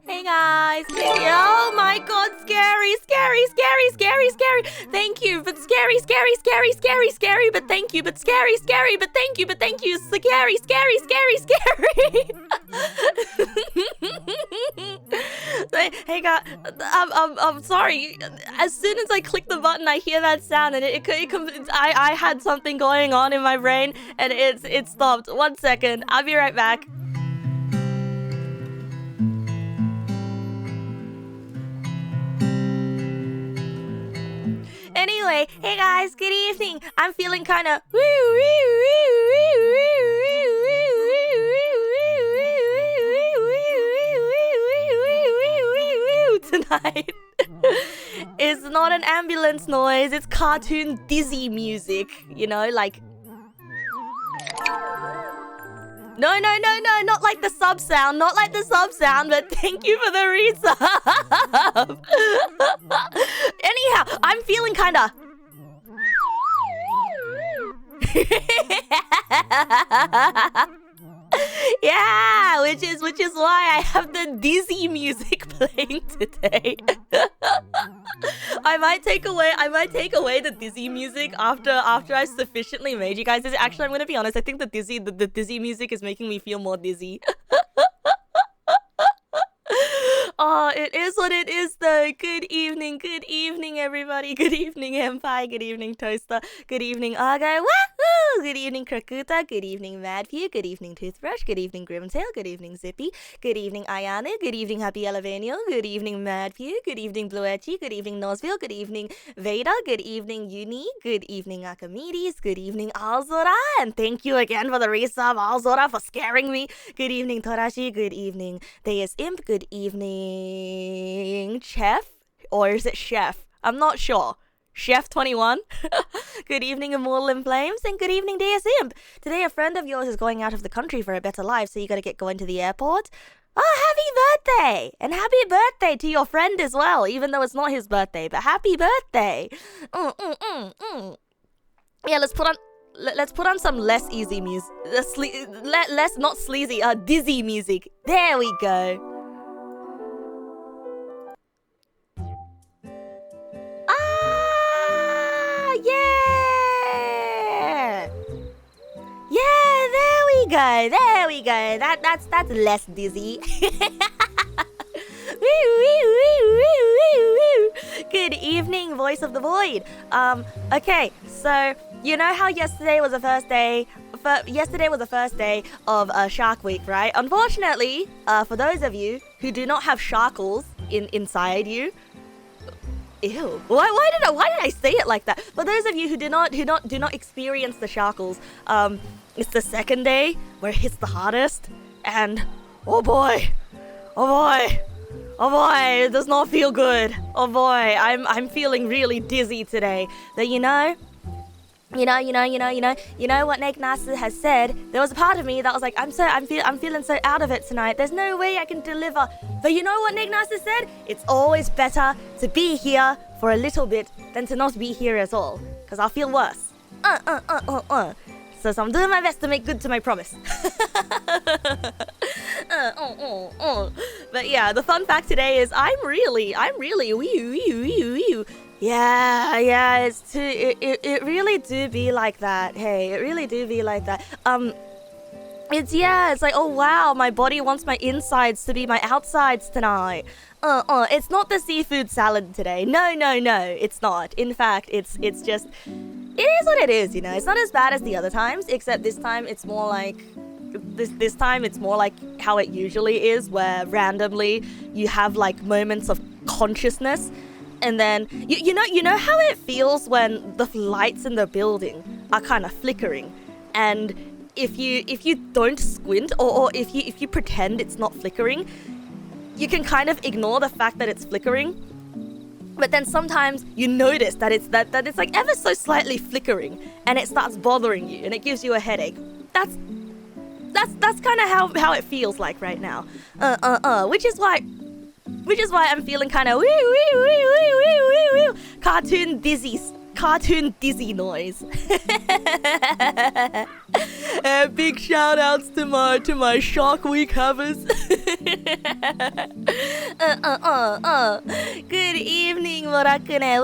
Hey guys! Oh my god, scary, scary, scary, scary, scary. Thank you, but scary, scary, scary, scary, scary, but thank you, but scary, scary, but thank you, but thank you. Scary, scary, scary, scary. Hey guys, I'm sorry. As soon as I click the button, I hear that sound, and I had something going on in my brain, and it stopped. 1 second, I'll be right back. Anyway, hey guys, good evening. I'm feeling kind of tonight. It's not an ambulance noise, it's cartoon dizzy music, you know, like No, not like the sub sound, not like the sub sound, but thank you for the resub. Anyhow, I'm feeling kinda... Yeah, which is why I have the dizzy music playing today. I might take away the dizzy music after I've sufficiently made you guys dizzy. Actually, I'm gonna be honest. I think the dizzy music is making me feel more dizzy. Oh, it is what it is though. Good evening, everybody. Good evening, Empire. Good evening, Toaster. Good evening, Argo. Wahoo! Good evening, Krakuta. Good evening, Madview. Good evening, Toothbrush. Good evening, Grimtail. Good evening, Zippy. Good evening, Ayana. Good evening, Happy Elevanio. Good evening, Madview. Good evening, Bluetchi. Good evening, Nosville. Good evening, Veda. Good evening, Uni. Good evening, Akamedes. Good evening, Alzora. And thank you again for the resub, Alzora, for scaring me. Good evening, Torashi. Good evening, Deus Imp. Good evening, Chef, or is it Chef? I'm not sure. Chef 21. Good evening, Immortal in Flames, and good evening, DS Imp. Today, a friend of yours is going out of the country for a better life, so you gotta get going to the airport. Oh, happy birthday! And happy birthday to your friend as well, even though it's not his birthday, but happy birthday! Yeah, let's put on some less easy music. Less, not sleazy, dizzy music. There we go. There we go. That's less dizzy. Good evening, Voice of the Void. Okay, so you know how yesterday was the first day. Yesterday was the first day of Shark Week, right? Unfortunately, for those of you who do not have sharkles inside you. Ew. Why did I say it like that? For those of you who do not experience the sharkles, it's the second day where it hits the hardest, and oh boy, it does not feel good. Oh boy, I'm feeling really dizzy today. That you know what Neg nass has said. There was a part of me that was like, I'm feeling so out of it tonight. There's no way I can deliver. But you know what Neg nass has said? It's always better to be here for a little bit than to not be here at all, because I'll feel worse. So I'm doing my best to make good to my promise. But yeah, the fun fact today is I'm really weeooweeooweeooweeooweeoo. Yeah, it really do be like that. Hey, it really do be like that. It's like, oh wow, my body wants my insides to be my outsides tonight. It's not the seafood salad today. No, it's not. In fact, it's just, it is what it is, you know. It's not as bad as the other times, except this time it's more like, this time it's more like how it usually is, where randomly you have like moments of consciousness. And then, you know how it feels when the lights in the building are kind of flickering, and if you don't squint, or if you pretend it's not flickering, you can kind of ignore the fact that it's flickering. But then sometimes you notice that it's like ever so slightly flickering, and it starts bothering you, and it gives you a headache. that's kind of how it feels like right now. Which is why I'm feeling kind of cartoon dizzy noise. Big shout outs to my Shark Week havers. Good evening, Morakune.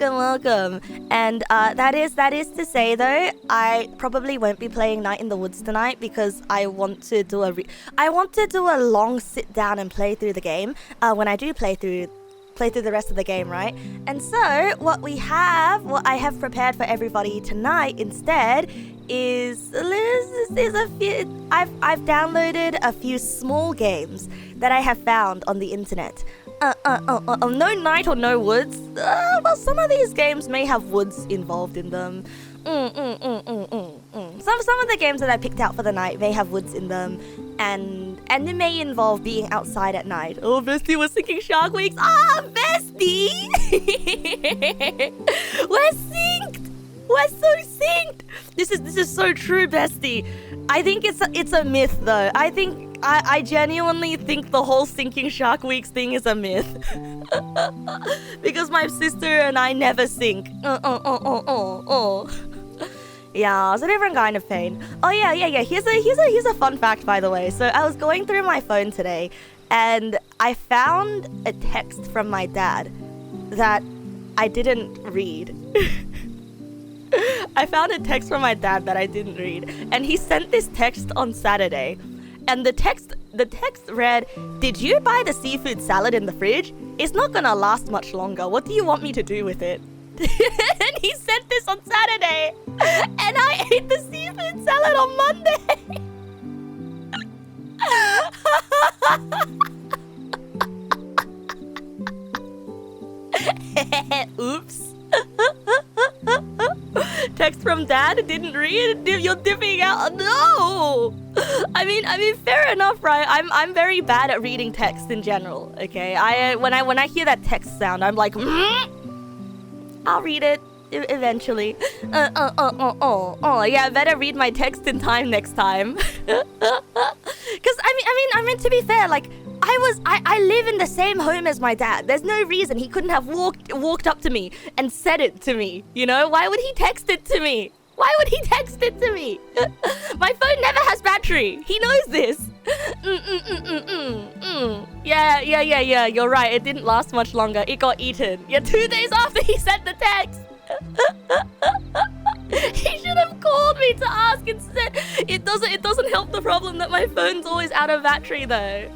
Welcome. And that is to say though, I probably won't be playing Night in the Woods tonight because I want to do a long sit down and play through the game. When I do play through the rest of the game, right? And so what I have prepared for everybody tonight instead is a few. I've downloaded a few small games that I have found on the internet. No night or no woods. Well, some of these games may have woods involved in them. Some of the games that I picked out for the night may have woods in them, and it may involve being outside at night. Oh, Bestie was thinking Shark Weeks. Ah, Bestie! We're synced. We're so synced. This is so true, Bestie. I think it's a myth though. I genuinely think the whole syncing Shark Weeks thing is a myth. Because my sister and I never sync. Yeah, it's a different kind of pain. Oh yeah. Here's a fun fact, by the way. So I was going through my phone today, and I found a text from my dad that I didn't read. I found a text from my dad that I didn't read, and he sent this text on Saturday. And the text read, "Did you buy the seafood salad in the fridge? It's not gonna last much longer. What do you want me to do with it?" And he sent this on Saturday, and I ate the seafood salad on Monday. Oops. Text from dad, didn't read. You're dipping out. No. I mean, fair enough, right? I'm very bad at reading text in general. Okay, when I hear that text sound, I'm like, I'll read it eventually. Yeah, I better read my text in time next time. Cause I mean, to be fair, like, I live in the same home as my dad. There's no reason he couldn't have walked up to me and said it to me. You know, why would he text it to me? Why would he text it to me? My phone never has battery. He knows this. Yeah. You're right. It didn't last much longer. It got eaten. Yeah, 2 days after he sent the text. He should have called me to ask instead. It doesn't help the problem that my phone's always out of battery though.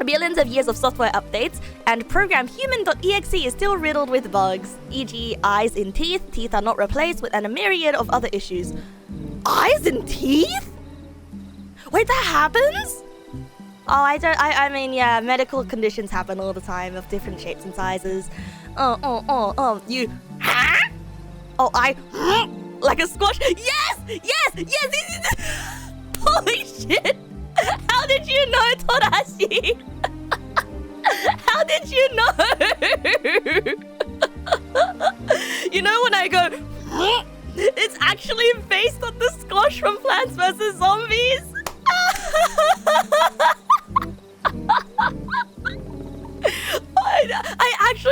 Billions of years of software updates, and program human.exe is still riddled with bugs, e.g. eyes in teeth. Teeth are not replaced, with and a myriad of other issues. Eyes in teeth? Wait, that happens? Oh, I mean, yeah, medical conditions happen all the time of different shapes and sizes. You, huh? Oh, like a squash. Yes! Holy shit! How did you know, Torashi? How did you know? You know when I go, it's actually based on the squash from Plants vs. Zombies.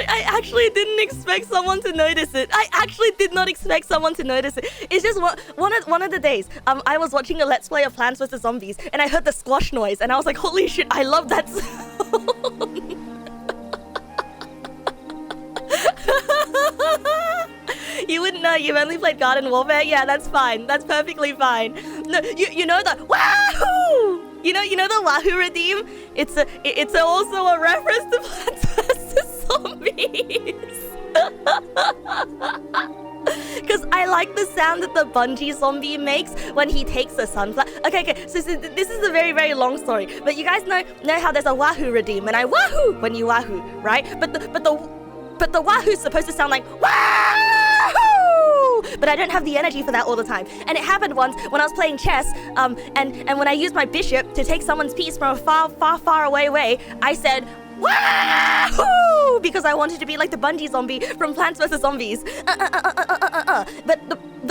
I actually didn't expect someone to notice it. I actually did not expect someone to notice it. It's just one of the days, I was watching a Let's Play of Plants vs. Zombies, and I heard the squash noise, and I was like, holy shit, I love that song. You wouldn't know, you've only played Garden Warfare? Yeah, that's fine. That's perfectly fine. No, you know the Wahoo! You know the Wahoo redeem? It's also a reference to Plants vs. Zombies. Because I like the sound that the bungee zombie makes when he takes a sunflower. Okay. So this is a very, very long story. But you guys know how there's a Wahoo redeem, and I Wahoo when you Wahoo, right? But the Wahoo's supposed to sound like Wahoo! But I don't have the energy for that all the time. And it happened once when I was playing chess, and when I used my bishop to take someone's piece from a far away way, I said, Wahoo! Because I wanted to be like the bungee zombie from Plants vs. Zombies. But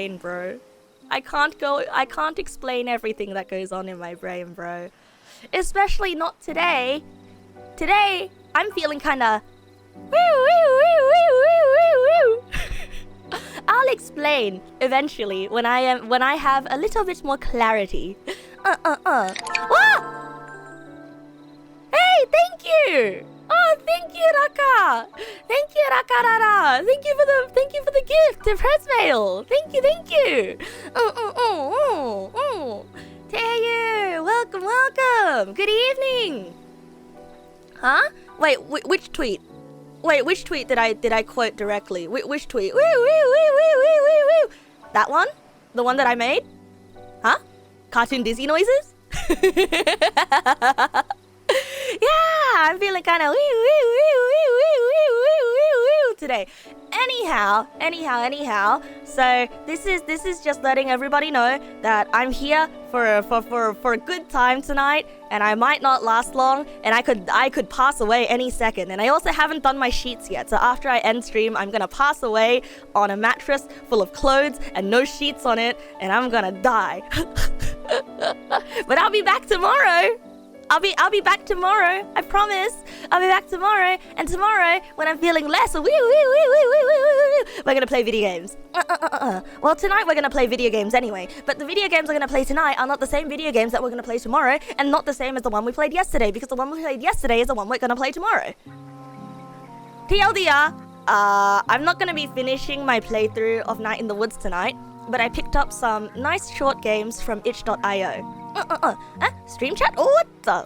brain, bro. I can't explain everything that goes on in my brain, bro. Especially not today. Today, I'm feeling kinda woo. I'll explain eventually when I have a little bit more clarity. Wah! Hey, thank you! Oh, Oh, thank you, Raka. Thank you, Rakarara. Thank you for the gift to press mail. Thank you. Taeyu, welcome. Good evening. Huh? Wait, which tweet? Wait, which tweet did I quote directly? Which tweet? Woo. That one? The one that I made? Huh? Cartoon Dizzy noises? Yeah, I'm feeling kind of today. Anyhow. So this is just letting everybody know that I'm here for a good time tonight, and I might not last long, and I could pass away any second. And I also haven't done my sheets yet, so after I end stream, I'm gonna pass away on a mattress full of clothes and no sheets on it, and I'm gonna die. But I'll be back tomorrow. I'll be back tomorrow. I promise. I'll be back tomorrow. And tomorrow, when I'm feeling less, we're gonna play video games. Well, tonight we're gonna play video games anyway. But the video games we're gonna play tonight are not the same video games that we're gonna play tomorrow, and not the same as the one we played yesterday, because the one we played yesterday is the one we're gonna play tomorrow. TLDR, I'm not gonna be finishing my playthrough of Night in the Woods tonight, but I picked up some nice short games from itch.io. Stream chat? Oh,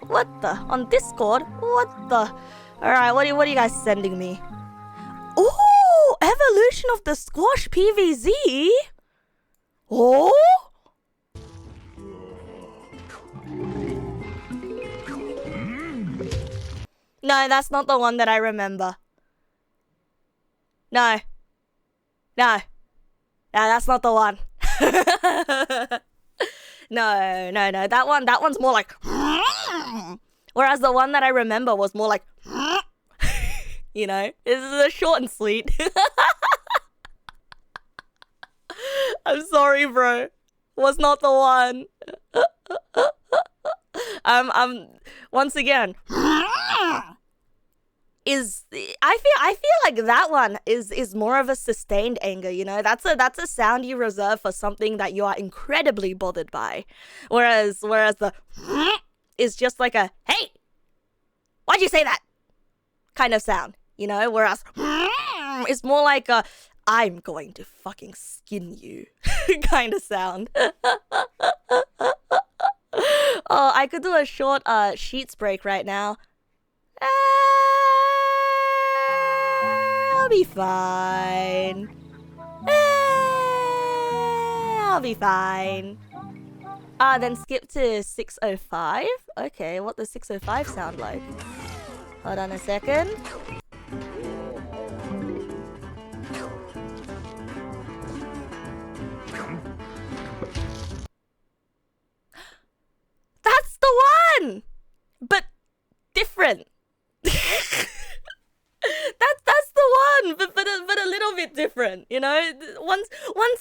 what the? On Discord? What the? Alright, what are you guys sending me? Oh, evolution of the squash PVZ? Oh? No, that's not the one that I remember. No, that's not the one. No. That one's more like. Whereas the one that I remember was more like. You know, this is short and sweet. I'm sorry, bro. Was not the one. Once again. I feel like that one is more of a sustained anger, you know? That's a sound you reserve for something that you are incredibly bothered by. Whereas the is just like a hey, why'd you say that? Kind of sound, you know? Whereas it's more like a I'm going to fucking skin you kind of sound. Oh, I could do a short sheets break right now. I'll be fine. I'll be fine. Then skip to 6:05. Okay, what does 6:05 sound like? Hold on a second. That's the one! But different. That's the one, but a little bit different, you know. Once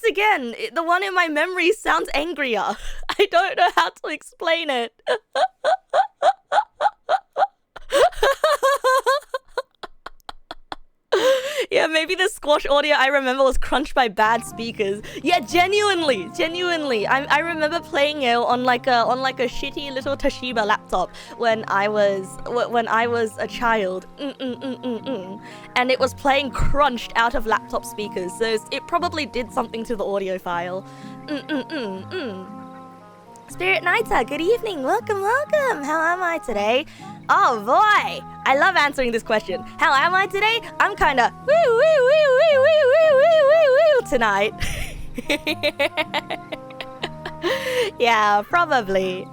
again, the one in my memory sounds angrier. I don't know how to explain it. Yeah, maybe the squash audio I remember was crunched by bad speakers. Yeah, genuinely. I remember playing it on like a shitty little Toshiba laptop when I was a child. And it was playing crunched out of laptop speakers, so it probably did something to the audio file. Spirit Nighter, good evening. Welcome. How am I today? Oh boy, I love answering this question. How am I today? I'm kinda woo tonight. Yeah, probably.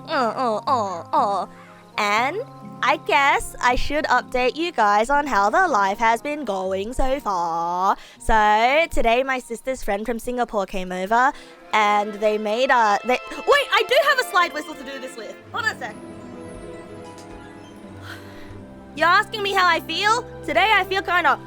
And I guess I should update you guys on how the live has been going so far. So today my sister's friend from Singapore came over and they made wait, I do have a slide whistle to do this with. Hold on a sec. You're asking me how I feel? Today I feel kind of...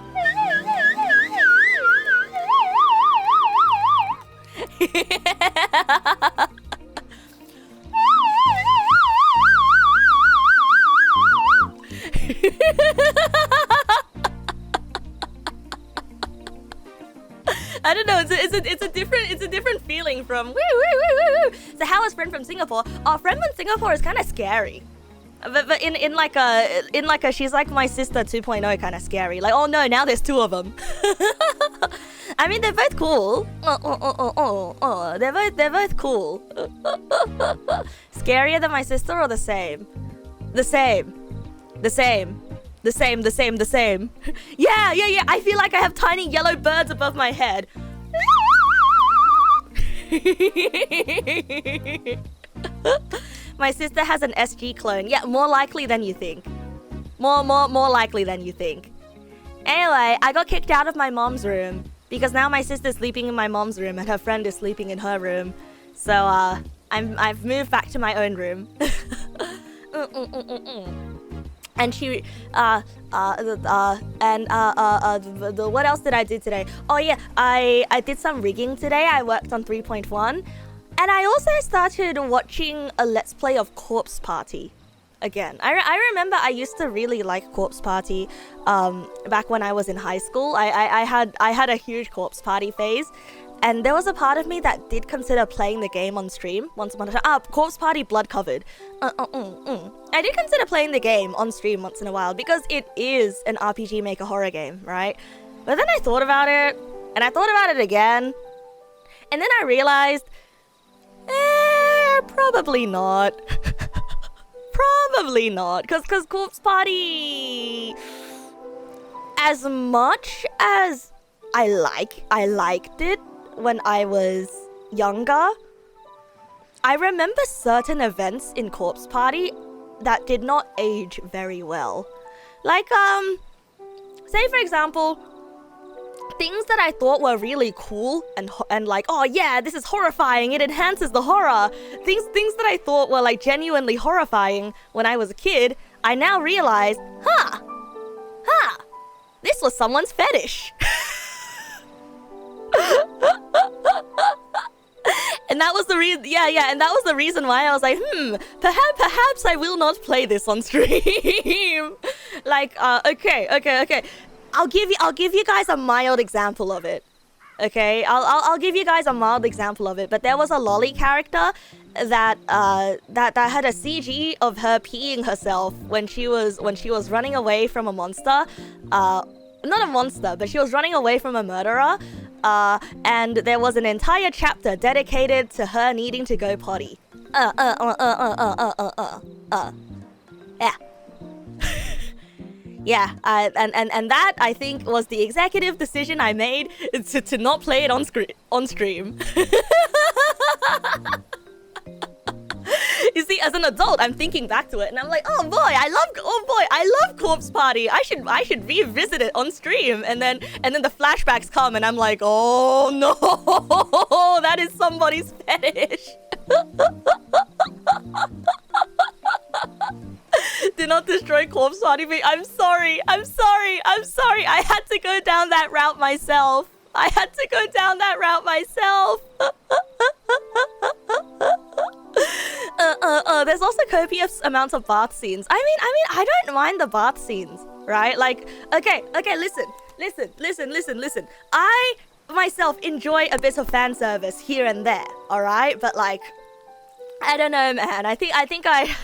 I don't know, it's a different feeling from woo. So how is friend from Singapore? Our friend from Singapore is kind of scary. But in like a she's like my sister 2.0 kind of scary. Like, oh no, now there's two of them. I mean, they're both cool. They're both cool. Scarier than my sister or the same? The same. Yeah. I feel like I have tiny yellow birds above my head. My sister has an SG clone. Yeah, more likely than you think. More likely than you think. Anyway, I got kicked out of my mom's room because now my sister's sleeping in my mom's room and her friend is sleeping in her room. So I've moved back to my own room. And she what else did I do today? Oh yeah, I did some rigging today. I worked on 3.1. And I also started watching a Let's Play of Corpse Party again. I remember I used to really like Corpse Party back when I was in high school. I had a huge Corpse Party phase. And there was a part of me that did consider playing the game on stream once upon a time. Corpse Party Blood Covered. I did consider playing the game on stream once in a while because it is an RPG Maker horror game, right? But then I thought about it, and I thought about it again. And then I realized, probably not. Probably not. Because Corpse Party, as much as I liked it when I was younger, I remember certain events in Corpse Party that did not age very well. Like, say for example, things that I thought were really cool and like, oh yeah, this is horrifying, it enhances the horror. Things that I thought were like genuinely horrifying when I was a kid, I now realize, this was someone's fetish. And that was the reason, and that was the reason why I was like, perhaps I will not play this on stream. Like, okay. I'll give you guys a mild example of it. Okay, I'll give you guys a mild example of it. But there was a lolly character that had a CG of her peeing herself when she was running away from a monster. Not a monster, but she was running away from a murderer. And there was an entire chapter dedicated to her needing to go potty. Yeah. And that, I think, was the executive decision I made to not play it on stream. You see, as an adult, I'm thinking back to it, and I'm like, oh boy, I love Corpse Party. I should revisit it on stream, and then the flashbacks come, and I'm like, oh no, that is somebody's fetish. Do not destroy Corpse Party. I'm sorry. I had to go down that route myself. There's also copious amounts of bath scenes. I mean, I don't mind the bath scenes, right? Like, okay, listen. I myself enjoy a bit of fan service here and there, all right? But like, I don't know, man. I think I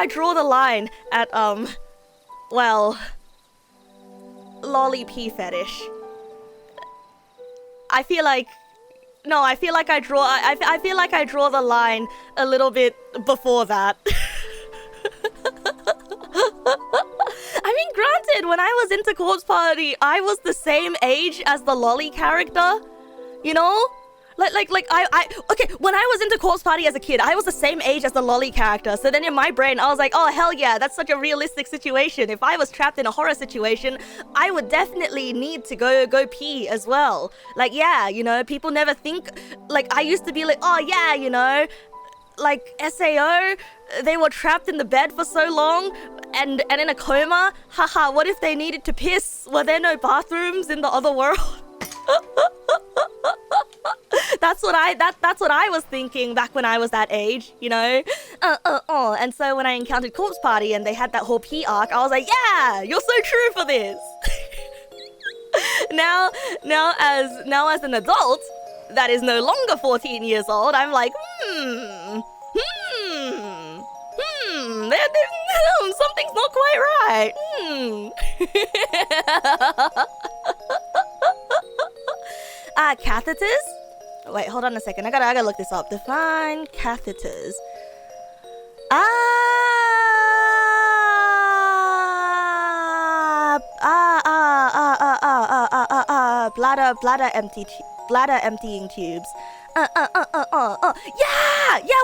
draw the line at lolly pee fetish. I feel like I draw the line a little bit before that. I mean, granted, when I was into Corpse Party, I was the same age as the lolly character, you know? Okay, when I was into Corpse Party as a kid, I was the same age as the lolly character. So then in my brain, I was like, oh, hell yeah, that's such a realistic situation. If I was trapped in a horror situation, I would definitely need to go pee as well. Like, yeah, you know, people never think, like, I used to be like, oh yeah, you know, like SAO, they were trapped in the bed for so long and in a coma. Haha, what if they needed to piss? Were there no bathrooms in the other world? That's what I was thinking back when I was that age, you know? And so when I encountered Corpse Party and they had that whole pee arc, I was like, yeah, you're so true for this. Now as an adult that is no longer 14 years old, I'm like, Something's not quite right. Catheters? Wait, hold on a second. I gotta look this up. Define catheters. Bladder emptying tubes. Yeah,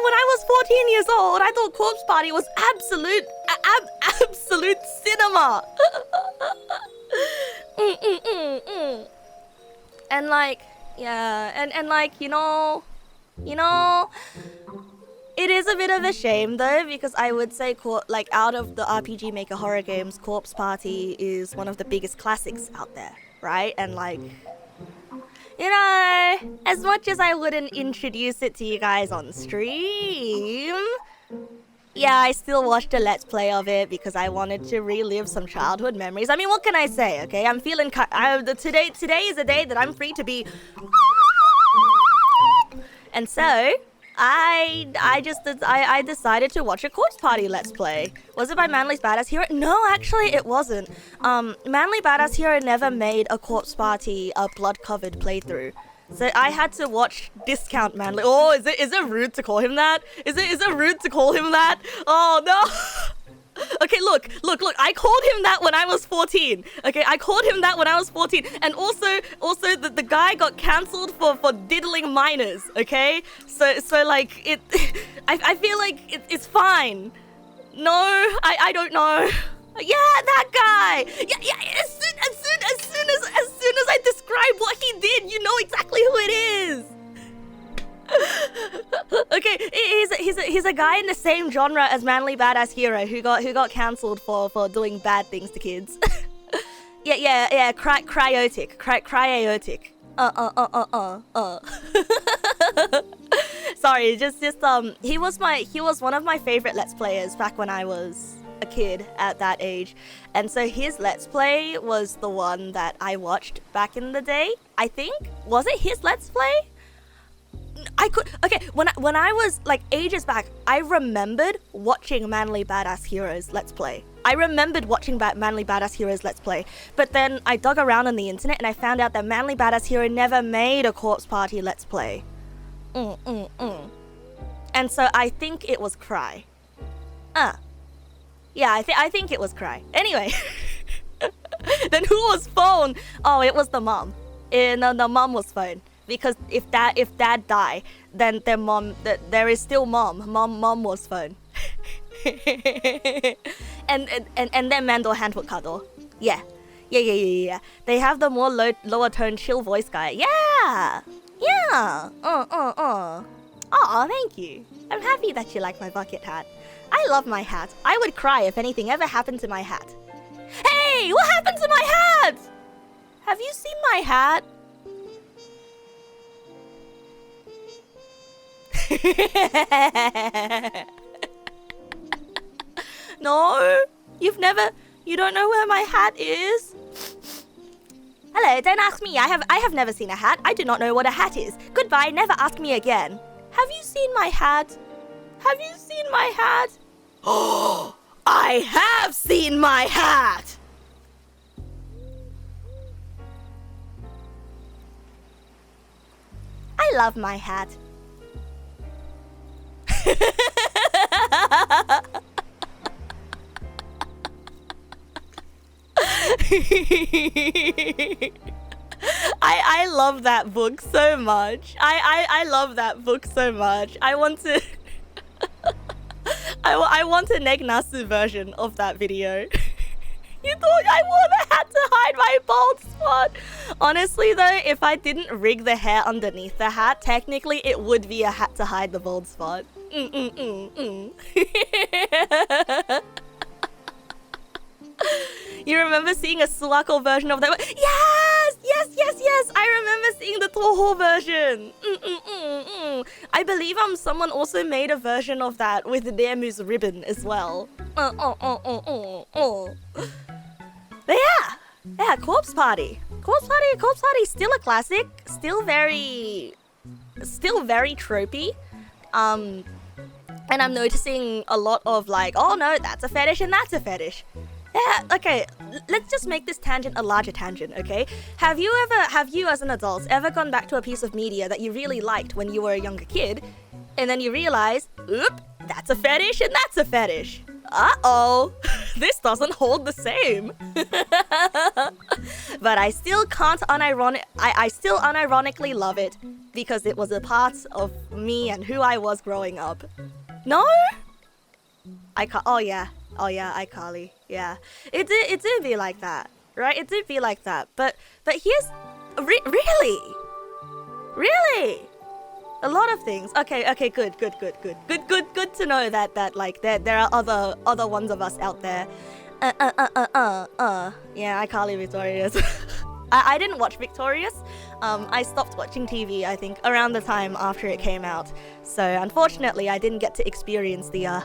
when I was 14 years old, I thought Corpse Party was absolute cinema. And like, yeah, and like, you know, it is a bit of a shame though, because I would say, like, out of the RPG Maker horror games, Corpse Party is one of the biggest classics out there, right? And like, you know, as much as I wouldn't introduce it to you guys on stream, yeah, I still watched a Let's Play of it because I wanted to relive some childhood memories. I mean, what can I say, okay? I'm feeling... Today is a day that I'm free to be... And so, I decided to watch a Corpse Party Let's Play. Was it by Manly's Badass Hero? No, actually, it wasn't. Manly Badass Hero never made a Corpse Party blood-covered playthrough. So I had to watch Discount Manly. Oh, is it rude to call him that? Is it rude to call him that? Oh no. Okay, look. I called him that when I was 14. Okay, I called him that when I was 14. And also the guy got cancelled for diddling minors, okay? So like it I feel like it's fine. No, I don't know. Yeah, that guy. Yeah. As soon as I describe what he did, you know exactly who it is. Okay, he's a guy in the same genre as Manly Badass Hero who got cancelled for doing bad things to kids. Yeah. Cryotic. Sorry, just he was one of my favorite Let's Players back when I was a kid at that age, and so his Let's Play was the one that I watched back in the day. I think, was it his Let's Play? When I was like ages back, I remembered watching Manly Badass Heroes Let's Play. Manly Badass Heroes Let's Play, but then I dug around on the internet and I found out that Manly Badass Hero never made a Corpse Party Let's Play. And so I think it was Cry. Yeah, I think it was Cry. Anyway, then who was Phone? Oh, it was the mom. No, the mom was Phone. Because if dad die, then their mom, there is still mom. Mom was Phone. and then Mandor Handfoot Cuddle. Yeah. They have the more lower tone chill voice guy. Yeah. Aw, thank you. I'm happy that you like my bucket hat. I love my hat. I would cry if anything ever happened to my hat. Hey, what happened to my hat? Have you seen my hat? No, you don't know where my hat is? Hello, don't ask me. I have never seen a hat. I do not know what a hat is. Goodbye, never ask me again. Have you seen my hat? Have you seen my hat? Oh, I have seen my hat! I love my hat. I love that book so much. I love that book so much. I want to I want a Neg Nasu version of that video. You thought I wore the hat to hide my bald spot. Honestly though, if I didn't rig the hair underneath the hat, technically it would be a hat to hide the bald spot. You remember seeing a Suwako version of that? Yes! I remember seeing the Toho version. I believe someone also made a version of that with Nemu's ribbon as well. But yeah, Corpse Party, still a classic, still very tropey. And I'm noticing a lot of like, oh no, that's a fetish and that's a fetish. Yeah, okay, let's just make this tangent a larger tangent, okay? Have you as an adult ever gone back to a piece of media that you really liked when you were a younger kid, and then you realize, oop, that's a fetish and that's a fetish. Uh-oh, this doesn't hold the same. But I still can't I still unironically love it because it was a part of me and who I was growing up. No? Oh yeah, iCarly. Yeah, it did be like that, right? It did be like that. But here's really, a lot of things. Okay, good to know that like there are other ones of us out there. Yeah, iCarly Victorious. I didn't watch Victorious. I stopped watching TV, I think, around the time after it came out. So unfortunately, I didn't get to experience the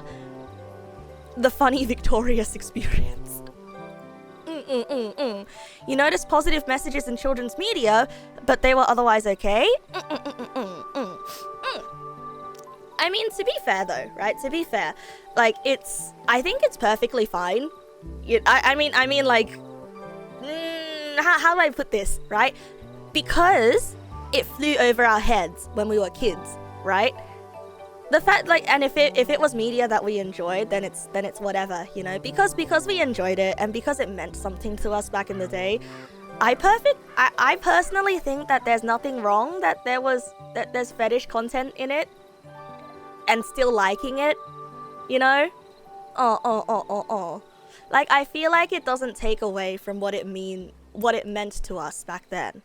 funny Victorious experience. You notice positive messages in children's media, but they were otherwise okay? I mean, to be fair though, right? To be fair, like I think it's perfectly fine. I mean, like, how do I put this, right? Because it flew over our heads when we were kids, right? The fact, like, and if it was media that we enjoyed, then it's whatever, you know, because we enjoyed it and because it meant something to us back in the day. I personally think that there's nothing wrong that there's fetish content in it and still liking it, you know? Like, I feel like it doesn't take away from what it meant to us back then.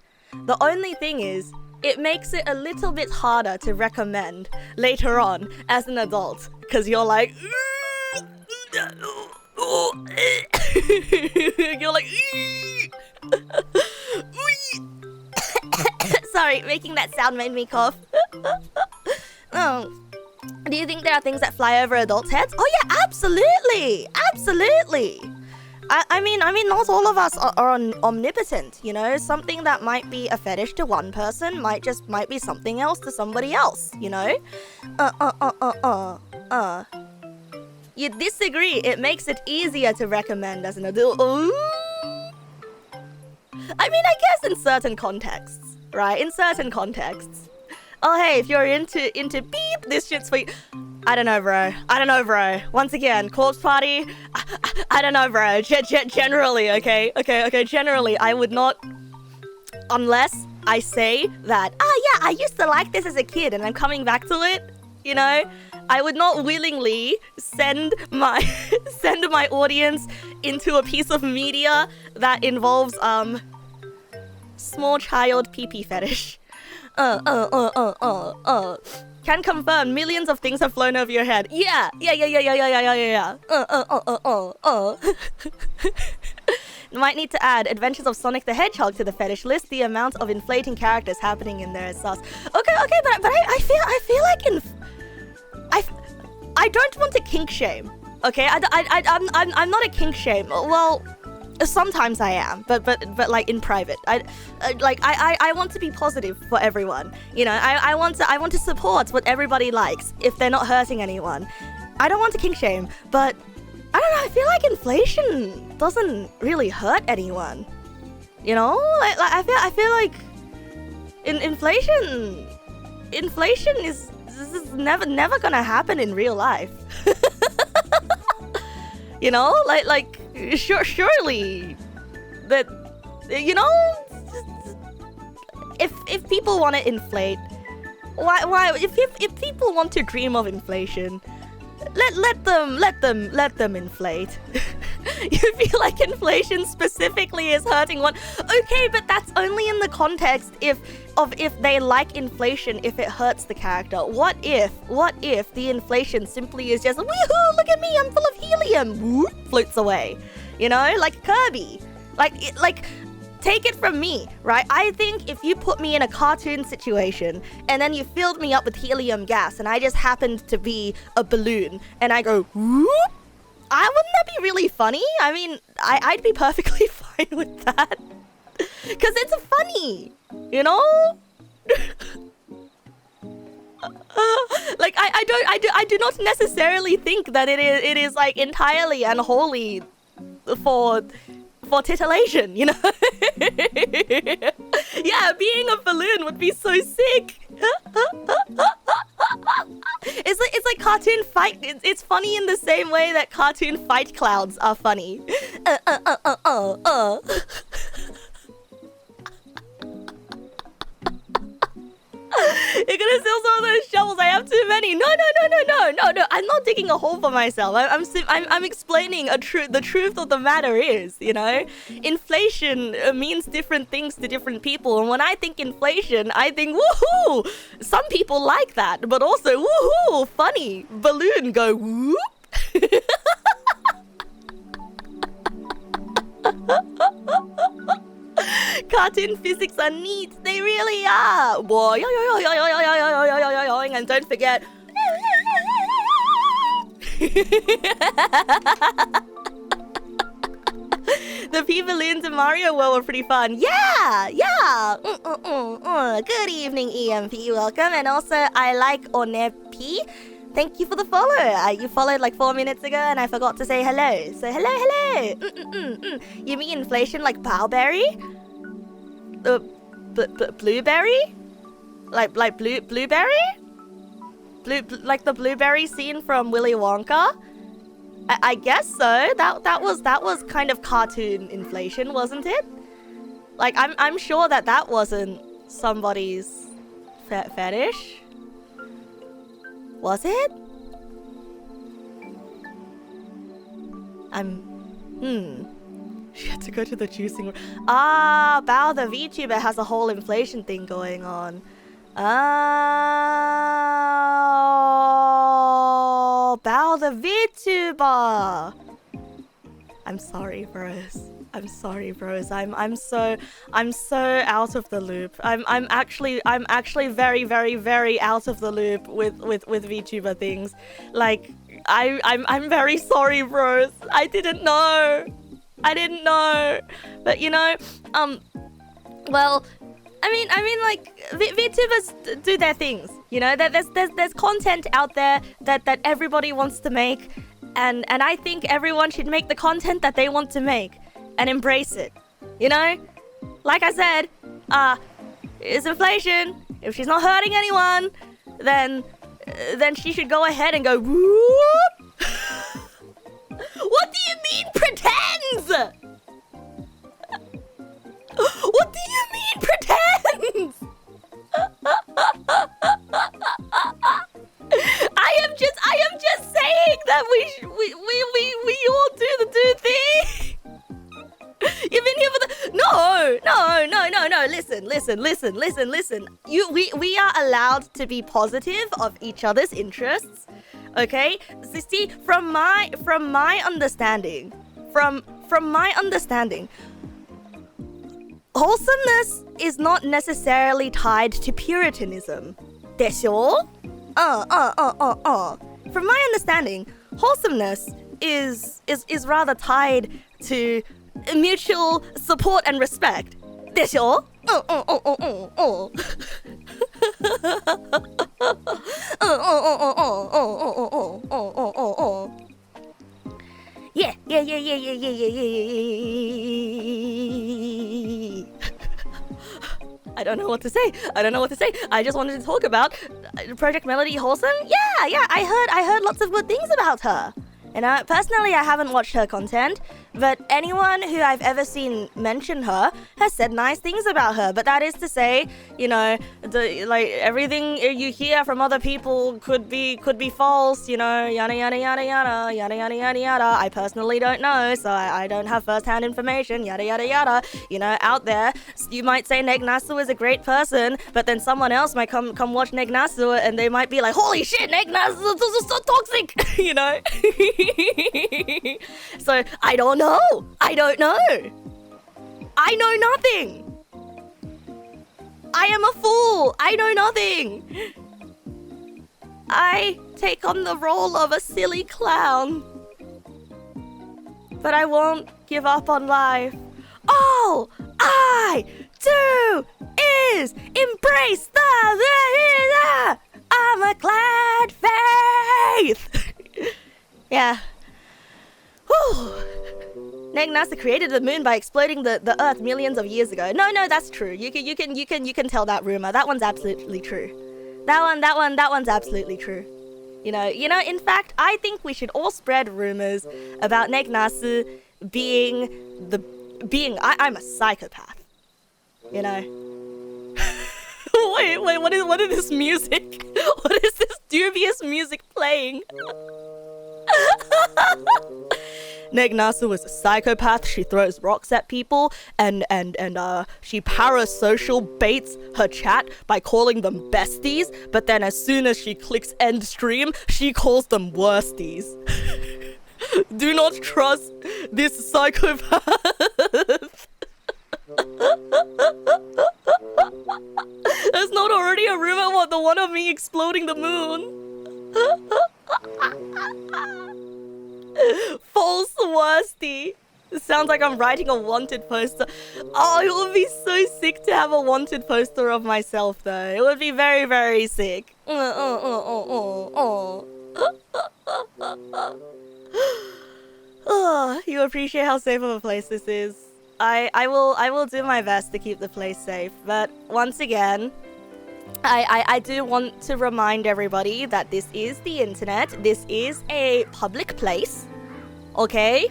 The only thing is, it makes it a little bit harder to recommend later on as an adult, because you're like, you're like, sorry, making that sound made me cough. Oh. Do you think there are things that fly over adults' heads? Oh yeah, absolutely! I mean, not all of us are omnipotent, you know? Something that might be a fetish to one person might be something else to somebody else, you know? You disagree, it makes it easier to recommend as an adult. Ooh. I mean, I guess in certain contexts, right? In certain contexts. Oh hey, if you're into beep, this shit's for you. I don't know, bro. Once again, corpse party. I don't know, bro. Generally, okay. Generally, I would not, unless I say that. Yeah, I used to like this as a kid, and I'm coming back to it. You know, I would not willingly send my audience into a piece of media that involves small child pee-pee fetish. Can confirm millions of things have flown over your head. Yeah. Might need to add Adventures of Sonic the Hedgehog to the fetish list. The amount of inflating characters happening in there is sus. Okay, but I feel like I don't want to kink shame. Okay, I'm not a kink shame. Well, sometimes I am, but like in private. I want to be positive for everyone. You know, I want to support what everybody likes if they're not hurting anyone. I don't want to kink shame, but I don't know. I feel like inflation doesn't really hurt anyone. You know, I feel like inflation is never gonna happen in real life. You know, like surely that, you know, if people want to inflate, why if people want to dream of inflation, let them inflate. You feel like inflation specifically is hurting one. Okay, but that's only in the context if they like inflation, if it hurts the character. What if the inflation simply is just, woohoo, look at me, I'm full of helium, whoop, floats away. You know, like Kirby. Like take it from me, right? I think if you put me in a cartoon situation and then you filled me up with helium gas and I just happened to be a balloon and I go, whoop, wouldn't that be really funny? I mean, I'd be perfectly fine with that. Because it's funny, you know? Like I do not necessarily think that it is like entirely unholy for titillation, you know? Yeah, being a balloon would be so sick. It's like cartoon fight. It's funny in the same way that cartoon fight clouds are funny. You're gonna steal some of those shovels. I have too many. No. I'm not digging a hole for myself. I'm explaining the truth of the matter is, you know, inflation means different things to different people. And when I think inflation, I think woohoo. Some people like that, but also woohoo, funny balloon go whoop. Cartoon physics are neat. They really are. Boy, and don't forget. The P-Balloons in Mario World were pretty fun. Yeah. Good evening, EMP. Welcome. And also, I like Onepi. Thank you for the follow. You followed like 4 minutes ago and I forgot to say hello. So hello. You mean inflation like bowberry? Blueberry? Like blueberry? Like the blueberry scene from Willy Wonka? I guess so. That was kind of cartoon inflation, wasn't it? Like I'm sure that wasn't somebody's fetish. Was it? She had to go to the juicing room. Ah, Bao the VTuber has a whole inflation thing going on. Oh, Bao the VTuber. I'm sorry, bros. I'm so out of the loop. I'm actually very out of the loop with VTuber things. Like I'm very sorry, bros. I didn't know. But you know, well, I mean like VTubers do their things, you know. There's content out there that everybody wants to make, and I think everyone should make the content that they want to make and embrace it, you know. Like I said, it's inflation. If she's not hurting anyone, then she should go ahead and go whoop. What do you mean pretends? What do you mean pretends? I am just saying that we all do the thing. You've been here for the no. Listen. We are allowed to be positive of each other's interests. Okay? So see, from my understanding, wholesomeness is not necessarily tied to Puritanism. でしょ? From my understanding, wholesomeness is rather tied to mutual support and respect. でしょ? Yeah. I don't know what to say. I just wanted to talk about Project Melody Wholesome. Yeah. I heard lots of good things about her. And personally, I haven't watched her content, but anyone who I've ever seen mention her has said nice things about her. But that is to say, you know, everything you hear from other people could be false, you know, yada yada yada yada yada yada yada yada. I personally don't know, so I don't have first-hand information, yada yada yada. You know, out there, you might say Neg Nasu is a great person, but then someone else might come watch Neg Nasu and they might be like, holy shit, Neg Nasu is so toxic, you know. So I don't know. I know nothing. I am a fool. I know nothing. I take on the role of a silly clown. But I won't give up on life. All I do is embrace the I'm a glad faith. Yeah. Whew. Neg nass created the moon by exploding the earth millions of years ago. No, that's true. You can tell that rumor. That one's absolutely true. That one's absolutely true. You know, in fact, I think we should all spread rumors about Neg nass being I'm a psychopath. You know. Wait, what is this music? What is this dubious music playing? Neg nass was a psychopath. She throws rocks at people and she parasocial baits her chat by calling them besties, but then as soon as she clicks end stream, she calls them worsties. Do not trust this psychopath. There's not already a rumor about the one of me exploding the moon. False worsty. It sounds like I'm writing a wanted poster. Oh, it would be so sick to have a wanted poster of myself, though. It would be very, very sick. Oh, you appreciate how safe of a place this is. I will do my best to keep the place safe, but once again, I do want to remind everybody that this is the internet. This is a public place, okay?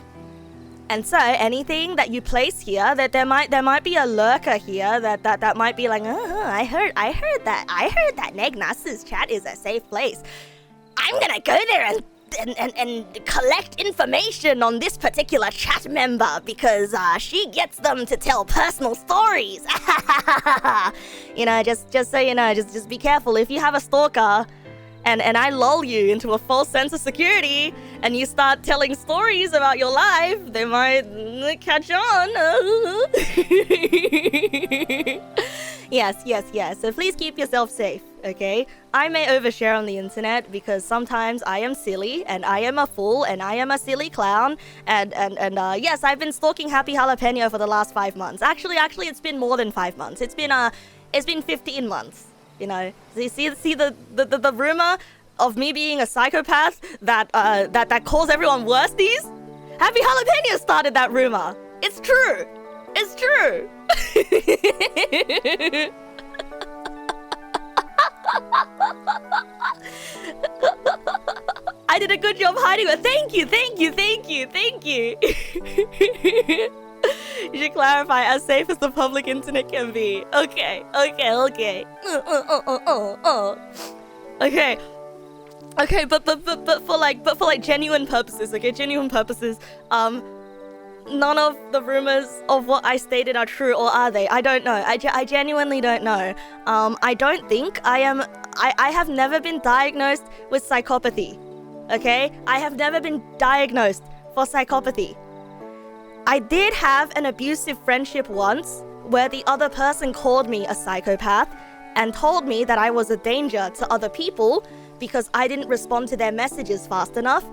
And so anything that you place here, that there might be a lurker here that might be like, I heard that Neg nass's chat is a safe place. I'm gonna go there and collect information on this particular chat member because she gets them to tell personal stories. You know, just so you know, just be careful. If you have a stalker and I lull you into a false sense of security and you start telling stories about your life, they might catch on. Yes. So please keep yourself safe, okay? I may overshare on the internet because sometimes I am silly and I am a fool and I am a silly clown and yes, I've been stalking Happy Jalapeno for the last 5 months. Actually, it's been more than 5 months. It's been 15 months. You know, so you see the rumor of me being a psychopath that calls everyone worsties? Happy Jalapeno started that rumor. It's true. It's true. I did a good job hiding it. Thank you. You should clarify, as safe as the public internet can be. Okay. Okay, but for like genuine purposes, okay, none of the rumors of what I stated are true, or are they? I don't know. I genuinely don't know. I don't think I have never been diagnosed with psychopathy. Okay? I have never been diagnosed for psychopathy. I did have an abusive friendship once where the other person called me a psychopath and told me that I was a danger to other people because I didn't respond to their messages fast enough,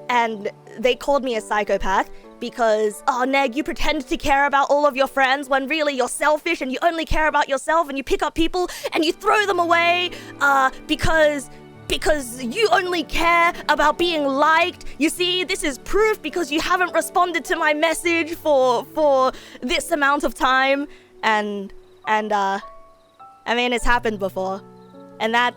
and they called me a psychopath because, oh, Neg, you pretend to care about all of your friends when really you're selfish and you only care about yourself, and you pick up people and you throw them away because you only care about being liked. You see, this is proof because you haven't responded to my message for this amount of time, and I mean, it's happened before, and that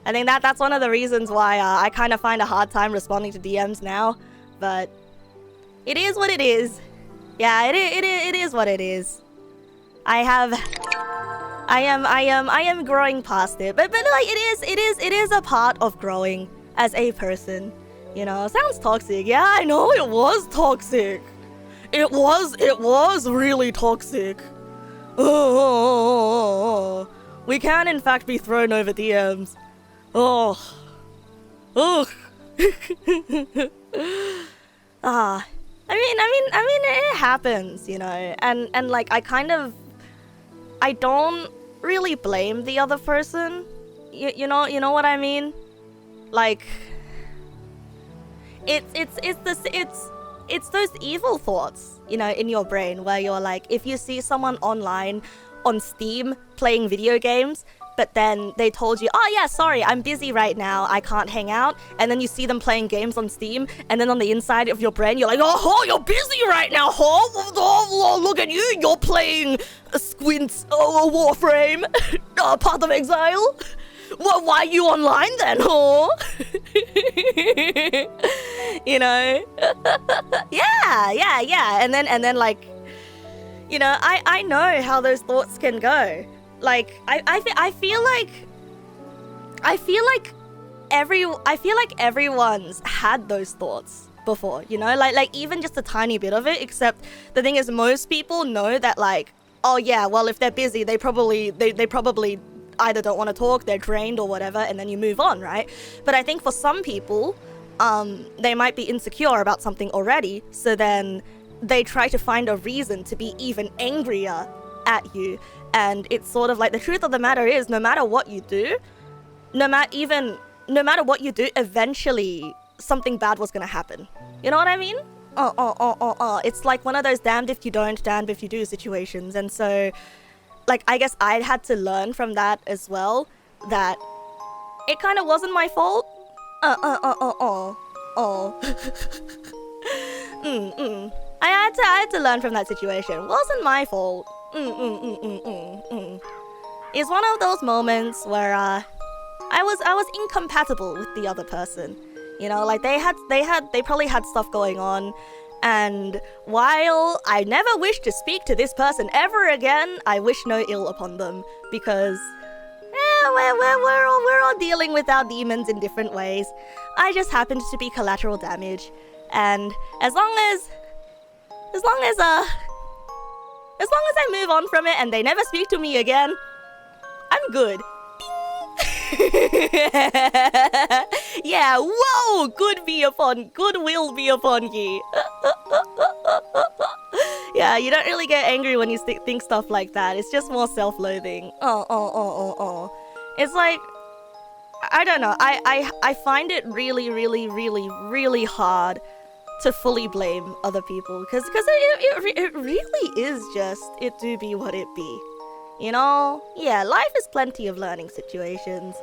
I think that's one of the reasons why I kind of find a hard time responding to DMs now, but it is what it is. Yeah, it is what it is. I am growing past it, but like it is a part of growing as a person. You know, sounds toxic. Yeah, I know it was toxic. It was really toxic. Oh, we can in fact be thrown over DMs. Oh. I mean, it happens, you know, and like I don't really blame the other person. You know what I mean? Like, it's those evil thoughts, you know, in your brain where you're like, if you see someone online on Steam playing video games, but then they told you, oh yeah, sorry, I'm busy right now, I can't hang out. And then you see them playing games on Steam, and then on the inside of your brain, you're like, oh, you're busy right now, oh, look at you, you're playing Squint's Warframe, Path of Exile. Well, why are you online then, huh? You know? Yeah. And then like, you know, I know how those thoughts can go. Like, I feel like everyone's had those thoughts before, you know? Like even just a tiny bit of it, except the thing is most people know that, like, oh yeah, well, if they're busy, they probably either don't want to talk, they're drained or whatever, and then you move on, right? But I think for some people, they might be insecure about something already, so then they try to find a reason to be even angrier at you. And it's sort of like, the truth of the matter is, no matter what you do, no matter what you do, eventually something bad was gonna happen. You know what I mean? It's like one of those damned if you don't, damned if you do situations. And so, like, I guess I had to learn from that as well, that it kind of wasn't my fault. I had to learn from that situation. Wasn't my fault. It's one of those moments where I was incompatible with the other person. You know, like they probably had stuff going on. And while I never wish to speak to this person ever again, I wish no ill upon them, because we're all dealing with our demons in different ways. I just happened to be collateral damage, and as long as I move on from it and they never speak to me again, I'm good. Yeah, whoa, good will be upon ye. Yeah, you don't really get angry when you think stuff like that. It's just more self-loathing. It's like, I don't know. I find it really hard to fully blame other people, because it really is just, it do be what it be. You know? Yeah, life is plenty of learning situations.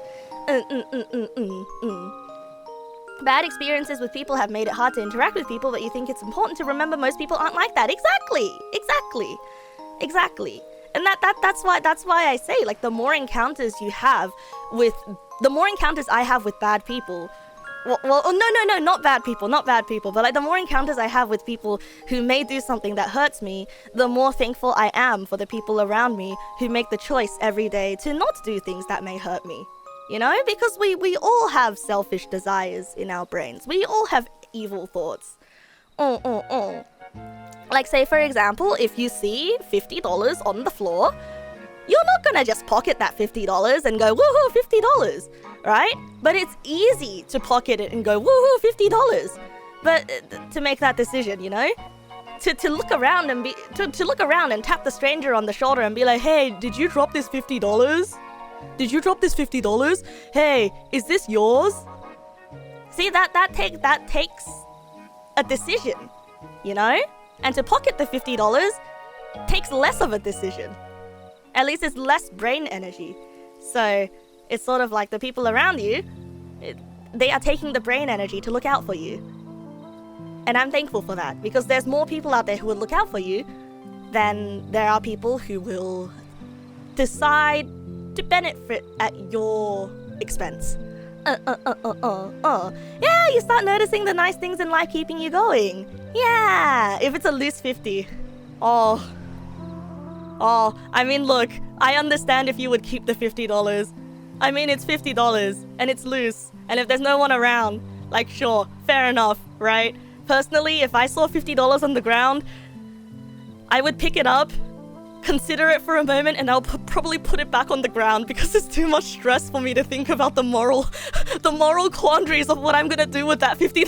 Bad experiences with people have made it hard to interact with people, but you think it's important to remember most people aren't like that. Exactly. And that's why I say, like, the more encounters I have with bad people, no, not bad people, but like the more encounters I have with people who may do something that hurts me, the more thankful I am for the people around me who make the choice every day to not do things that may hurt me. You know, because we all have selfish desires in our brains. We all have evil thoughts. Like, say for example, if you see $50 on the floor, you're not gonna just pocket that $50 and go, woohoo, $50, right? But it's easy to pocket it and go, woohoo, $50. But to make that decision, you know? To look around and to look around and tap the stranger on the shoulder and be like, hey, did you drop this $50? Did you drop this $50? Hey, is this yours? See, that takes a decision, you know? And to pocket the $50 takes less of a decision. At least it's less brain energy. So it's sort of like the people around you, they are taking the brain energy to look out for you. And I'm thankful for that, because there's more people out there who will look out for you than there are people who will decide to benefit at your expense. Yeah, you start noticing the nice things in life keeping you going. Yeah, if it's a loose 50. Oh, I mean, look, I understand if you would keep the $50. I mean, it's $50 and it's loose, and if there's no one around, like, sure, fair enough, right? Personally, if I saw $50 on the ground, I would pick it up, consider it for a moment, and I'll probably put it back on the ground, because it's too much stress for me to think about the moral quandaries of what I'm gonna do with that $50.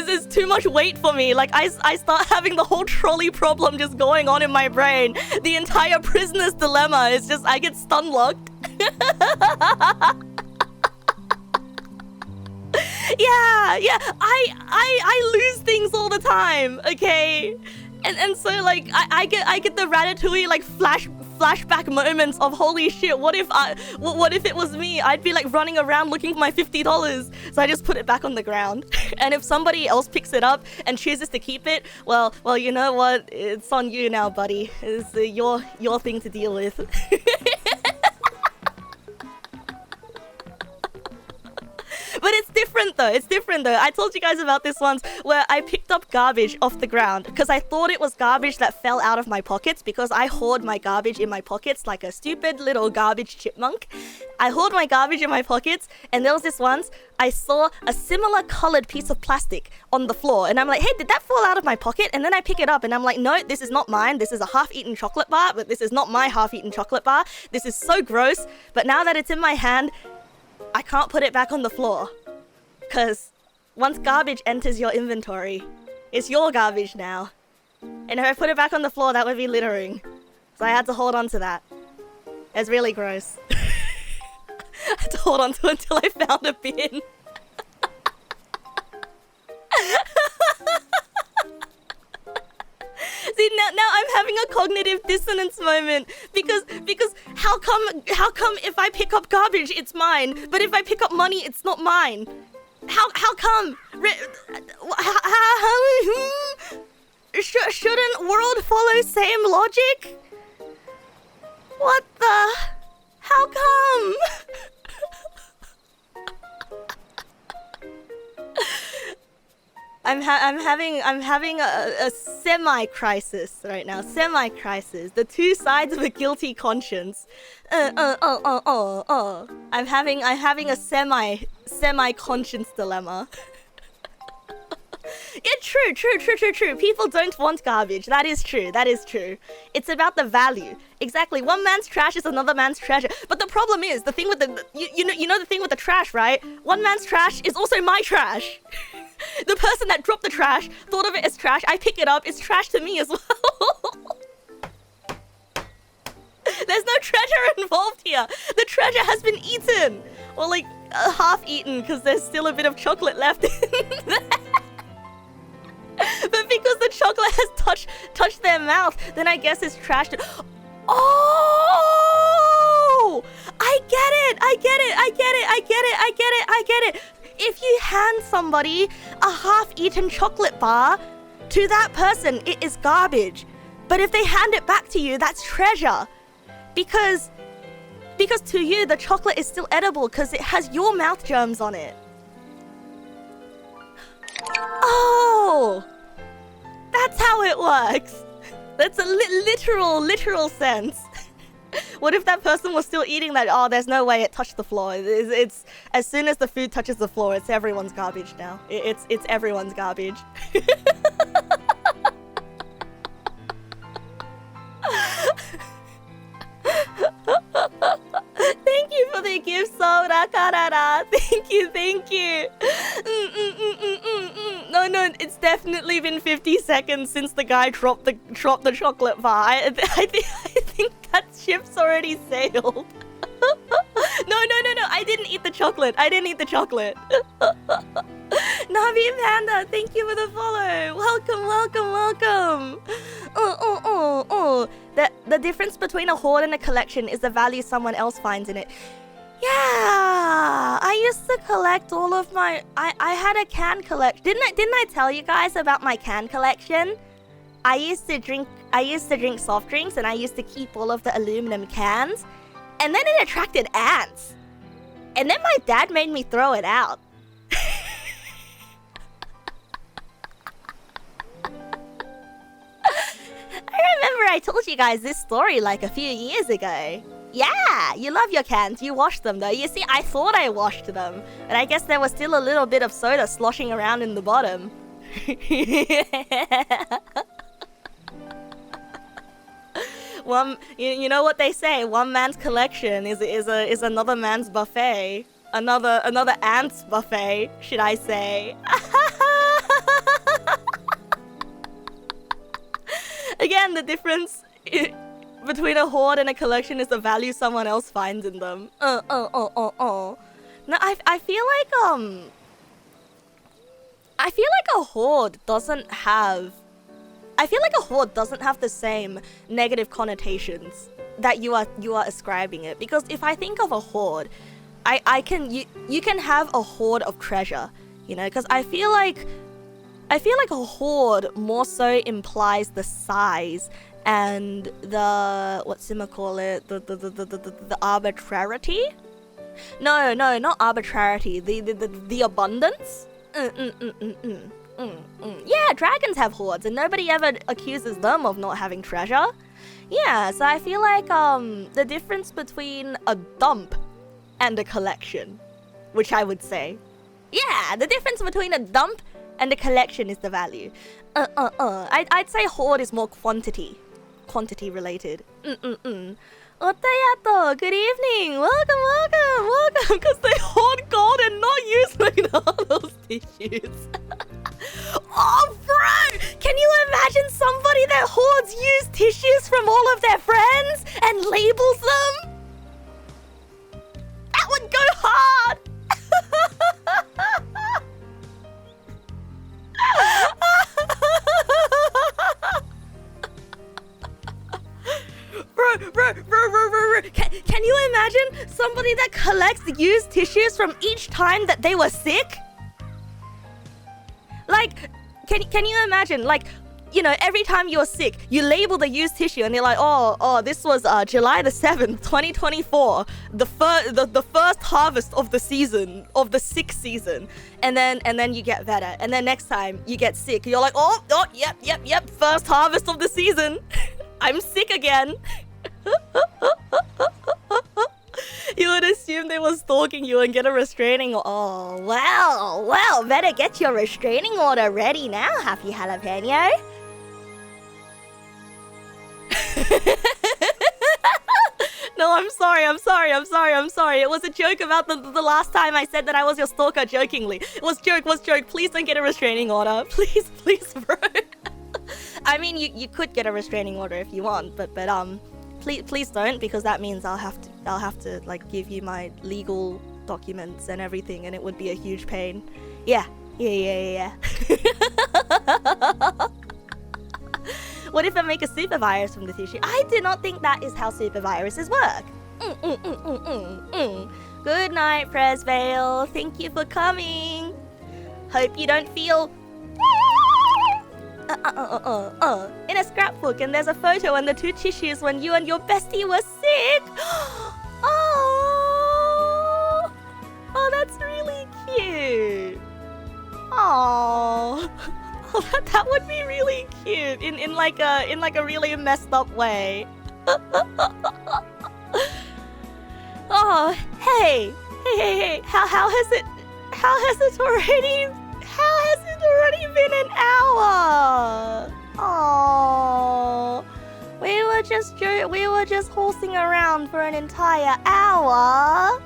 It's too much weight for me. Like, I start having the whole trolley problem just going on in my brain. The entire prisoner's dilemma is just, I get stun locked. Yeah. I lose things all the time, okay? And so like I get the Ratatouille like flashback moments of holy shit, what if it was me? I'd be like running around looking for my $50. So I just put it back on the ground. And if somebody else picks it up and chooses to keep it, well, you know what? It's on you now, buddy. It's your thing to deal with. But it's different though. I told you guys about this once where I picked up garbage off the ground because I thought it was garbage that fell out of my pockets because I hoard my garbage in my pockets like a stupid little garbage chipmunk. I hoard my garbage in my pockets, and there was this once I saw a similar colored piece of plastic on the floor, and I'm like, hey, did that fall out of my pocket? And then I pick it up and I'm like, no, this is not mine. This is a half-eaten chocolate bar, but this is not my half-eaten chocolate bar. This is so gross. But now that it's in my hand, I can't put it back on the floor. Because once garbage enters your inventory, it's your garbage now. And if I put it back on the floor, that would be littering. So I had to hold on to that. It's really gross. I had to hold on to it until I found a bin. See, now I'm having a cognitive dissonance moment because how come if I pick up garbage it's mine, but if I pick up money it's not mine? How come? Shouldn't world follow same logic? What the? How come? I'm having a semi-crisis right now. Semi-crisis. The two sides of a guilty conscience. I'm having a semi-conscience dilemma. Yeah, true. People don't want garbage. That is true. It's about the value. Exactly. One man's trash is another man's treasure. But the problem is, the thing with the you know the thing with the trash, right? One man's trash is also my trash. The person that dropped the trash thought of it as trash. I pick it up. It's trash to me as well. There's no treasure involved here. The treasure has been eaten. Or like half eaten because there's still a bit of chocolate left in there. But because the chocolate has touched their mouth, then I guess it's trashed. Oh! I get it. If you hand somebody a half-eaten chocolate bar, to that person, it is garbage. But if they hand it back to you, that's treasure. Because to you, the chocolate is still edible because it has your mouth germs on it. Oh! That's how it works. That's a literal sense. What if that person was still eating that? Oh, there's no way it touched the floor. It's as soon as the food touches the floor, it's everyone's garbage now. It's everyone's garbage. Thank you for the gift, Soda Karara. Thank you. No, it's definitely been 50 seconds since the guy dropped the chocolate bar. I think that ship's already sailed. No, I didn't eat the chocolate. Navi Panda, thank you for the follow. Welcome. The difference between a hoard and a collection is the value someone else finds in it. Yeah, I used to collect all of my... I had a can collection. Didn't I tell you guys about my can collection? I used to drink soft drinks and I used to keep all of the aluminum cans. And then it attracted ants. And then my dad made me throw it out. I remember I told you guys this story like a few years ago. Yeah, you love your cans. You wash them though. You see, I thought I washed them. And I guess there was still a little bit of soda sloshing around in the bottom. You know what they say? One man's collection is another man's buffet. Another ant's buffet, should I say? Again, the difference between a hoard and a collection is the value someone else finds in them. No, I feel like I feel like a horde doesn't have the same negative connotations that you are ascribing it. Because if I think of a horde, you can have a hoard of treasure, you know, because I feel like a hoard more so implies the size and the the arbitrarity. No, not arbitrarity. The abundance. Yeah, dragons have hoards, and nobody ever accuses them of not having treasure. Yeah, so I feel like the difference between a dump and a collection, which I would say, yeah, the difference between a dump and a collection is the value. I'd say hoard is more quantity related. Otayato, good evening. Welcome. Because they hoard gold and not use McDonald's tissues. Oh, bro! Can you imagine somebody that hoards used tissues from all of their friends and labels them? That would go hard! Bro. Can you imagine somebody that collects used tissues from each time that they were sick? Like, can you imagine, like, you know, every time you're sick, you label the used tissue and you're like, oh, this was July the 7th, 2024, the first harvest of the season, of the sick season, and then you get better, and then next time you get sick, you're like, oh, yep, first harvest of the season, I'm sick again. You would assume they were stalking you and get a restraining order. Oh, well, better get your restraining order ready now, Happy Jalapeno. No, I'm sorry. It was a joke about the last time I said that I was your stalker jokingly. It was joke. Please don't get a restraining order. Please, bro. I mean, you could get a restraining order if you want, but please don't, because that means I'll have to like give you my legal documents and everything, and it would be a huge pain. Yeah. What if I make a super virus from the tissue? I do not think that is how super viruses work. Good night, Presvale. Thank you for coming. Hope you don't feel in a scrapbook, and there's a photo and the two tissues when you and your bestie were sick. Oh, that's really cute. Oh, that would be really cute in like a really messed up way. Oh, hey. How has it already been an hour? Oh, we were just horsing around for an entire hour.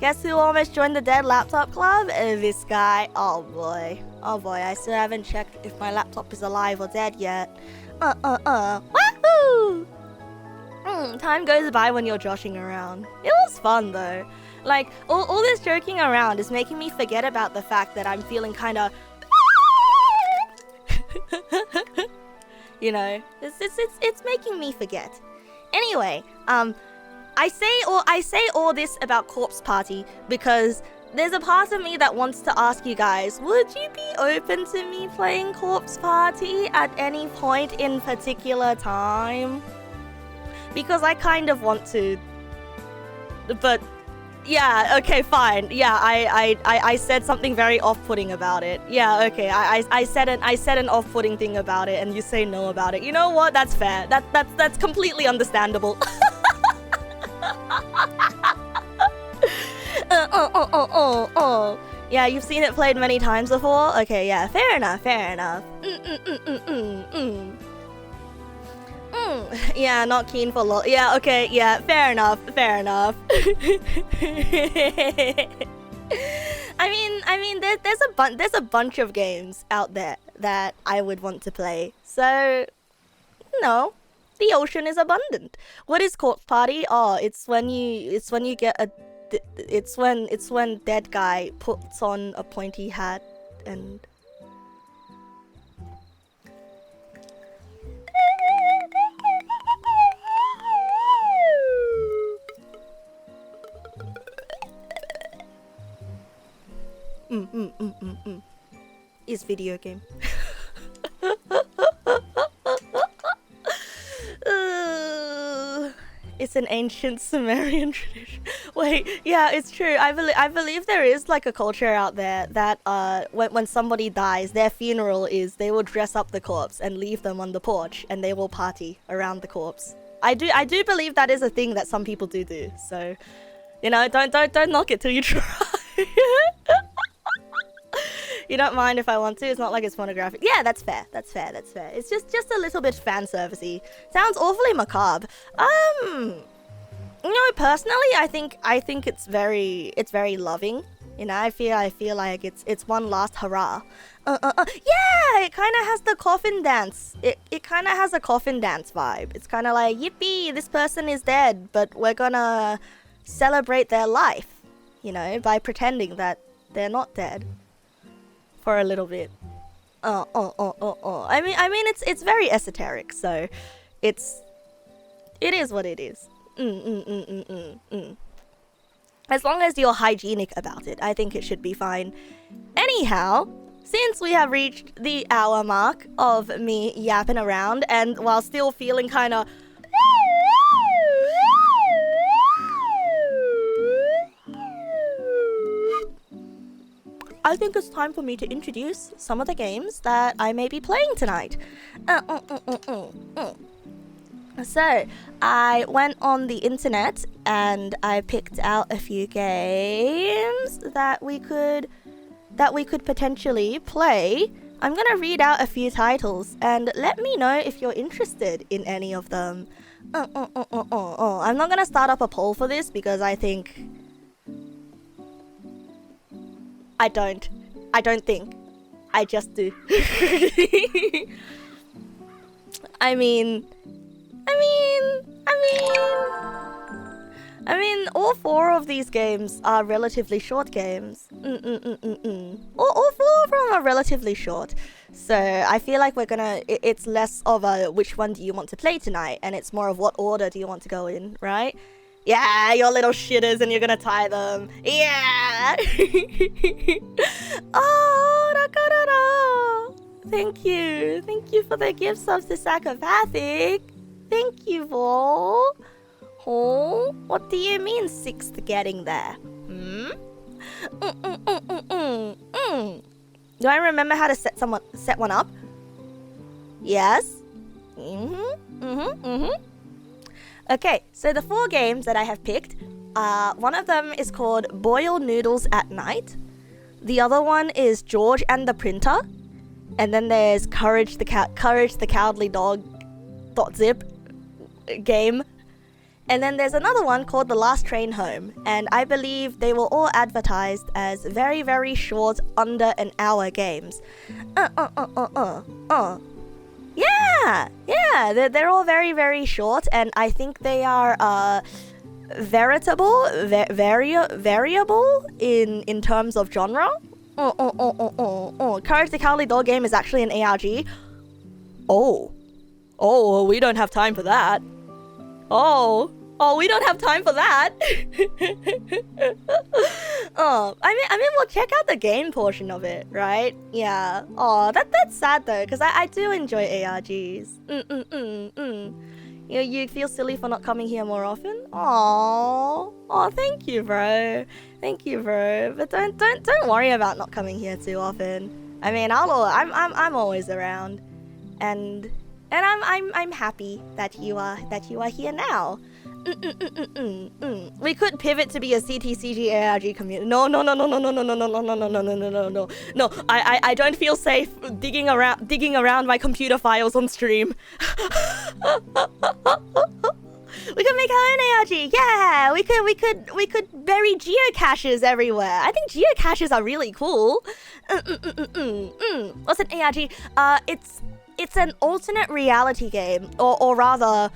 Guess who almost joined the dead laptop club? This guy. Oh boy, I still haven't checked if my laptop is alive or dead yet. Wahoo! Time goes by when you're joshing around. It was fun though. Like, all this joking around is making me forget about the fact that I'm feeling kinda you know, it's making me forget. Anyway, I say all this about Corpse Party because there's a part of me that wants to ask you guys, would you be open to me playing Corpse Party at any point in particular time? Because I kind of want to, but yeah, okay, fine. Yeah, I said something very off-putting about it. Yeah, okay, I said an off-putting thing about it, and you say no about it. You know what? That's fair. That's completely understandable. Yeah, you've seen it played many times before? Okay, yeah, fair enough. Yeah, not keen for lol. Yeah, okay, yeah, fair enough. I mean, there's a bunch of games out there that I would want to play. So, no, the ocean is abundant. What is Corpse Party? Oh, it's when you get a it's when dead guy puts on a pointy hat and. Is video game. It's an ancient Sumerian tradition. Wait, yeah, it's true. I believe there is like a culture out there that when somebody dies, their funeral is they will dress up the corpse and leave them on the porch, and they will party around the corpse. I do believe that is a thing that some people do. So, you know, don't knock it till you try. You don't mind if I want to. It's not like it's pornographic. Yeah, that's fair. It's just a little bit fan servicey. Sounds awfully macabre. You know, personally, I think it's very loving. You know, I feel like it's one last hurrah. Yeah, it kind of has the coffin dance. It kind of has a coffin dance vibe. It's kind of like, yippee, this person is dead, but we're gonna celebrate their life, you know, by pretending that they're not dead. For a little bit. I mean, it's very esoteric, so it is what it is. As long as you're hygienic about it, I think it should be fine. Anyhow, since we have reached the hour mark of me yapping around, and while still feeling kind of I think it's time for me to introduce some of the games that I may be playing tonight. So, I went on the internet and I picked out a few games that we could potentially play. I'm gonna read out a few titles and let me know if you're interested in any of them. I'm not gonna start up a poll for this because I think I don't think. I just do. I mean, all four of these games are relatively short games. All four of them are relatively short. So I feel like it's less of a which one do you want to play tonight, and it's more of what order do you want to go in, right? Yeah, your little shitters, and you're gonna tie them. Yeah. Oh, da-da-da-da. Thank you for the gifts of the psychopathic. Thank you, Vol. Oh, what do you mean sixth getting there? Do I remember how to set one up? Yes. Okay, so the four games that I have picked, one of them is called Boil Noodles at Night. The other one is George and the Printer. And then there's Courage the Cowardly Dog .zip game. And then there's another one called The Last Train Home. And I believe they were all advertised as very, very short, under an hour games. Yeah, they're all very, very short, and I think they are variable in terms of genre. Courage the Cowardly Dog game is actually an ARG. Oh, we don't have time for that. Oh, we don't have time for that. I mean, we'll check out the game portion of it, right? Yeah. Oh, that's sad though, because I do enjoy ARGs. You feel silly for not coming here more often? Oh, thank you, bro. But don't worry about not coming here too often. I mean, I'm always around, and I'm happy that you are here now. We could pivot to be a CTCG ARG community. No. I don't feel safe digging around my computer files on stream. We could make our own ARG. Yeah, we could bury geocaches everywhere. I think geocaches are really cool. What's an ARG? It's an alternate reality game, or rather,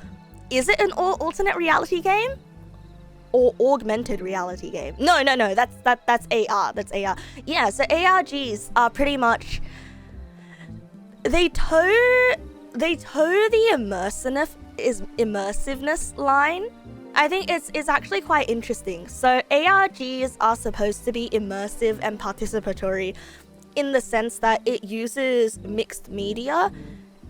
is it an alternate reality game? or augmented reality game. No, that's AR. That's AR. Yeah, so ARGs are pretty much they toe the immersiveness line. I think it's actually quite interesting. So ARGs are supposed to be immersive and participatory in the sense that it uses mixed media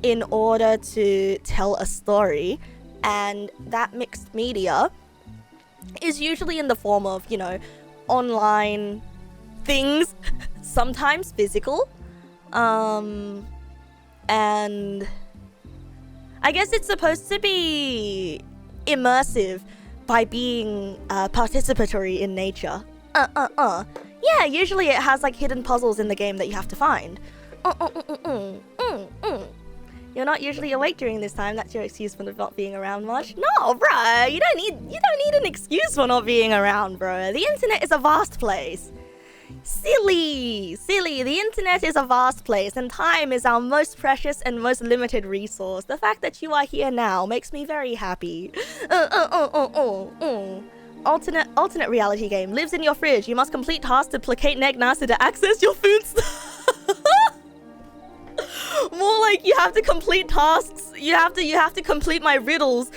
in order to tell a story, and that mixed media is usually in the form of, you know, online things, sometimes physical, and I guess it's supposed to be immersive by being participatory in nature. Yeah, usually it has like hidden puzzles in the game that you have to find. You're not usually awake during this time. That's your excuse for not being around much. No, bro, you don't need an excuse for not being around, bro. The internet is a vast place. Silly. The internet is a vast place, and time is our most precious and most limited resource. The fact that you are here now makes me very happy. Alternate reality game lives in your fridge. You must complete tasks to placate Neg nass to access your food stuff. More like you have to complete tasks. You have to complete my riddles.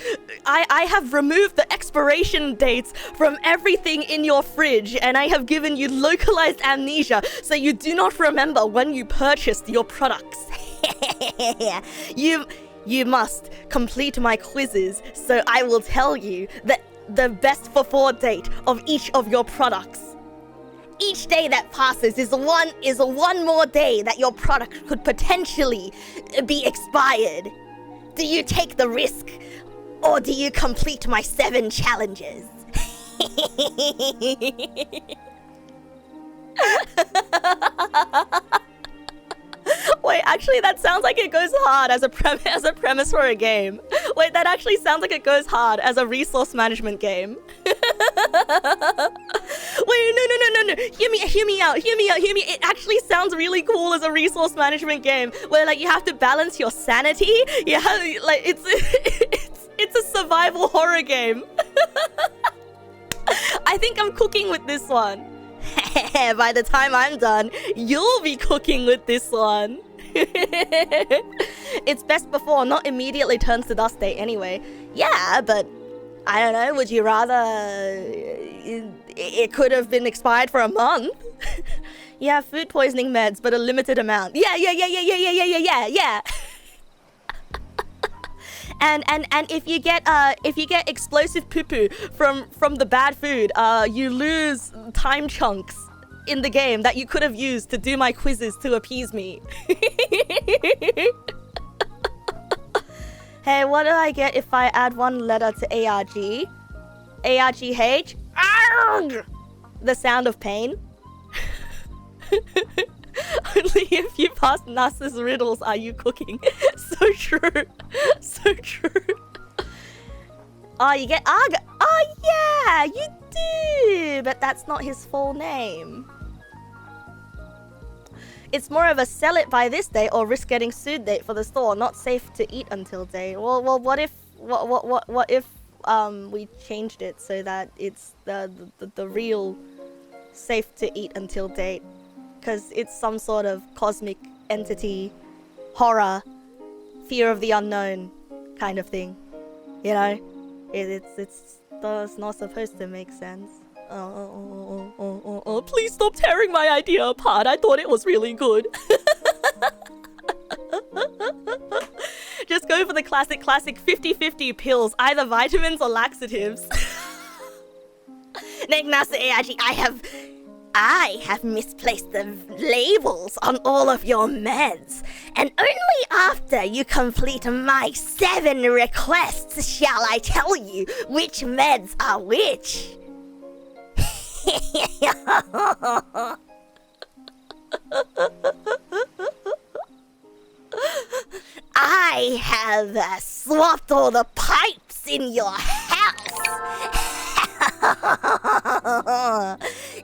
I have removed the expiration dates from everything in your fridge, and I have given you localized amnesia so you do not remember when you purchased your products. You must complete my quizzes so I will tell you the best before date of each of your products. Each day that passes is one more day that your product could potentially be expired. Do you take the risk, or do you complete my 7 challenges? Wait, actually that sounds like it goes hard as a premise for a game. Wait, that actually sounds like it goes hard as a resource management game. Wait, no. Hear me out. It actually sounds really cool as a resource management game where like you have to balance your sanity. You have like it's a survival horror game. I think I'm cooking with this one. By the time I'm done, you'll be cooking with this one. It's best before, not immediately turns to dust date anyway. Yeah, but I don't know, would you rather it could have been expired for a month? You have food poisoning meds, but a limited amount. Yeah. And if you get explosive poo-poo from the bad food, you lose time chunks in the game that you could have used to do my quizzes to appease me. Hey, what do I get if I add one letter to ARG? ARGH? Arrgh! The sound of pain. Only if you pass Nass's riddles are you cooking. So true. So true. Oh, you get Arga. Oh, yeah, you do. But that's not his full name. It's more of a sell it by this day or risk getting sued date for the store. Not safe to eat until day. Well, what if we changed it so that it's the real safe to eat until date? Because it's some sort of cosmic entity, horror, fear of the unknown kind of thing. You know? It's not supposed to make sense. Oh, please stop tearing my idea apart. I thought it was really good. Just go for the classic 50-50 pills, either vitamins or laxatives. Neg nass AIG, I have misplaced the labels on all of your meds, and only after you complete my 7 requests shall I tell you which meds are which. I have swapped all the pipes in your house.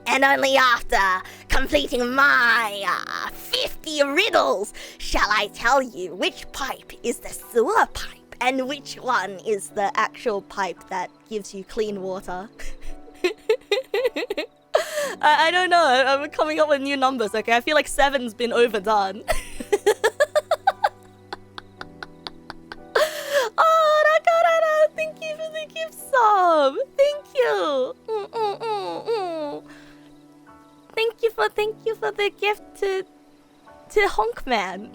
And only after completing my 50 riddles shall I tell you which pipe is the sewer pipe and which one is the actual pipe that gives you clean water. I don't know. I'm coming up with new numbers, okay? I feel like 7's been overdone. Oh, Nakarara, thank you for the gift sub. Thank you. Thank you for the gift to Honkman.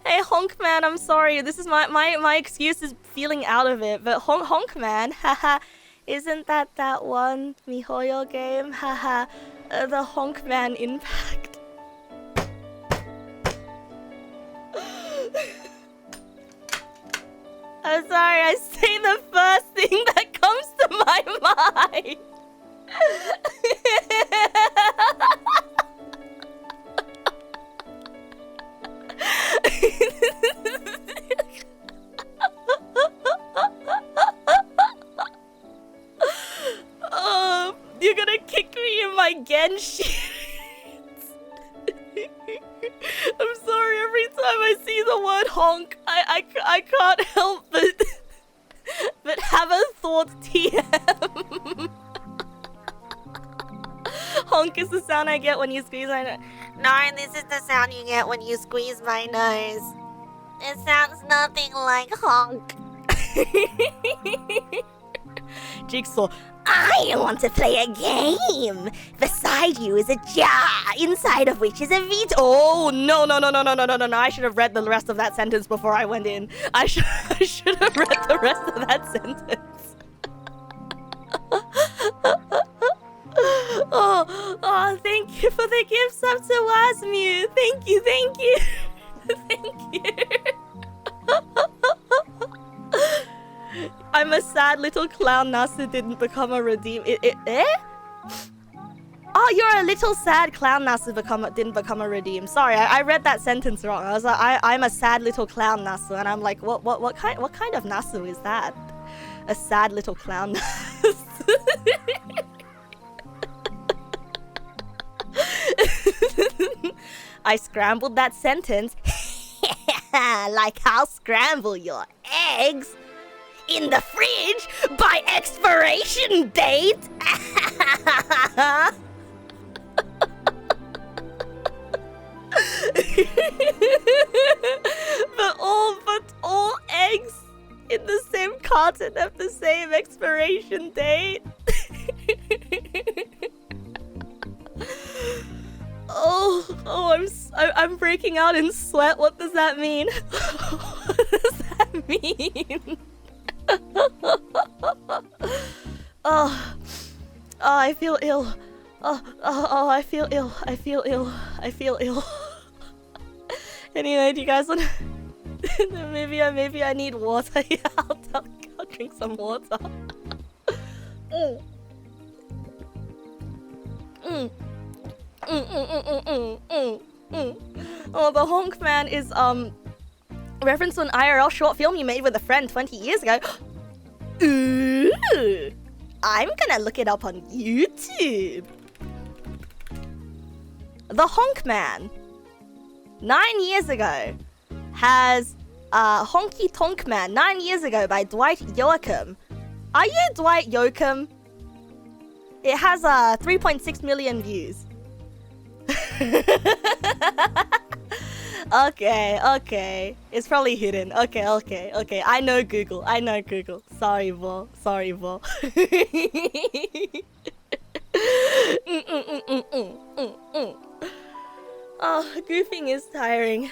Hey Honkman, I'm sorry. This is my excuse is feeling out of it, but Honkman, haha, isn't that one MiHoYo game? Haha, the Honkman Impact. I'm sorry, I say the first thing that comes to my mind. You're gonna kick me in my Genshi. I'm sorry, every time I see the word honk, I can't help but have a thought TM. Honk is the sound I get when you squeeze my nose. No, this is the sound you get when you squeeze my nose. It sounds nothing like honk. Jigsaw. I want to play a game. Beside you is a jar, inside of which is a veto. Oh, no. I should have read the rest of that sentence before I went in. I should have read the rest of that sentence. Oh, thank you for the gift sub to Wasmew. Thank you. Thank you. I'm a sad little clown Nasu didn't become a redeem. Oh, you're a little sad clown Nasu didn't become a redeem. Sorry, I read that sentence wrong. I was like, I'm a sad little clown Nasu, and I'm like, what kind of Nasu is that? A sad little clown Nasu. I scrambled that sentence. Like I'll scramble your eggs in the fridge by expiration date. but all eggs in the same carton have the same expiration date. I'm breaking out in sweat. What does that mean? What does that mean? I feel ill. I feel ill. I feel ill. Anyway, do you guys want to... maybe I need water. Yeah, I'll drink some water. Oh, the Honk Man is reference to an IRL short film you made with a friend 20 years ago. Ooh, I'm gonna look it up on YouTube. The Honk Man 9 years ago has Honky Tonk Man 9 years ago by Dwight Yoakam. Are you Dwight Yoakam? It has 3.6 million views. Okay. It's probably hidden. Okay. I know Google. Sorry, Vo. Oh, goofing is tiring.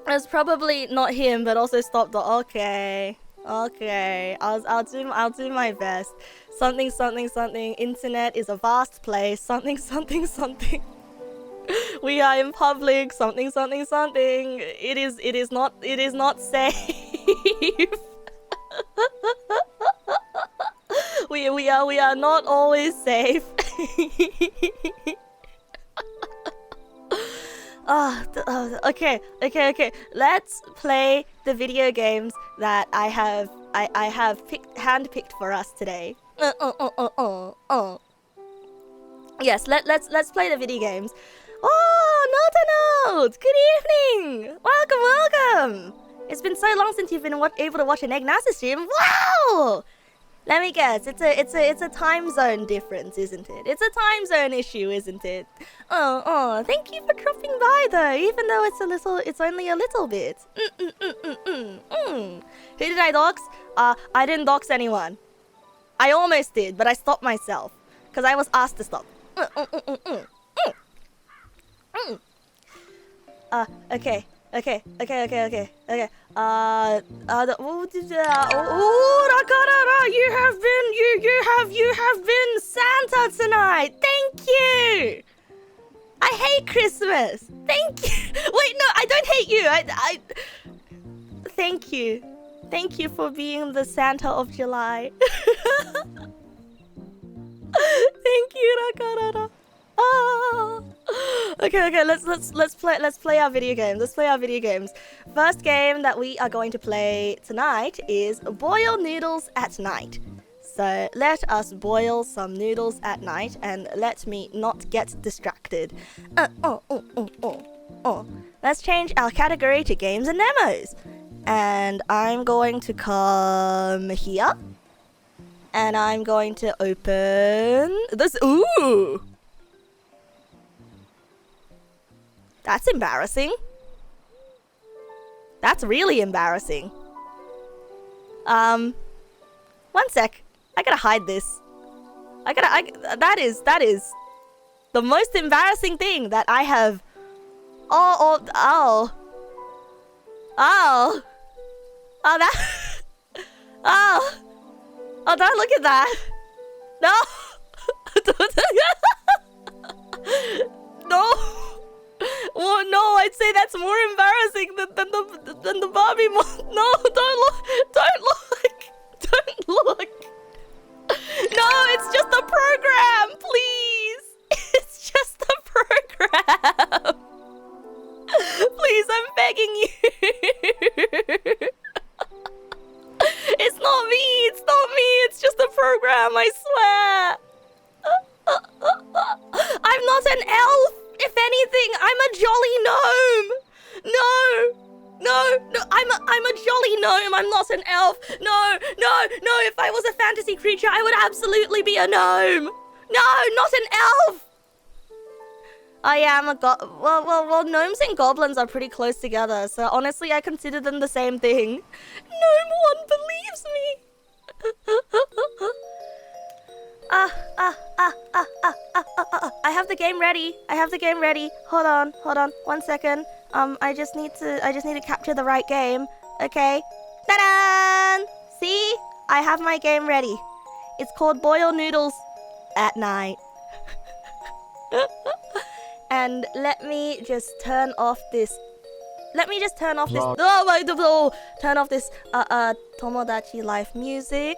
It's probably not him, but also stop the okay. I'll do my best. Something. Internet is a vast place. Something. We are in public. Something. It is not safe. we are not always safe. Okay. Let's play the video games that I have handpicked for us today. Yes, let's play the video games. Oh, Nota Notes! Good evening! Welcome! It's been so long since you've been able to watch a Neg Nass stream. Wow! Let me guess. It's a time zone difference, isn't it? It's a time zone issue, isn't it? Oh, thank you for dropping by though, even though it's only a little bit. Who did I dox? I didn't dox anyone. I almost did, but I stopped myself because I was asked to stop. Okay. You have been Santa tonight. Thank you. I hate Christmas. Thank you. Wait, no, I don't hate you. I thank you. Thank you for being the Santa of July. Thank you, Rakarara. Oh. Okay, let's play our video games. First game that we are going to play tonight is boil noodles at night. So let us boil some noodles at night and let me not get distracted. Let's change our category to games and demos. And I'm going to come here. And I'm going to open this. Ooh! That's embarrassing. That's really embarrassing. One sec. I gotta hide this. That is the most embarrassing thing that I have. Oh, don't look at that. No. No. Oh no, I'd say that's more embarrassing than the Barbie No, don't look. No, it's just a program, please. It's just a program. Please, I'm begging you. It's not me, it's just a program, I swear. I'm not an elf. If anything, I'm a jolly gnome. No, I'm a jolly gnome. I'm not an elf. No. If I was a fantasy creature, I would absolutely be a gnome. No, not an elf. Oh yeah, I'm a well, gnomes and goblins are pretty close together. So honestly, I consider them the same thing. No one believes me. I have the game ready. Hold on. 1 second. I just need to capture the right game. Okay. Ta-da! See? I have my game ready. It's called Boil Noodles at Night. And let me just turn off this. Turn off this Tomodachi Life music.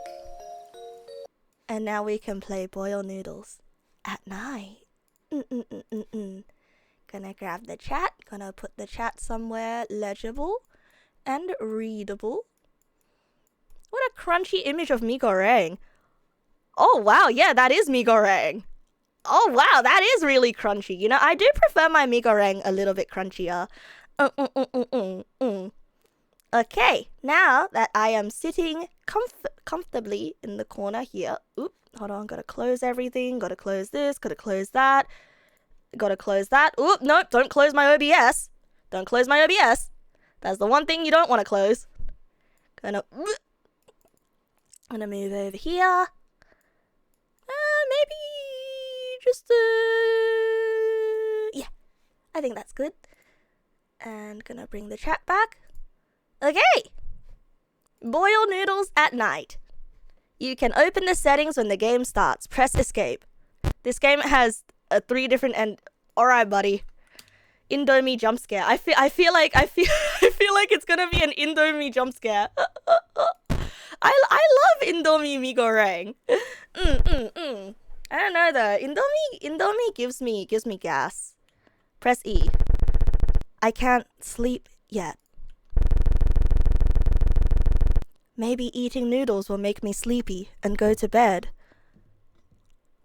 And now we can play Boil Noodles at night. Gonna grab the chat. Gonna put the chat somewhere legible and readable. What a crunchy image of mi goreng. Oh wow, yeah, that is mi goreng. Oh wow, that is really crunchy. You know, I do prefer my mi goreng a little bit crunchier. Okay, now that I am sitting comfortably in the corner here. Oop, hold on, gotta close everything. Gotta close this, gotta close that. Gotta close that. Oop, nope, don't close my OBS. Don't close my OBS. That's the one thing you don't want to close. Gonna move over here. Maybe just yeah, I think that's good. And gonna bring the chat back. Okay. Boil noodles at night. You can open the settings when the game starts. Press escape. This game has 3 different and alright, buddy. Indomie jump scare. I feel like it's gonna be an Indomie jump scare. I love Indomie mi goreng. I don't know though. Indomie gives me gas. Press E. I can't sleep yet. Maybe eating noodles will make me sleepy and go to bed.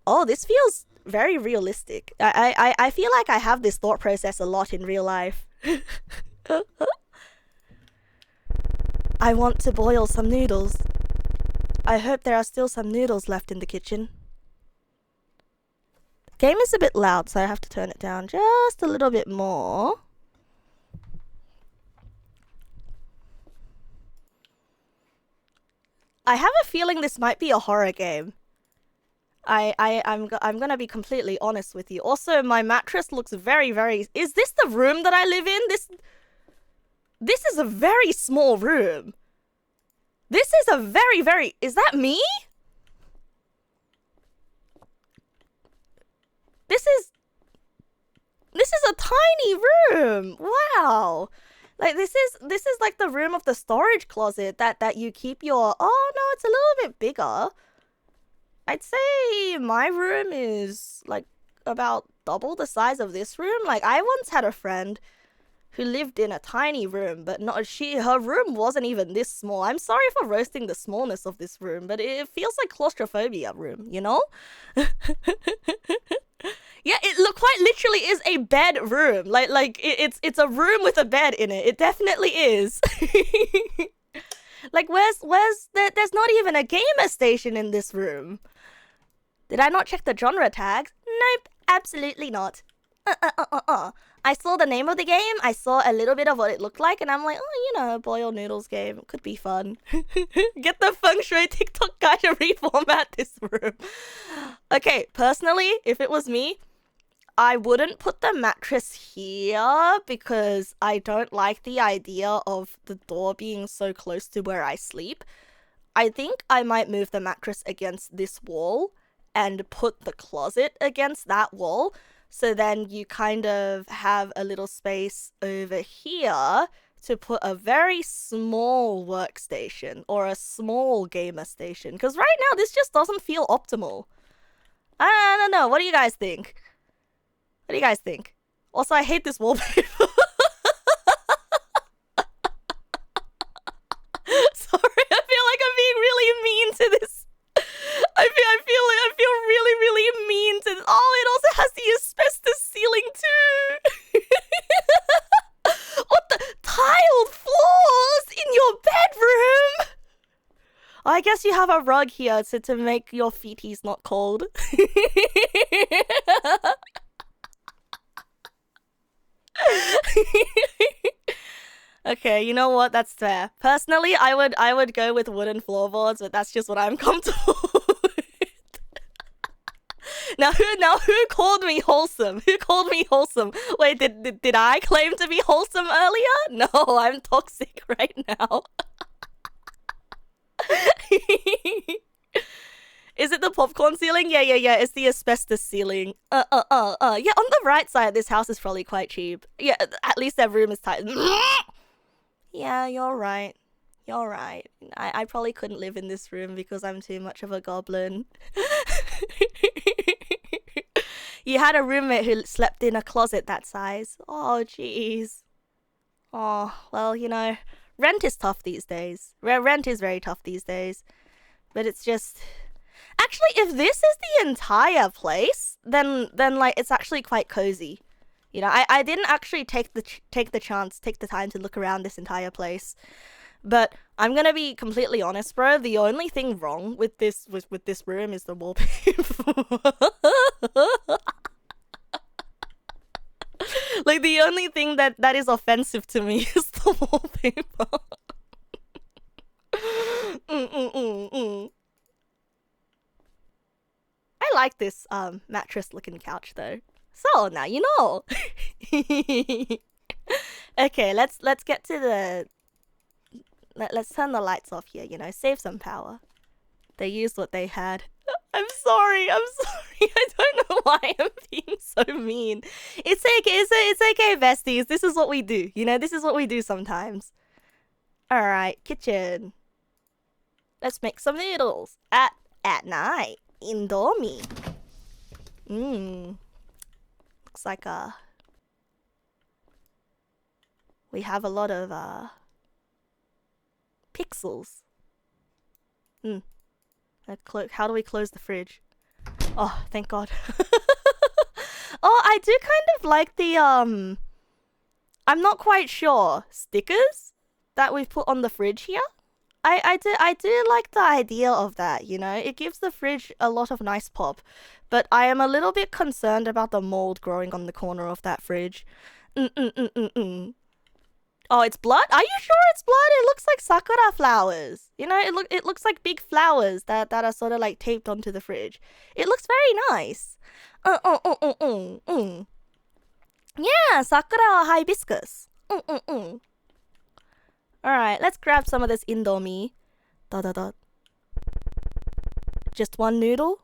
Oh, this feels very realistic. I feel like I have this thought process a lot in real life. I want to boil some noodles. I hope there are still some noodles left in the kitchen. The game is a bit loud, so I have to turn it down just a little bit more. I have a feeling this might be a horror game. I'm gonna be completely honest with you. Also, my mattress looks very, very... Is this the room that I live in? This is a very small room. This is a very, very... Is that me? This is a tiny room. Wow. Like this is like the room of the storage closet that you keep your... Oh no, it's a little bit bigger. I'd say my room is like about double the size of this room. Like I once had a friend who lived in a tiny room, but her room wasn't even this small. I'm sorry for roasting the smallness of this room, but it feels like claustrophobia room, you know? Yeah, it quite literally is a bedroom. Like it's a room with a bed in it. It definitely is. Like there's not even a gamer station in this room. Did I not check the genre tags? Nope, absolutely not. I saw the name of the game, I saw a little bit of what it looked like, and I'm like, oh, you know, boil noodles game, could be fun. Get the feng shui TikTok guy to reformat this room. Okay, personally, if it was me, I wouldn't put the mattress here because I don't like the idea of the door being so close to where I sleep. I think I might move the mattress against this wall and put the closet against that wall. So then you kind of have a little space over here to put a very small workstation or a small gamer station. Because right now this just doesn't feel optimal. I don't know. What do you guys think? What do you guys think? Also, I hate this wallpaper. Sorry, I feel like I'm being really mean to this. I feel really, really mean to this. Oh, it also has the asbestos ceiling too. What the? Tiled floors in your bedroom? I guess you have a rug here to make your feeties not cold. Okay, you know what? That's fair. Personally, I would go with wooden floorboards, but that's just what I'm comfortable with. Now who called me wholesome? Who called me wholesome? Wait, did I claim to be wholesome earlier? No, I'm toxic right now. Is it the popcorn ceiling? Yeah, it's the asbestos ceiling. Yeah, on the right side, this house is probably quite cheap. Yeah, at least that room is tight. Yeah, you're right. You're right. I probably couldn't live in this room because I'm too much of a goblin. You had a roommate who slept in a closet that size. Oh, jeez. Oh, well, you know, rent is tough these days. Rent is very tough these days. But it's just... Actually, if this is the entire place, then like it's actually quite cozy. You know, I didn't actually take the time to look around this entire place. But I'm gonna be completely honest, bro. The only thing wrong with this room is the wallpaper. Like the only thing that is offensive to me is the wallpaper. I like this mattress looking couch though. So now you know. Okay, let's get to the... Let's turn the lights off here, you know, save some power. They used what they had. I'm sorry. I don't know why I'm being so mean. It's okay, besties. This is what we do. You know, this is what we do sometimes. Alright, kitchen. Let's make some noodles. At night. Indomie. Looks like we have a lot of pixels. How do we close the fridge? Oh, thank God. Oh, I do kind of like the I'm not quite sure, stickers that we've put on the fridge here. I do like the idea of that, you know? It gives the fridge a lot of nice pop. But I am a little bit concerned about the mold growing on the corner of that fridge. Oh, it's blood? Are you sure it's blood? It looks like sakura flowers. You know, it looks like big flowers that are sort of like taped onto the fridge. It looks very nice. Yeah, sakura or hibiscus. Alright, let's grab some of this indomie. Just one noodle?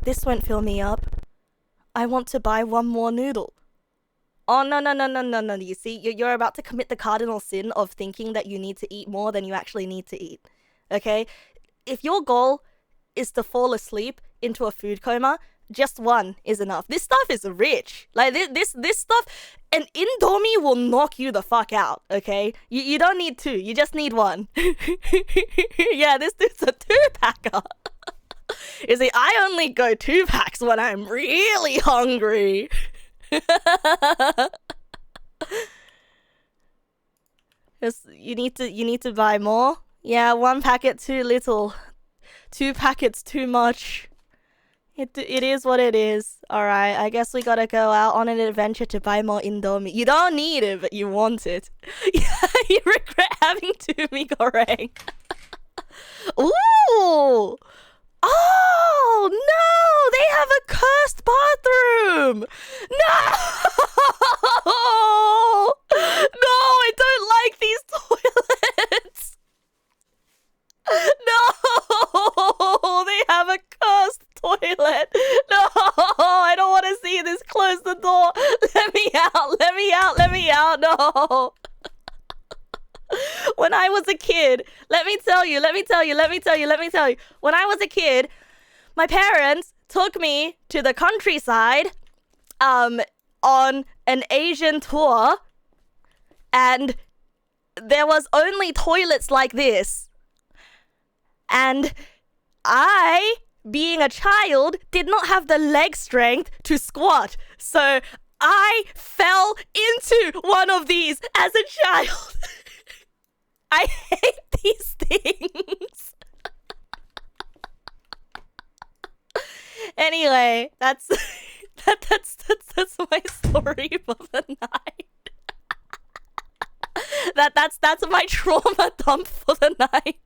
This won't fill me up. I want to buy one more noodle. Oh, no. You see, you're about to commit the cardinal sin of thinking that you need to eat more than you actually need to eat. Okay? If your goal is to fall asleep into a food coma, just one is enough. This stuff is rich. Like, this stuff, an indomie will knock you the fuck out, okay? You don't need two, you just need one. Yeah, this is a 2-packer. You see, I only go 2-packs when I'm really hungry. You need to buy more. Yeah, 1 packet too little. 2 packets too much. It is what it is. Alright, I guess we gotta go out on an adventure to buy more indomie. You don't need it, but you want it. Yeah, you regret having 2 mee goreng. Ooh! Oh, no! They have a cursed bathroom! No! No, I don't like these toilets! No! They have a cursed toilet! No! I don't want to see this! Close the door! Let me out! Let me out! Let me out! No! When I was a kid, let me tell you. When I was a kid, my parents took me to the countryside on an Asian tour, and there was only toilets like this. And I, being a child, did not have the leg strength to squat. So I fell into one of these as a child. I hate these things. Anyway, that's my story for the night. That's my trauma dump for the night.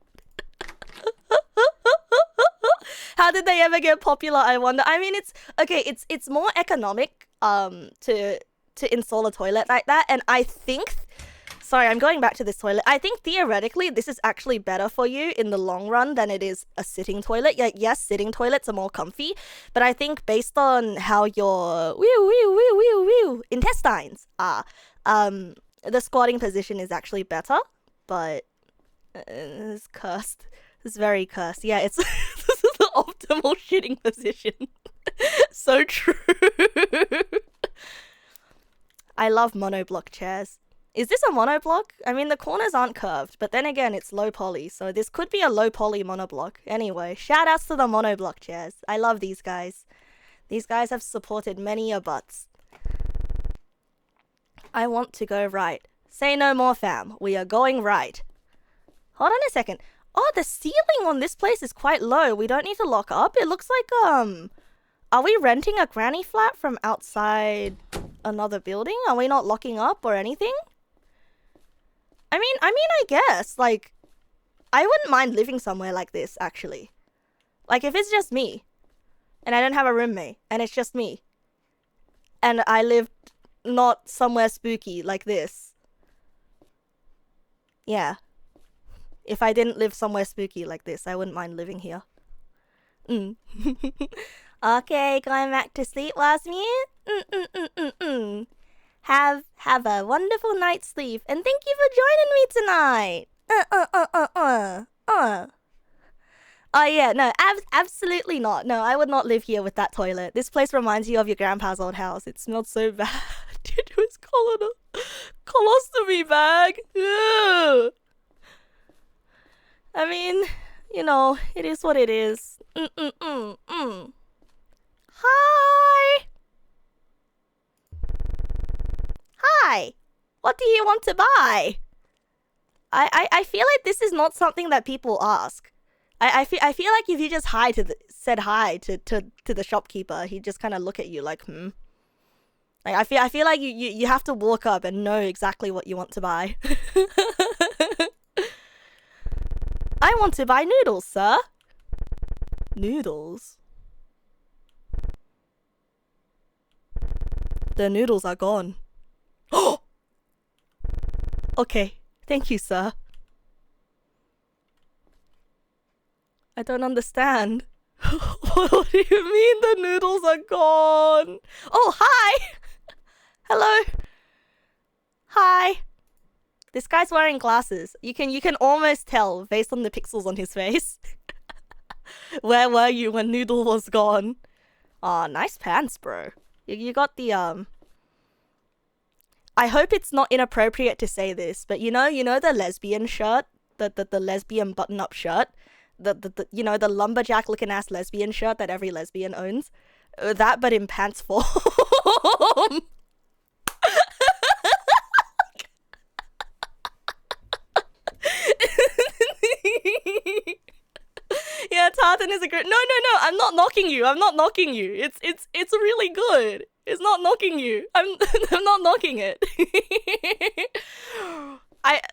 How did they ever get popular, I wonder? I mean, it's more economic to install a toilet like that, and I think sorry, I'm going back to this toilet. I think theoretically this is actually better for you in the long run than it is a sitting toilet. Like, yes, sitting toilets are more comfy, but I think based on how your intestines are, the squatting position is actually better, but it's cursed. It's very cursed. Yeah, it's this is the optimal shitting position. So true. I love monoblock chairs. Is this a monoblock? I mean, the corners aren't curved, but then again, it's low poly, so this could be a low poly monoblock. Anyway, shout outs to the monoblock chairs. I love these guys. These guys have supported many a butts. I want to go right. Say no more, fam. We are going right. Hold on a second. Oh, the ceiling on this place is quite low. We don't need to lock up. It looks like, are we renting a granny flat from outside another building? Are we not locking up or anything? I mean, I guess, like, I wouldn't mind living somewhere like this, actually. Like, if it's just me, and I don't have a roommate, and it's just me, and I live not somewhere spooky like this. Yeah. If I didn't live somewhere spooky like this, I wouldn't mind living here. Okay, going back to sleep, last mute? Have a wonderful night's sleep, and thank you for joining me tonight. Oh yeah, no, absolutely not. No, I would not live here with that toilet. This place reminds you of your grandpa's old house. It smells so bad. Due to his colostomy bag. Ugh. I mean, you know, it is what it is. Hi. Hi. What do you want to buy? I feel like this is not something that people ask. I feel like if you just said hi to the shopkeeper, he'd just kind of look at you like, hmm. Like I feel like you have to walk up and know exactly what you want to buy. I want to buy noodles, sir. Noodles? The noodles are gone. Oh! Okay, thank you, sir. I don't understand. What do you mean the noodles are gone? Oh, hi! Hello. Hi. This guy's wearing glasses. You can almost tell based on the pixels on his face. Where were you when Noodle was gone? Aw, nice pants, bro. You got the I hope it's not inappropriate to say this, but you know the lesbian shirt? The lesbian button-up shirt? The you know, the lumberjack looking ass lesbian shirt that every lesbian owns? That, but in pants form. Yeah, tartan is a great. No, I'm not knocking you. I'm not knocking you. It's really good. It's not knocking you. I'm not knocking it.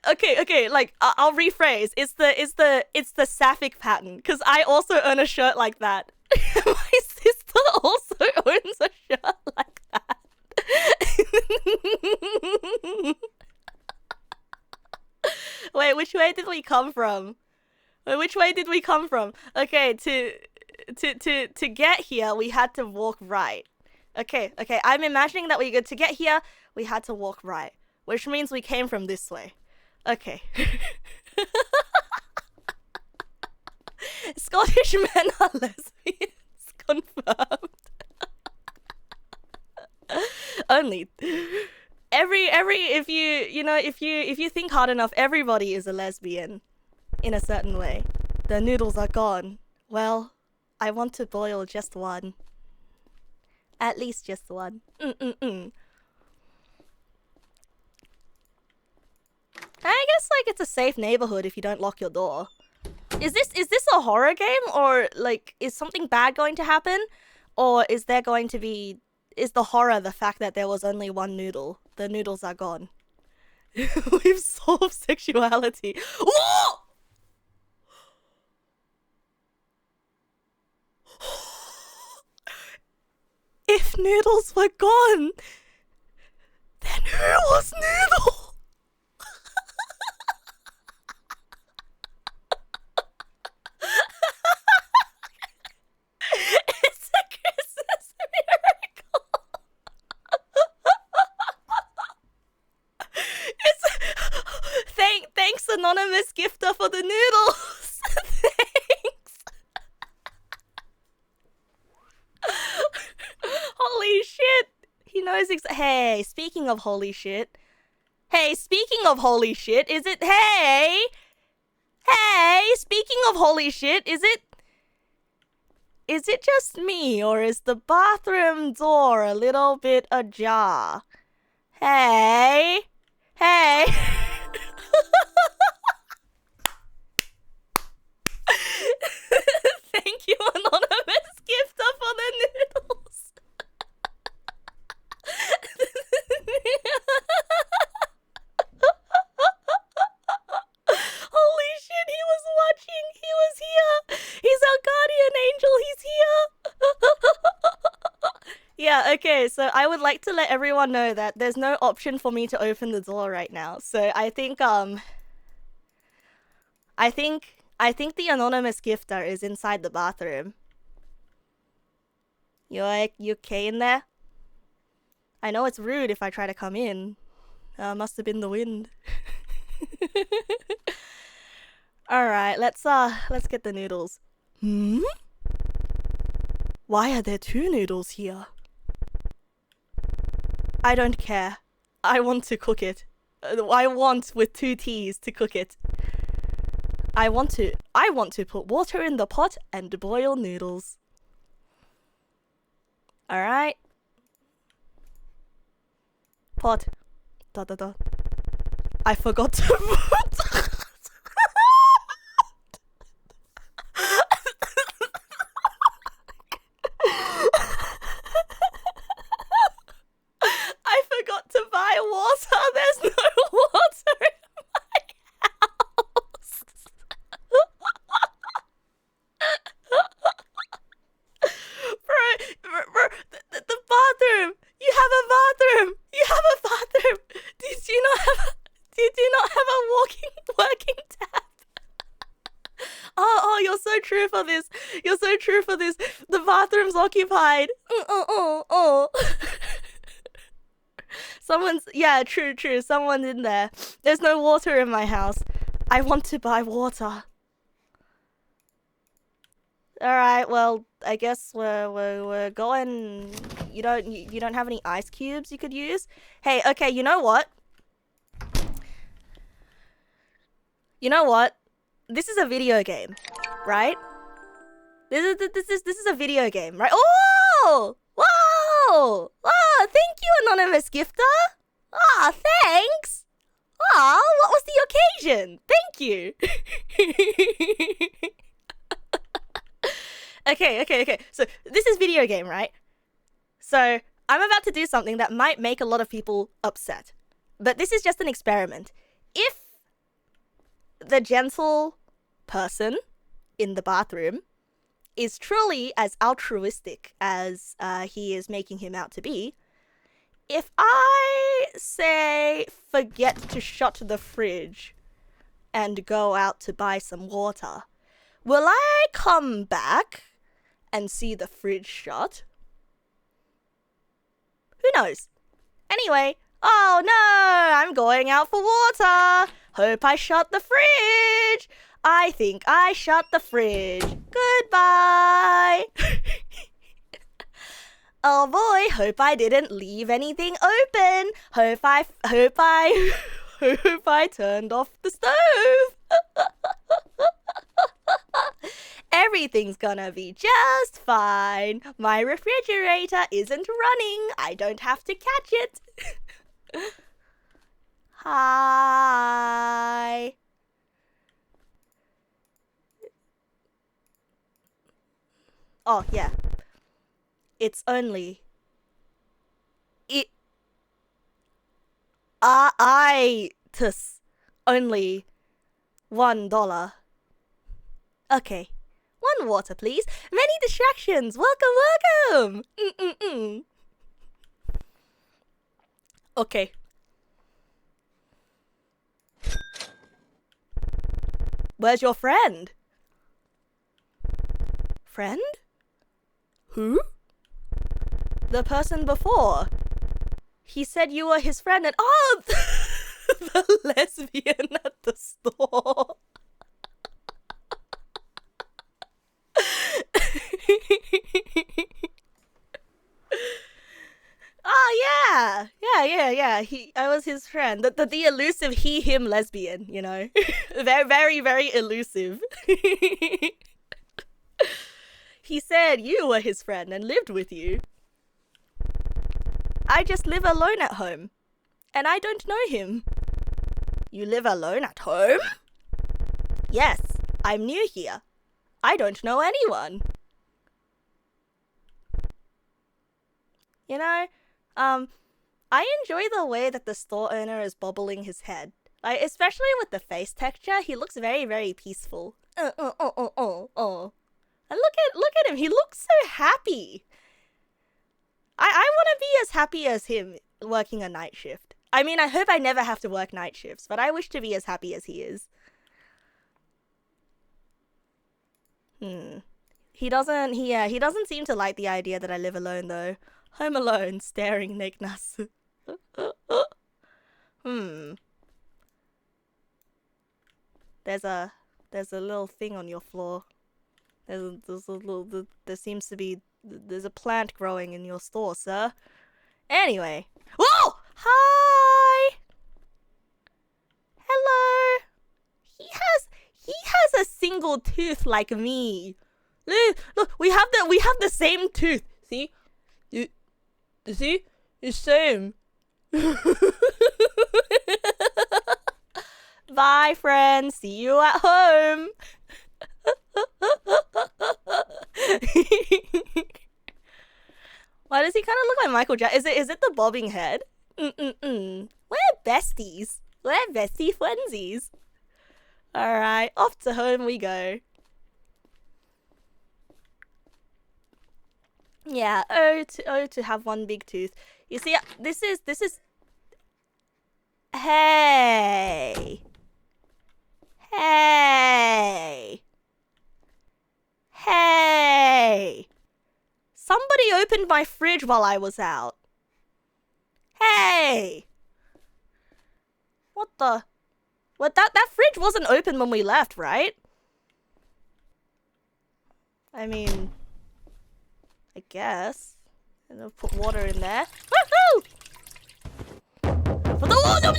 Okay. Like I'll rephrase. It's the sapphic pattern because I also own a shirt like that. My sister also owns a shirt like that. Wait, which way did we come from? Which way did we come from? Okay, to get here, we had to walk right. Okay. I'm imagining that to get here, we had to walk right, which means we came from this way. Okay. Scottish men are lesbians. Confirmed. Only. If you think hard enough, everybody is a lesbian. In a certain way. The noodles are gone. Well, I want to boil just one. At least just one. I guess like it's a safe neighborhood if you don't lock your door. Is this a horror game, or like is something bad going to happen, or is the horror the fact that there was only one noodle? The noodles are gone. We've solved sexuality. Whoa! If noodles were gone, then who was Noodle? It's a Christmas miracle. Thanks, anonymous gifter, for the noodles. Thanks. Holy shit. He knows Hey, speaking of holy shit. Is it... Hey, speaking of holy shit, is it just me, or is the bathroom door a little bit ajar? Hey. Thank you, anonymous gifter, for the noodles. Holy shit, he was watching. He was here. He's our guardian angel. He's here. Yeah, okay, so I would like to let everyone know that there's no option for me to open the door right now. So I think the anonymous gifter is inside the bathroom. You okay in there? I know it's rude if I try to come in. Must have been the wind. Alright, let's get the noodles. Hmm? Why are there two noodles here? I don't care. I want to cook it. I want, with two T's, to cook it. I want to put water in the pot and boil noodles. Alright. Pot. I forgot to vote. I forgot to buy water. There's no water in my house. Bro, the bathroom. You have a bathroom. You have a bathroom. Did you not have a working tap? Oh, you're so true for this. You're so true for this. The bathroom's occupied. Yeah, true. Someone's in there. There's no water in my house. I want to buy water. Alright, well, I guess we're going. You don't have any ice cubes you could use? Hey, okay, you know what? This is a video game, right? This is a video game, right? Oh! Whoa! Oh, thank you, anonymous gifter. Ah, thanks. Ah, what was the occasion? Thank you. Okay. So this is video game, right? So I'm about to do something that might make a lot of people upset. But this is just an experiment. If the gentle person in the bathroom is truly as altruistic as he is making him out to be, if I say forget to shut the fridge and go out to buy some water, will I come back and see the fridge shut? Who knows? Anyway, oh no, I'm going out for water. Hope I shut the fridge. I think I shut the fridge. Goodbye. Oh boy, hope I didn't leave anything open. Hope I turned off the stove. Everything's gonna be just fine. My refrigerator isn't running. I don't have to catch it. Hi. Oh, yeah. It's only... only $1. Okay. One water, please. Many distractions. Welcome. Okay. Where's your friend? Friend? Who? The person before. He said you were his friend and... Oh! The lesbian at the store. Oh yeah. I was his friend. The elusive he/him lesbian, you know. very elusive. He said you were his friend and lived with you. I just live alone at home, and I don't know him. You live alone at home? Yes, I'm new here. I don't know anyone. You know, I enjoy the way that the store owner is bobbling his head. Like, especially with the face texture, he looks very peaceful. And look at him, he looks so happy. I want to be as happy as him working a night shift. I mean, I hope I never have to work night shifts, but I wish to be as happy as he is. He doesn't seem to like the idea that I live alone though. Home alone, staring Neg nasu. There's a little thing on your floor. There's a plant growing in your store, sir. Anyway. Whoa! Hi! Hello! He has a single tooth like me. Look, we have the same tooth. See? See? The same. Bye, friends. See you at home. Why does he kind of look like Michael Jackson? Is it the bobbing head? We're besties. We're bestie frenzies. Alright, off to home we go. Yeah, oh to have one big tooth. You see, this is... Hey! Hey! Hey! Somebody opened my fridge while I was out. Hey! What the? What, that fridge wasn't open when we left, right? I mean, I guess. And I'll put water in there. Woohoo! Oh, no,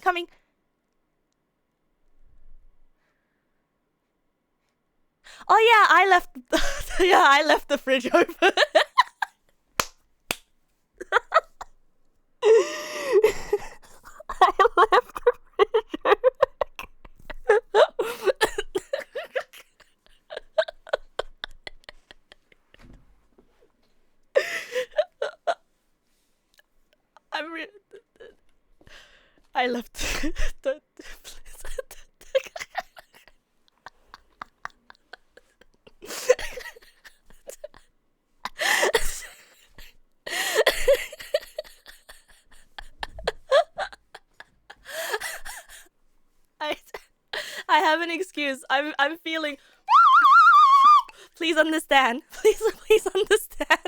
coming. Oh yeah, I left. Yeah, I left the fridge open. I left the fridge open. I left the I have an excuse. I'm feeling. Please understand. Please understand.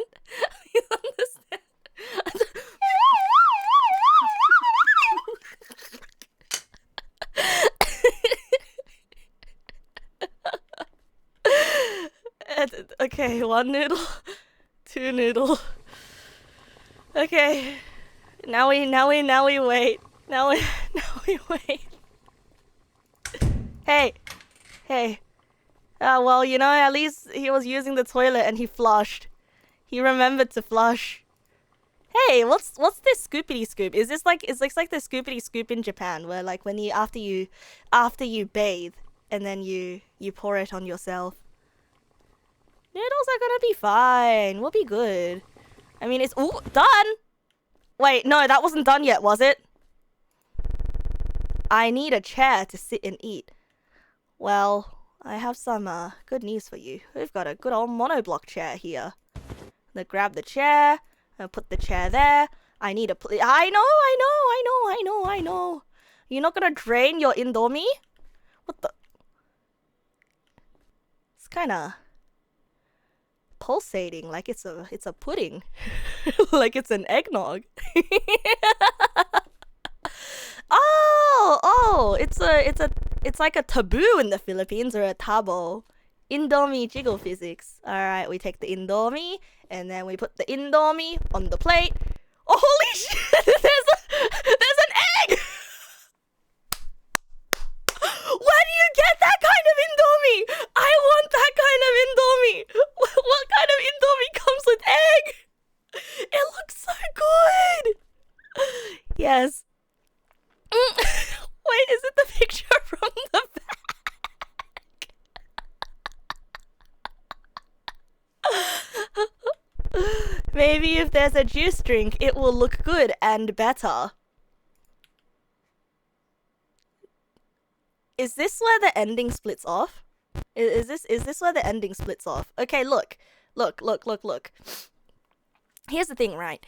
Please understand. Okay, 1 noodle, 2 noodle. Okay, now we wait. Now we wait. Hey. Well, you know, at least he was using the toilet and he flushed. He remembered to flush. Hey, what's this scoopity scoop? Is this like, it's like the scoopity scoop in Japan, where like when you after you bathe and then you pour it on yourself. Noodles are gonna be fine. We'll be good. I mean, it's all done. Wait, no, that wasn't done yet, was it? I need a chair to sit and eat. Well, I have some good news for you. We've got a good old monoblock chair here. Let's grab the chair and put the chair there. I need a I know. You're not gonna drain your Indomie? What the? It's kinda pulsating like it's a pudding. Like it's an eggnog. Oh, it's like a taboo in the Philippines, or a tabo. Indomie jiggle physics. Alright, we take the Indomie and then we put the Indomie on the plate. Oh, holy shit! There's an egg! Where do you get that kind of Indomie? I want that kind of Indomie! What kind of Indomie comes with egg? It looks so good! Yes. Wait, is it the picture from the back? Maybe if there's a juice drink, it will look good and better. Is this where the ending splits off? Is this where the ending splits off? Okay, look. Here's the thing, right?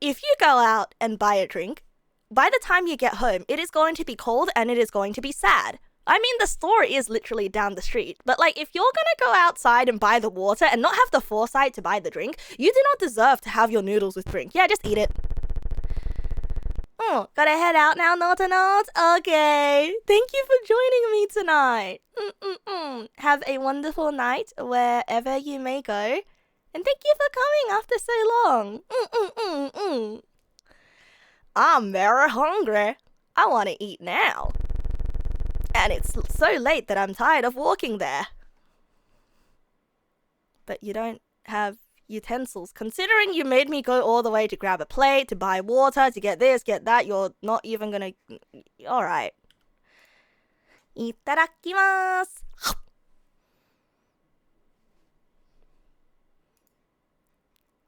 If you go out and buy a drink, by the time you get home, it is going to be cold and it is going to be sad. I mean, the store is literally down the street, but like, if you're gonna go outside and buy the water and not have the foresight to buy the drink, you do not deserve to have your noodles with drink. Yeah, just eat it. Oh, gotta head out now, Naughty-Naughts? Okay. Thank you for joining me tonight. Have a wonderful night wherever you may go. And thank you for coming after so long. I'm very hungry. I want to eat now. And it's so late that I'm tired of walking there. But you don't have utensils. Considering you made me go all the way to grab a plate, to buy water, to get this, get that, you're not even gonna... Alright. Itadakimasu.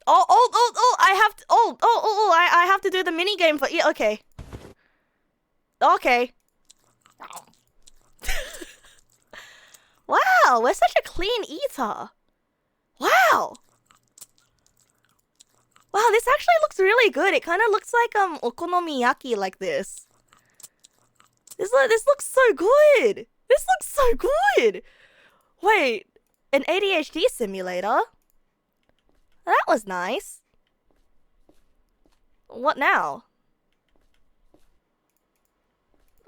I have to do the mini game for... Yeah, okay. Okay. Wow, we're such a clean eater. Wow. Wow, this actually looks really good. It kind of looks like okonomiyaki like this. This looks so good. This looks so good. Wait, an ADHD simulator? That was nice. What now?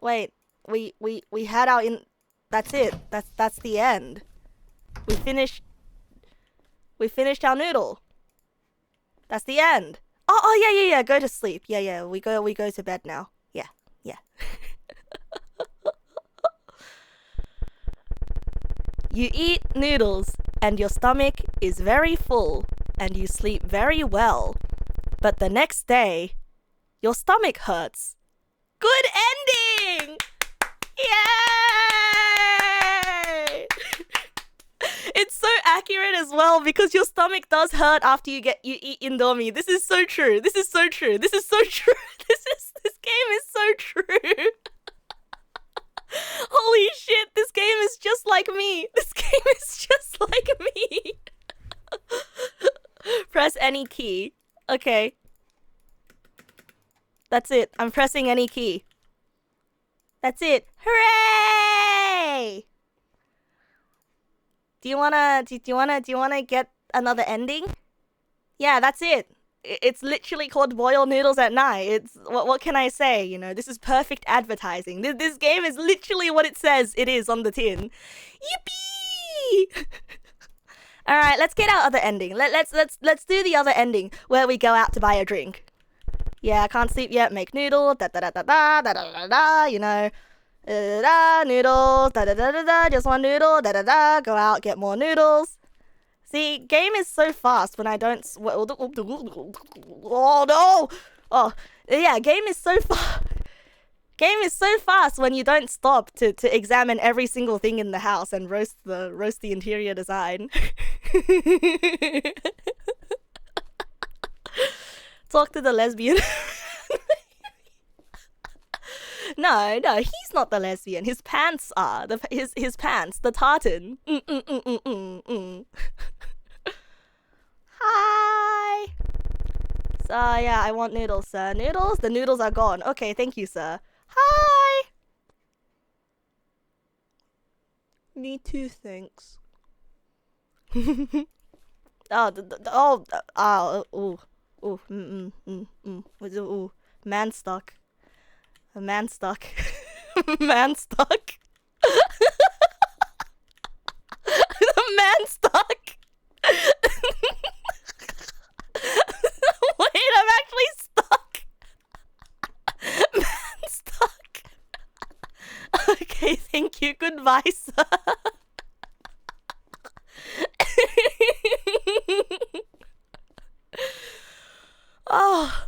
Wait, we had our in... That's it. That's the end. We finished our noodle. That's the end. Oh yeah. Go to sleep. Yeah. We go to bed now. Yeah. You eat noodles and your stomach is very full and you sleep very well. But the next day, your stomach hurts. Good ending! Yay! It's so accurate as well because your stomach does hurt after you eat Indomie. This is so true. This game is so true. Holy shit, this game is just like me. Press any key. Okay. That's it. I'm pressing any key. That's it. Hooray! Do you wanna get another ending? Yeah, that's it. It's literally called Boil Noodles at Night. It's what can I say? You know, this is perfect advertising. This game is literally what it says it is on the tin. Yippee! All right, let's get our other ending. Let's do the other ending where we go out to buy a drink. Yeah, I can't sleep yet. Make noodle. Da da da da da da da da da. You know, da da noodles. Da da da da da. Just one noodle. Da da da. Go out, get more noodles. See, game is so fast when I don't... Oh, no! Oh, yeah, game is so fast. Game is so fast when you don't stop to examine every single thing in the house and roast the interior design. Talk to the lesbian. No, he's not the lesbian. His pants are. His pants, the tartan. Hi. So, yeah, I want noodles, sir. Noodles? The noodles are gone. Okay, thank you, sir. Hi. Me too, thanks. Man stuck. A man stuck. Man stuck. The man stuck. Wait, I'm actually stuck. Man stuck. Okay, thank you. Goodbye, sir. Oh,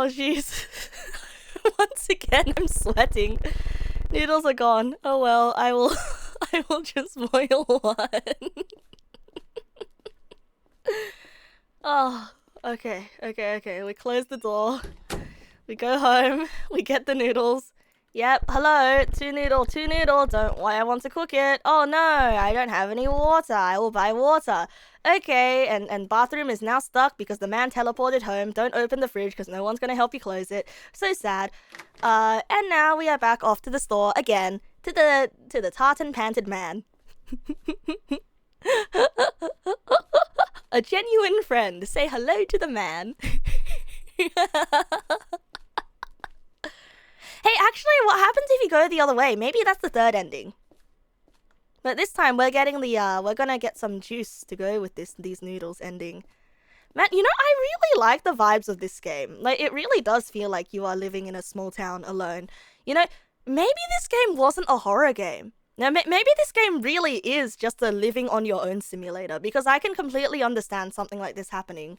jeez. Once again, I'm sweating. Noodles are gone. Oh well, I will just boil one. Oh, okay. We close the door. We go home. We get the noodles. Yep, hello, two noodle. Don't why I want to cook it. Oh no, I don't have any water. I will buy water. Okay, and bathroom is now stuck because the man teleported home. Don't open the fridge because no one's gonna help you close it. So sad. And now we are back off to the store again to the tartan panted man. A genuine friend. Say hello to the man. Hey, actually, what happens if you go the other way? Maybe that's the third ending. But this time we're getting we're gonna get some juice to go with these noodles ending. Man, you know, I really like the vibes of this game. Like, it really does feel like you are living in a small town alone. You know, maybe this game wasn't a horror game. Now, maybe this game really is just a living on your own simulator, because I can completely understand something like this happening.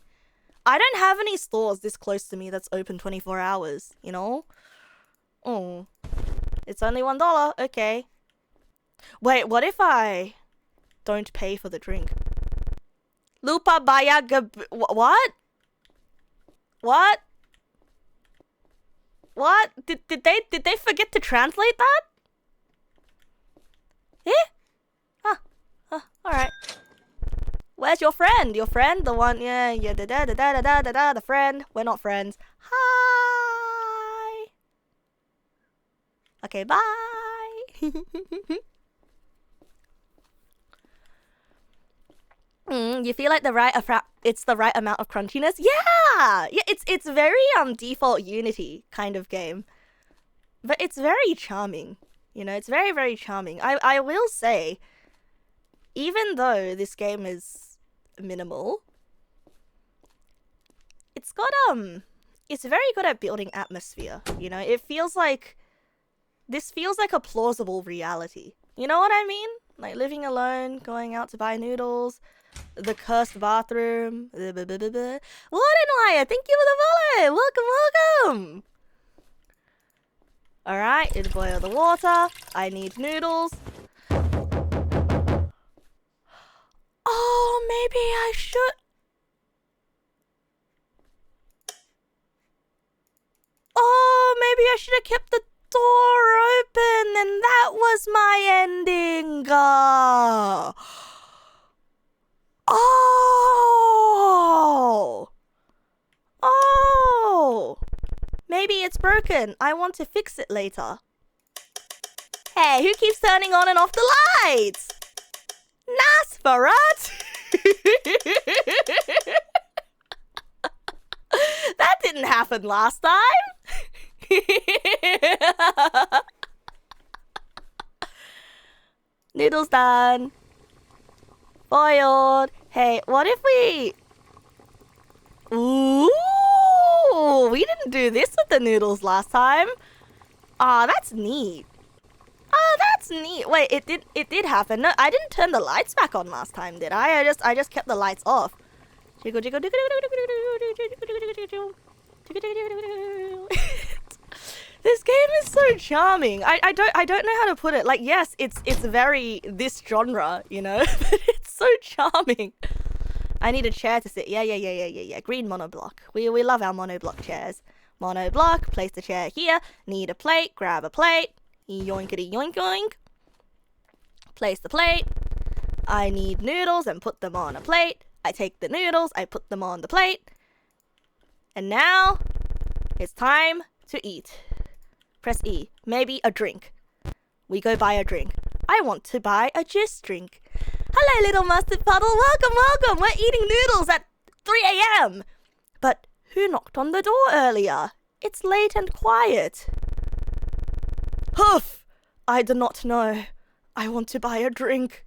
I don't have any stores this close to me that's open 24 hours, you know? Oh. It's only $1. Okay. Wait, what if I don't pay for the drink? Lupa Bayaga... What? What? What? Did they forget to translate that? Eh? Alright. Where's your friend? Your friend? The one, yeah, the friend. We're not friends. Hi! Okay, bye! You feel like it's the right amount of crunchiness? Yeah! Yeah, it's very default Unity kind of game. But it's very charming. You know, it's very, very charming. I will say, even though this game is minimal, it's got it's very good at building atmosphere. You know, this feels like a plausible reality. You know what I mean? Like living alone, going out to buy noodles, the cursed bathroom. What an liar! Thank you for the follow. Welcome. Alright, it'll boil the water. I need noodles. Oh, maybe I should... Oh, maybe I should have kept the door open and that was my ending. Oh! Maybe it's broken. I want to fix it later. Hey, who keeps turning on and off the lights? Nasfarat! That didn't happen last time. Noodles done. Boiled. Hey, what if we... Ooh! We didn't do this with the noodles last time. Ah, that's neat. Oh, that's neat. Wait, it did happen. No, I didn't turn the lights back on last time, did I? I just kept the lights off. Jiggle, jiggle, jiggle, This game is so charming. I don't know how to put it. Like, yes, it's very this genre, you know, but it's so charming. I need a chair to sit. Yeah. Green monoblock. We love our monoblock chairs. Monoblock, place the chair here. Need a plate, grab a plate. Yoinkity yoink yoink. Place the plate. I need noodles and put them on a plate. I take the noodles, I put them on the plate. And now, it's time to eat. Press E. Maybe a drink. We go buy a drink. I want to buy a juice drink. Hello, little mustard puddle. Welcome. We're eating noodles at 3 a.m. But who knocked on the door earlier? It's late and quiet. Huff! I do not know. I want to buy a drink.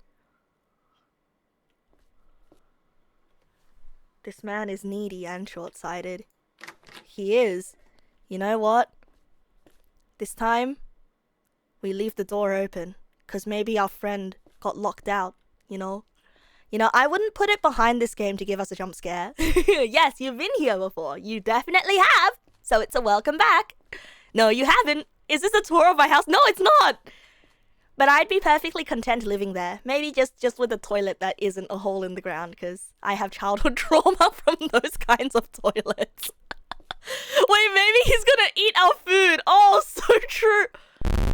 This man is needy and short-sighted. He is. You know what? This time, we leave the door open, 'cause maybe our friend got locked out, you know? You know, I wouldn't put it behind this game to give us a jump scare. Yes, you've been here before. You definitely have. So it's a welcome back. No, you haven't. Is this a tour of my house? No, it's not. But I'd be perfectly content living there. Maybe just with a toilet that isn't a hole in the ground, because I have childhood trauma from those kinds of toilets. Wait, maybe he's gonna eat our food. Oh, so true.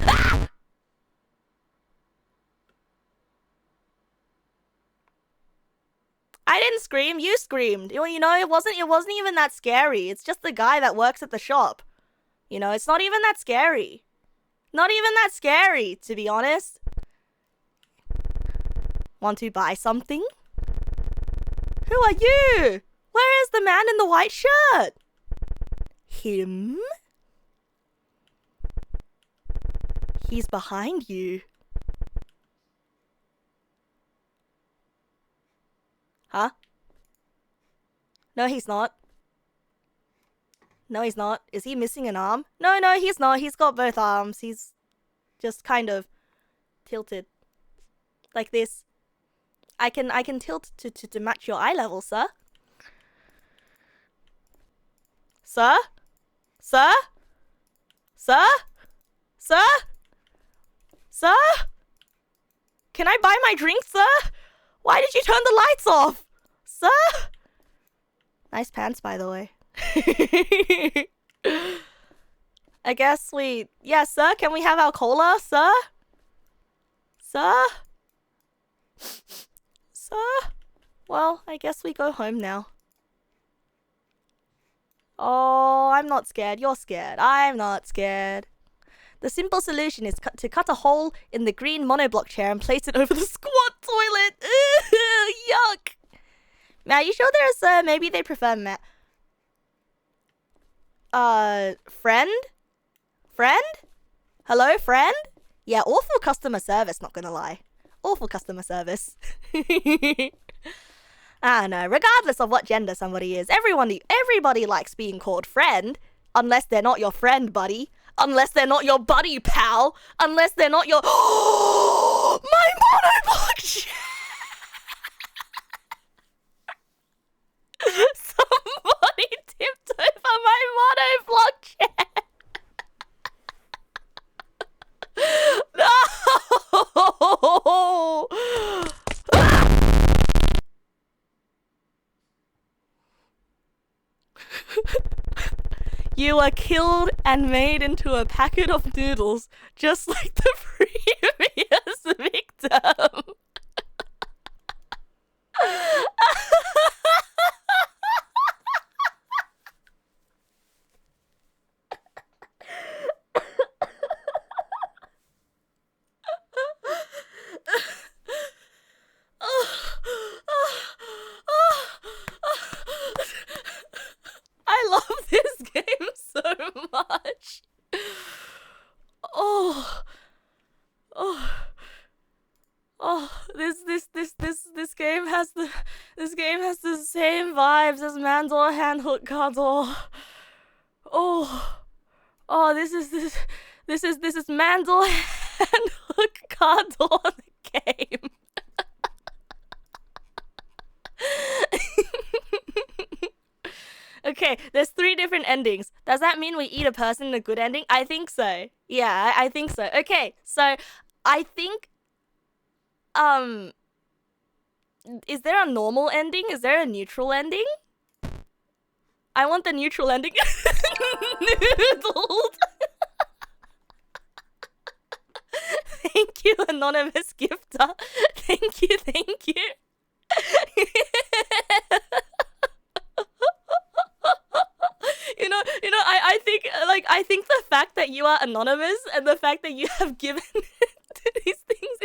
Ah! I didn't scream. You screamed. You know, it wasn't even that scary. It's just the guy that works at the shop. You know, it's not even that scary. Not even that scary, to be honest. Want to buy something? Who are you? Where is the man in the white shirt? Him? He's behind you. Huh? No, he's not. No, he's not. Is he missing an arm? No, he's not. He's got both arms. He's just kind of tilted Like this. I can tilt to match your eye level, sir. Sir? Sir? Sir? Sir? Sir? Can I buy my drink, sir? Why did you turn the lights off? Sir? Nice pants, by the way. I guess we... Yeah, sir, can we have our cola, sir? Sir? Sir? Well, I guess we go home now. Oh, I'm not scared. You're scared. I'm not scared. The simple solution is to cut a hole in the green monoblock chair and place it over the squat toilet. Ugh, yuck. Matt, you sure there's maybe they prefer Matt? Friend? Friend? Hello, friend? Yeah, awful customer service, not gonna lie. Awful customer service. I don't know, regardless of what gender somebody is, everybody likes being called friend, unless they're not your friend, buddy. Unless they're not your buddy, pal. Unless they're not your... My monoblock chair! Somebody tipped over my monoblock chair! No! You were killed and made into a packet of noodles, just like the previous victim. I love this game so much. This game has the same vibes as Mandor Handhook Cuddle. This is Mandor Handhook Cuddle the game. Okay, there's 3 different endings. Does that mean we eat a person in a good ending? I think so. Yeah, I think so. Okay, so I think is there a normal ending? Is there a neutral ending? I want the neutral ending. Noodles. Thank you, anonymous gifter. Thank you. I think the fact that you are anonymous and the fact that you have given to these things,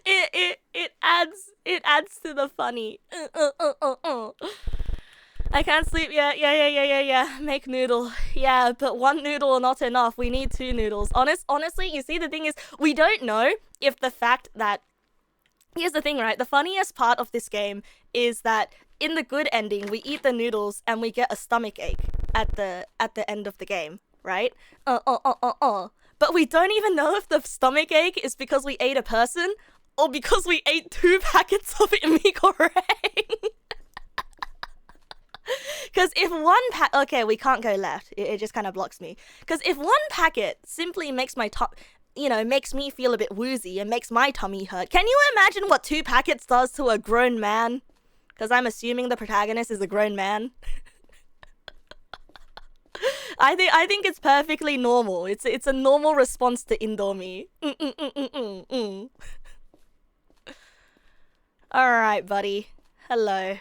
it adds to the funny. I can't sleep yet. Yeah. Make noodle. Yeah, but 1 noodle not enough. We need 2 noodles. Honestly, you see, the thing is, we don't know if the fact that... Here's the thing, right? The funniest part of this game is that in the good ending, we eat the noodles and we get a stomach ache at the end of the game, right? But we don't even know if the stomach ache is because we ate a person or because we ate 2 packets of imigoreng. Because if one okay, we can't go left. It just kind of blocks me. Because if 1 packet simply makes my makes me feel a bit woozy and makes my tummy hurt, can you imagine what 2 packets does to a grown man? Because I'm assuming the protagonist is a grown man. I think it's perfectly normal. It's a normal response to Indomie. All right, buddy. Hello.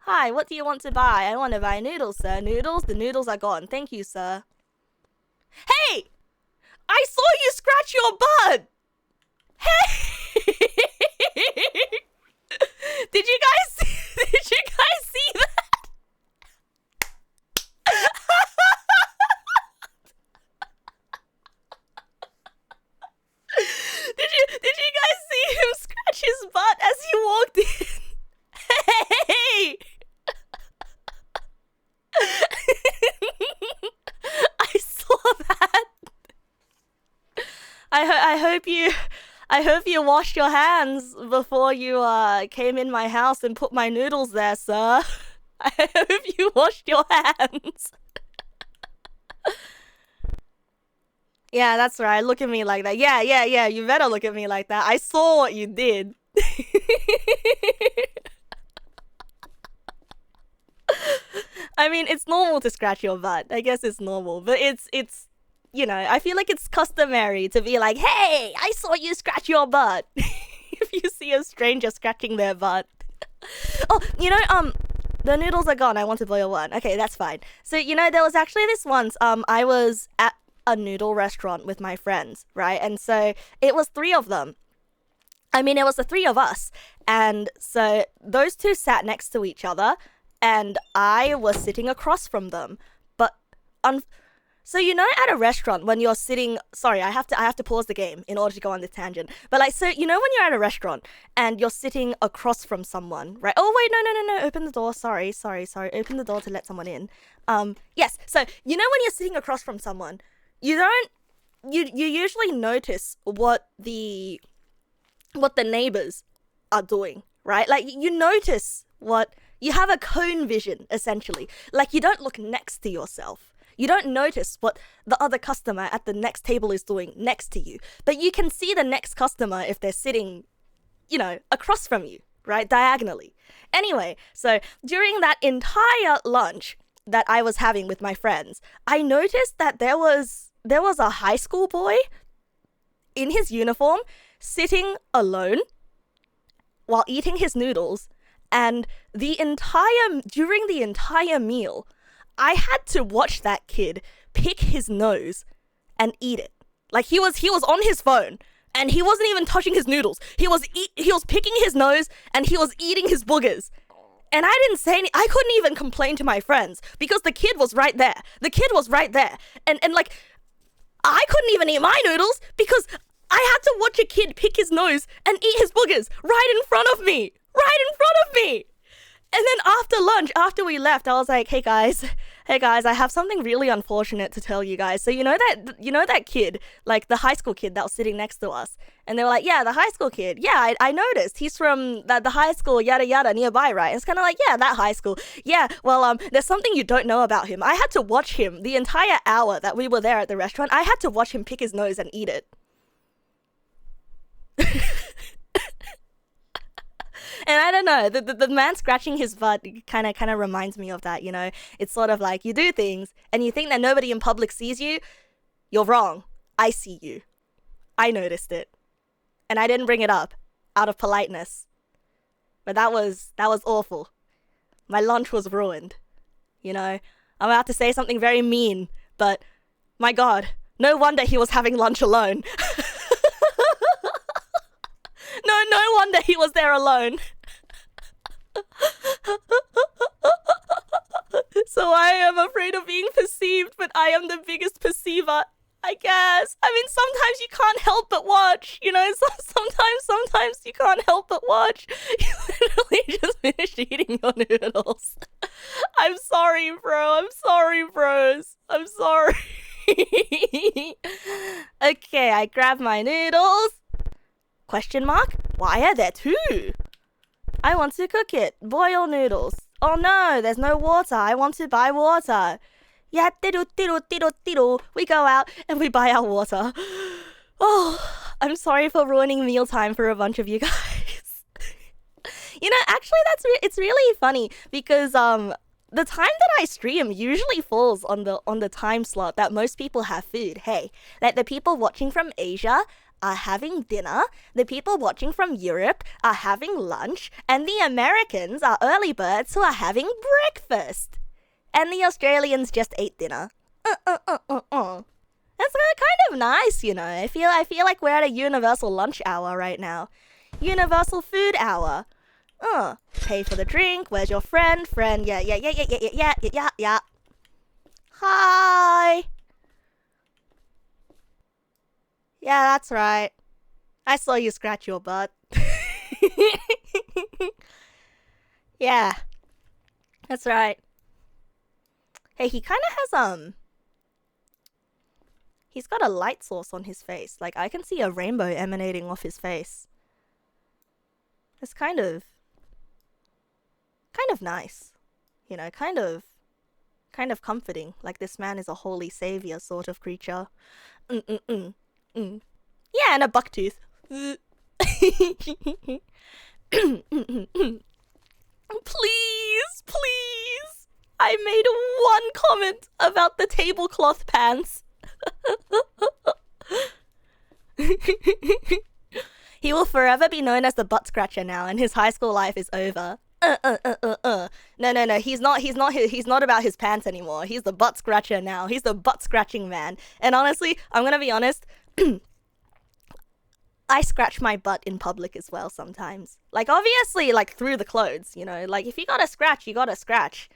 Hi, what do you want to buy? I want to buy noodles, sir. Noodles? The noodles are gone. Thank you, sir. Hey! I saw you scratch your butt! Hey! Did you guys see that? Did you guys see him scratch his butt as he walked in? Hey! I saw that. I hope you washed your hands before you came in my house and put my noodles there, sir. I hope you washed your hands. Yeah, that's right. Look at me like that. Yeah. You better look at me like that. I saw what you did. I mean, it's normal to scratch your butt. I guess it's normal, but it's you know, I feel like it's customary to be like, "Hey, I saw you scratch your butt." If you see a stranger scratching their butt. Oh, you know, the noodles are gone. I want to boil one. Okay, that's fine. So, you know, there was actually this once, I was at a noodle restaurant with my friends, right? And so it was 3 of them. I mean, it was the 3 of us. And so those 2 sat next to each other, and I was sitting across from them. But so, you know, at a restaurant when you're sitting, sorry, I have to pause the game in order to go on this tangent. But like, so, you know, when you're at a restaurant and you're sitting across from someone, right? Oh, wait, no, open the door. Sorry. Open the door to let someone in. Yes. So, you know, when you're sitting across from someone, you usually notice what the neighbors are doing, right? Like, you notice you have a cone vision, essentially. Like, you don't look next to yourself. You don't notice what the other customer at the next table is doing next to you. But you can see the next customer if they're sitting, you know, across from you, right? Diagonally. Anyway, so during that entire lunch that I was having with my friends, I noticed that there was a high school boy in his uniform sitting alone while eating his noodles, and during the entire meal, I had to watch that kid pick his nose and eat it. Like, he was on his phone and he wasn't even touching his noodles. He was picking his nose and he was eating his boogers. And I didn't say I couldn't even complain to my friends because the kid was right there. And like, I couldn't even eat my noodles because I had to watch a kid pick his nose and eat his boogers right in front of me. And then after lunch, after we left, I was like, hey guys, I have something really unfortunate to tell you guys. So you know that kid, like the high school kid that was sitting next to us? And they were like, yeah, the high school kid. Yeah, I noticed. He's from the high school, yada yada, nearby, right? And it's kind of like, yeah, that high school. Yeah, well, there's something you don't know about him. I had to watch him the entire hour that we were there at the restaurant. I had to watch him pick his nose and eat it. And I don't know, the man scratching his butt kind of reminds me of that, you know? It's sort of like you do things and you think that nobody in public sees you. You're wrong. I see you. I noticed it. And I didn't bring it up out of politeness. But that was awful. My lunch was ruined. You know? I'm about to say something very mean, but my God, no wonder he was having lunch alone. No wonder he was there alone. So I am afraid of being perceived, but I am the biggest perceiver, I guess. I mean, sometimes you can't help but watch, you know? Sometimes you can't help but watch. You literally just finished eating your noodles. I'm sorry, bro. I'm sorry, bros. I'm sorry. Okay, I grab my noodles. Question mark? Why are there 2? I want to cook it. Boil noodles. Oh no, there's no water. I want to buy water. Yeah, tiddle. We go out and we buy our water. Oh, I'm sorry for ruining mealtime for a bunch of you guys. You know, actually, it's really funny because the time that I stream usually falls on the time slot that most people have food. Hey, like the people watching from Asia are having dinner, the people watching from Europe are having lunch, and the Americans are early birds who are having breakfast. And the Australians just ate dinner. That's kind of nice, you know. I feel like we're at a universal lunch hour right now. Universal food hour. Pay for the drink. Where's your friend? Yeah. Hi. Yeah, that's right. I saw you scratch your butt. Yeah. That's right. Hey, he kind of has He's got a light source on his face. Like, I can see a rainbow emanating off his face. It's kind of nice. You know, kind of comforting. Like, this man is a holy savior sort of creature. Yeah, and a bucktooth. Please, please. I made one comment about the tablecloth pants. He will forever be known as the butt scratcher now, and his high school life is over. No. He's not about his pants anymore. He's the butt scratcher now. He's the butt scratching man. And honestly, I'm gonna be honest. I scratch my butt in public as well sometimes. Like, obviously, like, through the clothes, you know? Like, if you gotta scratch, you gotta scratch.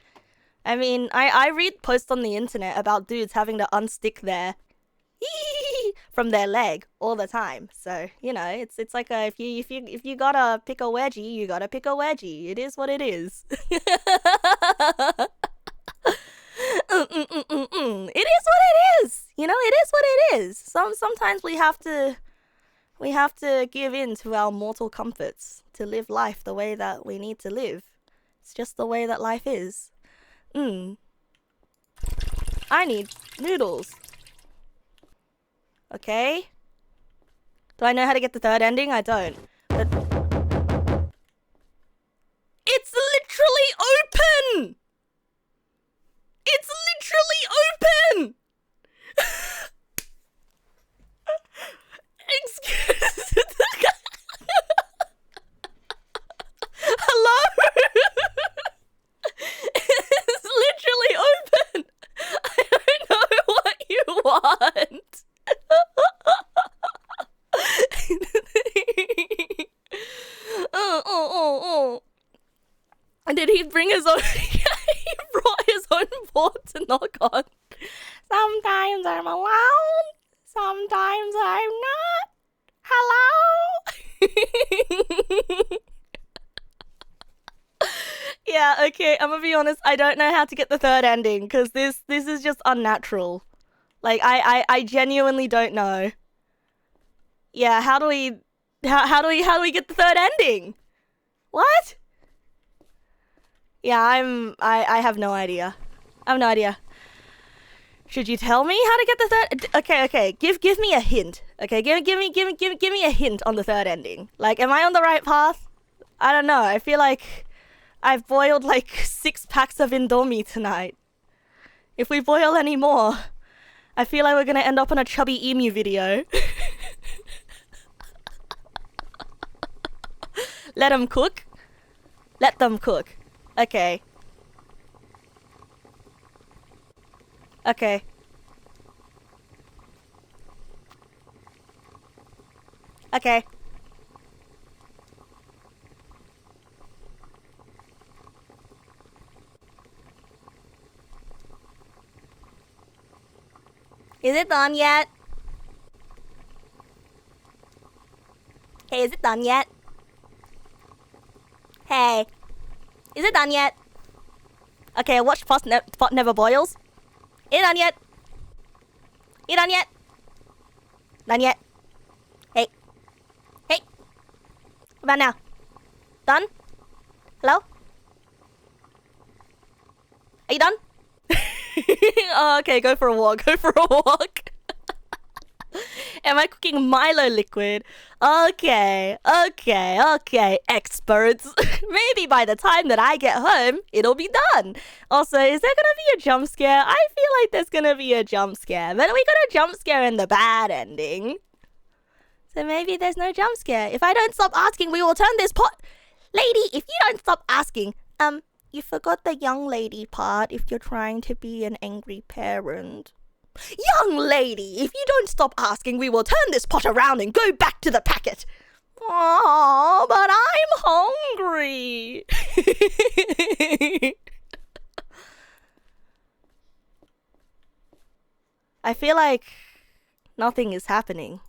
I mean, I read posts on the internet about dudes having to unstick their from their leg all the time. So, you know, it's like if you gotta pick a wedgie, you gotta pick a wedgie. It is what it is. It is what it is. You know, it is what it is. Sometimes we have to give in to our mortal comforts to live life the way that we need to live. It's just the way that life is. I need noodles. Okay. Do I know how to get the third ending? I don't. But it's literally open! It's literally open! Excuse Hello? It's literally open. I don't know what you want. Oh. Did he bring his own? He brought his own board to knock on. Sometimes I'm alone. Sometimes I'm not. Hello? Yeah, okay, I'm gonna be honest, I don't know how to get the third ending, because this is just unnatural. Like, I genuinely don't know. Yeah, how do we get the third ending? What? Yeah, I have no idea. I have no idea. Should you tell me how to get the third? Okay. Give me a hint. Okay, give me a hint on the third ending. Like, am I on the right path? I don't know. I feel like I've boiled like 6 packs of Indomie tonight. If we boil any more, I feel like we're gonna end up on a chubby emu video. Let them cook. Let them cook. Okay. Okay. Okay. Is it done yet? Hey, is it done yet? Hey. Is it done yet? Okay, watch pot never boils. Is it done yet? Is it done yet? Done yet? Hey. Hey. What about now? Done? Hello? Are you done? Oh, okay, go for a walk. Go for a walk. Am I cooking Milo liquid? Okay. Experts. Maybe by the time that I get home, it'll be done. Also, is there gonna be a jump scare? I feel like there's gonna be a jump scare, but we got a jump scare in the bad ending. So maybe there's no jump scare. If I don't stop asking, we will turn this pot... Lady, if you don't stop asking, you forgot the young lady part if you're trying to be an angry parent. Young lady, if you don't stop asking, we will turn this pot around and go back to the packet. Oh, but I'm hungry. I feel like nothing is happening.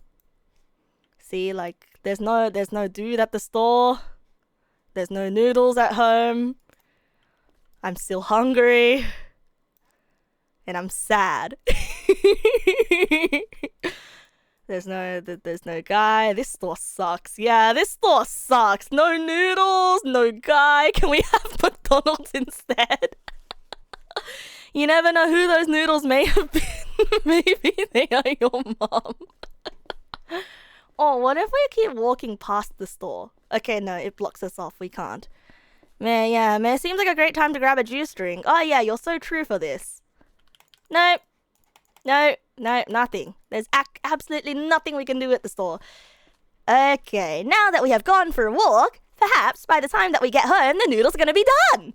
See, like, there's no dude at the store. There's no noodles at home. I'm still hungry. and I'm sad. There's no guy. This store sucks. Yeah, this store sucks. No noodles, no guy. Can we have McDonald's instead? You never know who those noodles may have been. Maybe they are your mom. Oh, what if we keep walking past the store? Okay, no, it blocks us off. We can't. Man, yeah, man, seems like a great time to grab a juice drink. Oh, yeah, you're so true for this. Nope. No, nothing. There's absolutely nothing we can do at the store. Okay, now that we have gone for a walk, perhaps by the time that we get home, the noodles are gonna be done.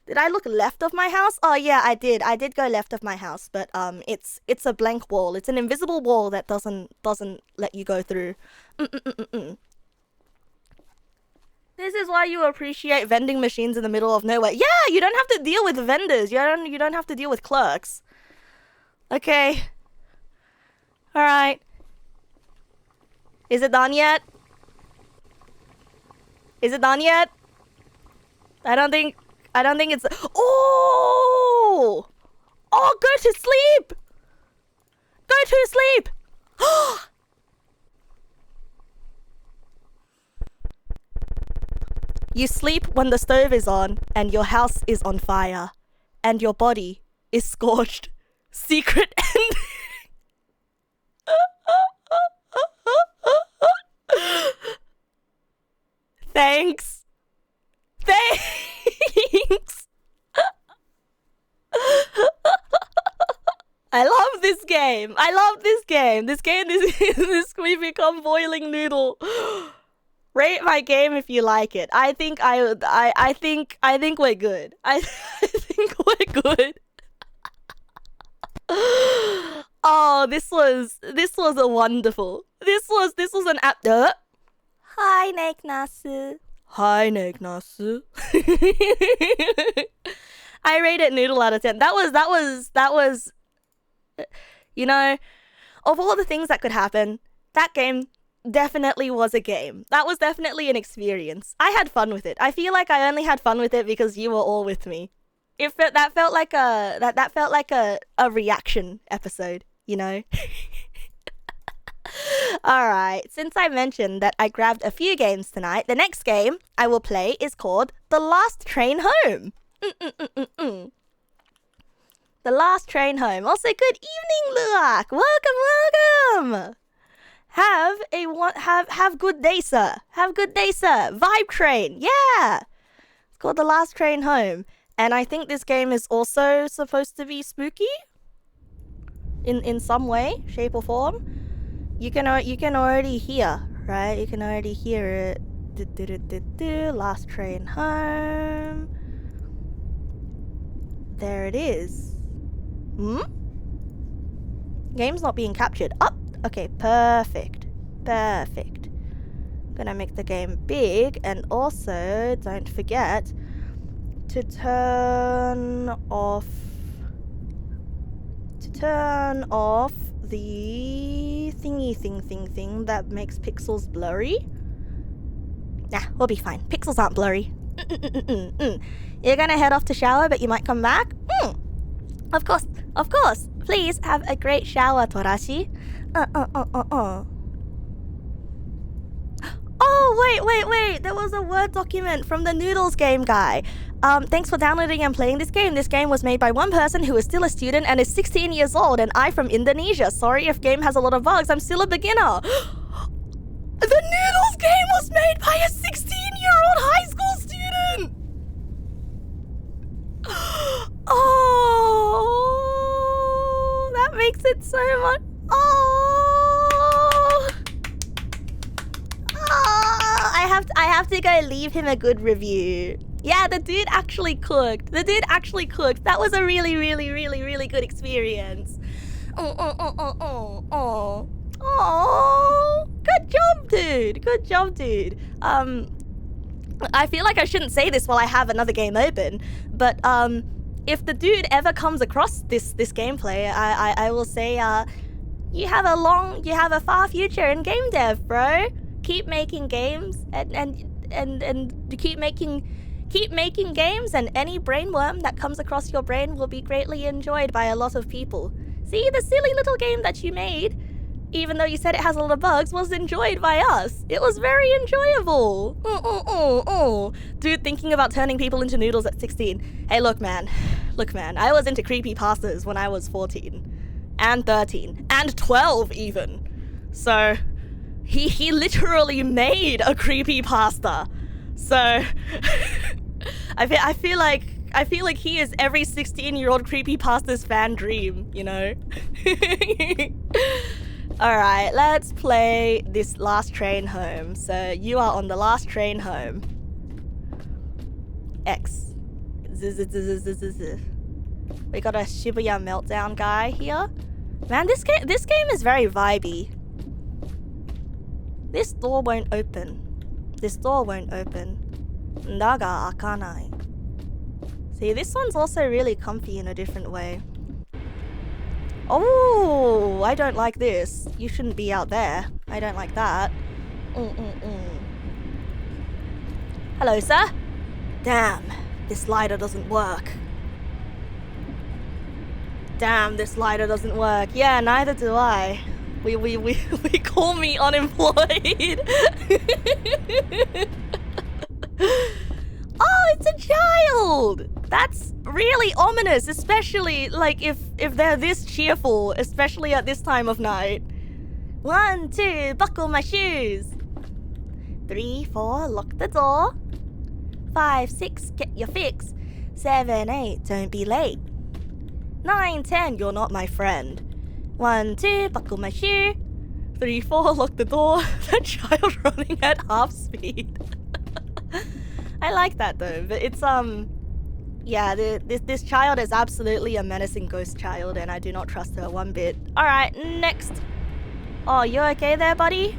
Did I look left of my house? Oh yeah, I did. I did go left of my house, but it's a blank wall. It's an invisible wall that doesn't let you go through. This is why you appreciate vending machines in the middle of nowhere. Yeah, you don't have to deal with vendors. You don't have to deal with clerks. Okay. All right. Is it done yet? Is it done yet? I don't think it's... Oh! Oh, go to sleep! Go to sleep! You sleep when the stove is on and your house is on fire and your body is scorched. Secret ending. Thanks. Thanks. I love this game. I love this game. This we become boiling noodle. Rate my game if you like it. I think we're good. I think we're good. Oh, this was a wonderful. This was an app. Hi, Neg nasu. Hi, Neg nasu. I rate it noodle out of 10. That was. You know, of all the things that could happen, that game definitely was a game. That was definitely an experience. I had fun with it. I feel like I only had fun with it because you were all with me. That felt like a reaction episode, you know? Alright, since I mentioned that I grabbed a few games tonight, the next game I will play is called The Last Train Home. The Last Train Home. Also, good evening, Luak. Welcome. Have good day, sir. Have good day, sir. Vibe Train. Yeah. It's called The Last Train Home. And I think this game is also supposed to be spooky. In some way, shape or form. You can already hear, right? You can already hear it. Last Train Home. There it is. Game's not being captured. Oh, okay, perfect. Perfect. Gonna make the game big, and also don't forget to turn off the thingy thing that makes pixels blurry. Nah, we'll be fine. Pixels aren't blurry. You're gonna head off to shower, but you might come back? Of course. Please have a great shower, Torashi. Oh, wait. There was a Word document from the Noodles game guy. Thanks for downloading and playing this game. This game was made by one person who is still a student and is 16 years old, and I'm from Indonesia. Sorry if game has a lot of bugs. I'm still a beginner. The Noodles game was made by a 16-year-old high school student. Oh, that makes it so much. Oh, I have to go leave him a good review. Yeah, the dude actually cooked. That was a really good experience. Oh. Good job, dude. I feel like I shouldn't say this while I have another game open, but if the dude ever comes across this gameplay, I will say you have a far future in game dev, bro. Keep making games and keep Keep making games, and any brainworm that comes across your brain will be greatly enjoyed by a lot of people. See, the silly little game that you made, even though you said it has a lot of bugs, was enjoyed by us. It was very enjoyable. Dude, thinking about turning people into noodles at 16. Hey, look, man. Look, man. I was into creepypastas when I was 14. And 13. And 12, even. So, he literally made a creepypasta. So, I feel like he is every 16-year-old creepypasta's fan dream, you know? Alright, let's play this last train home. So, you are on the last train home. X. We got a Shibuya Meltdown guy here. Man, this game is very vibey. This door won't open. This door won't open. Naga akanai. See, this one's also really comfy in a different way. Oh, I don't like this. You shouldn't be out there. I don't like that. Hello, sir. Damn, this lighter doesn't work. Damn, this lighter doesn't work. Yeah, neither do I. We call me unemployed. Oh, it's a child! That's really ominous, especially like if they're this cheerful, especially at this time of night. 1, 2, buckle my shoes. 3, 4, lock the door. 5, 6, get your fix. 7, 8, don't be late. 9, 10, you're not my friend. 1, 2, buckle my shoe. 3, 4, lock the door. That child running at half speed. I like that though, but it's yeah, this child is absolutely a menacing ghost child, and I do not trust her one bit. All right, next. Oh, you okay there, buddy?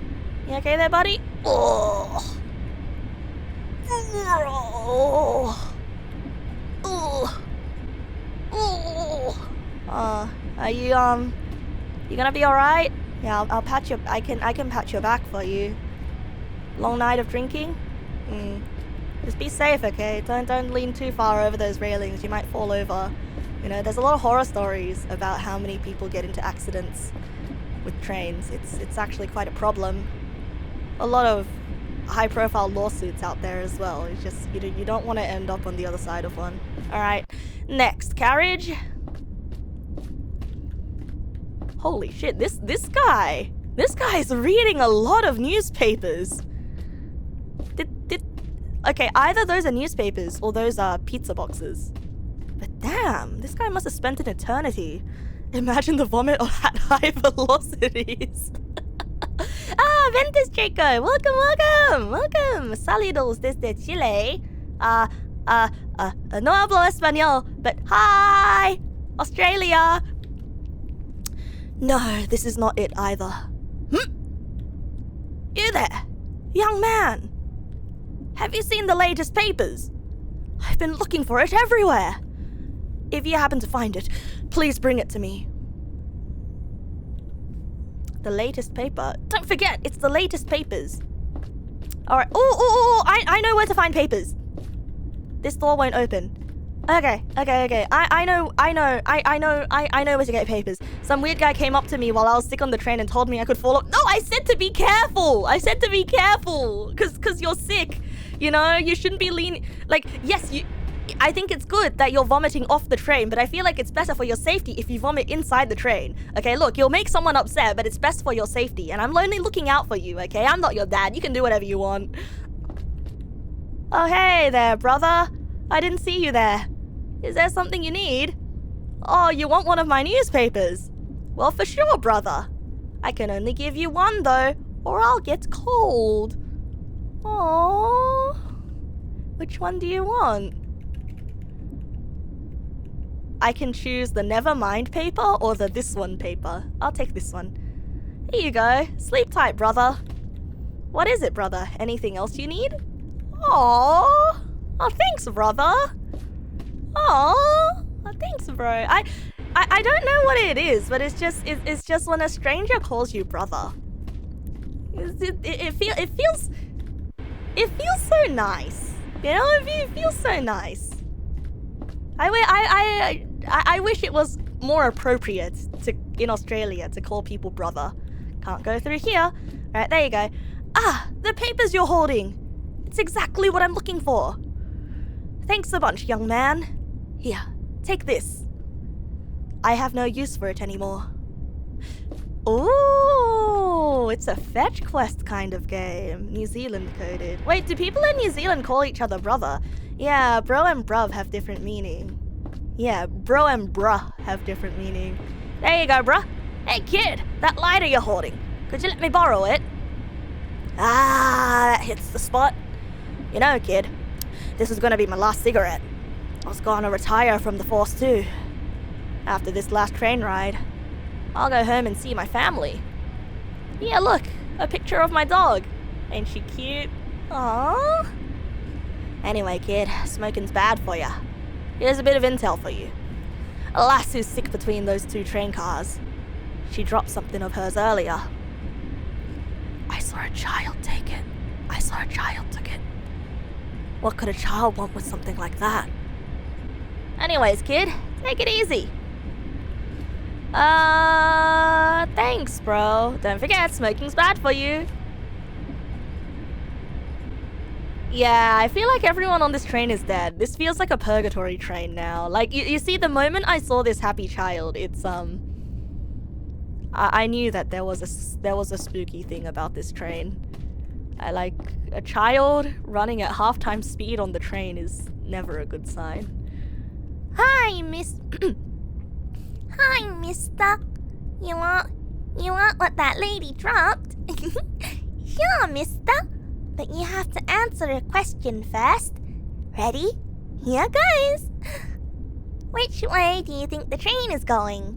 You okay there, buddy? Oh. Are you gonna be all right? Yeah, I'll patch your. I can patch your back for you. Long night of drinking. Just be safe, okay? Don't lean too far over those railings. You might fall over. You know, there's a lot of horror stories about how many people get into accidents with trains. It's actually quite a problem. A lot of high-profile lawsuits out there as well. It's just you don't want to end up on the other side of one. All right, next carriage. Holy shit! This guy is reading a lot of newspapers. Okay, either those are newspapers or those are pizza boxes. But damn, this guy must have spent an eternity. Imagine the vomit at high velocities. Ventus Draco, welcome. Saludos desde Chile. No hablo español, but hi, Australia. No, this is not it either. You there, young man. Have you seen the latest papers? I've been looking for it everywhere. If you happen to find it, please bring it to me. The latest paper? Don't forget, it's the latest papers. Alright. I know where to find papers. This door won't open. Okay. I know where to get papers. Some weird guy came up to me while I was sick on the train and told me I could fall off. No, I said to be careful. Cause you're sick. You know, you shouldn't be leaning. Like, yes, I think it's good that you're vomiting off the train, but I feel like it's better for your safety if you vomit inside the train. Okay, look, you'll make someone upset, but it's best for your safety. And I'm only looking out for you, okay? I'm not your dad. You can do whatever you want. Oh, hey there, brother. I didn't see you there. Is there something you need? Oh, you want one of my newspapers? Well, for sure, brother. I can only give you one, though, or I'll get cold. Aww. Which one do you want? I can choose the Nevermind paper or the this one paper. I'll take this one. Here you go. Sleep tight, brother. What is it, brother? Anything else you need? Aww. Oh, thanks, brother. Aww. Oh, thanks, bro. I don't know what it is, but it's just when a stranger calls you brother. It feels so nice. You know, it feels so nice. I wish it was more appropriate in Australia to call people brother. Can't go through here. Right, there you go. Ah, the papers you're holding. It's exactly what I'm looking for. Thanks a bunch, young man. Here, take this. I have no use for it anymore. Ooh, it's a fetch quest kind of game. New Zealand coded. Wait, do people in New Zealand call each other brother? Yeah, bro and bruv have different meaning. Yeah, bro and bruh have different meaning. There you go, bruh. Hey, kid, that lighter you're holding. Could you let me borrow it? Ah, that hits the spot. You know, kid, this is gonna be my last cigarette. I was gonna retire from the force too. After this last train ride, I'll go home and see my family. Yeah, look, a picture of my dog. Ain't she cute? Aww. Anyway, kid, smoking's bad for ya. Here's a bit of intel for you. A lass who's sick between those two train cars. She dropped something of hers earlier. I saw a child take it. I saw a child took it. What could a child want with something like that? Anyways, kid, take it easy. Thanks, bro. Don't forget, smoking's bad for you. Yeah, I feel like everyone on this train is dead. This feels like a purgatory train now. Like, you see, the moment I saw this happy child, it's, I knew that there was a spooky thing about this train. Like, a child running at half-time speed on the train is never a good sign. Hi, miss. Hi, mister. You want what that lady dropped? Sure, mister. But you have to answer a question first. Ready? Here goes. Which way do you think the train is going?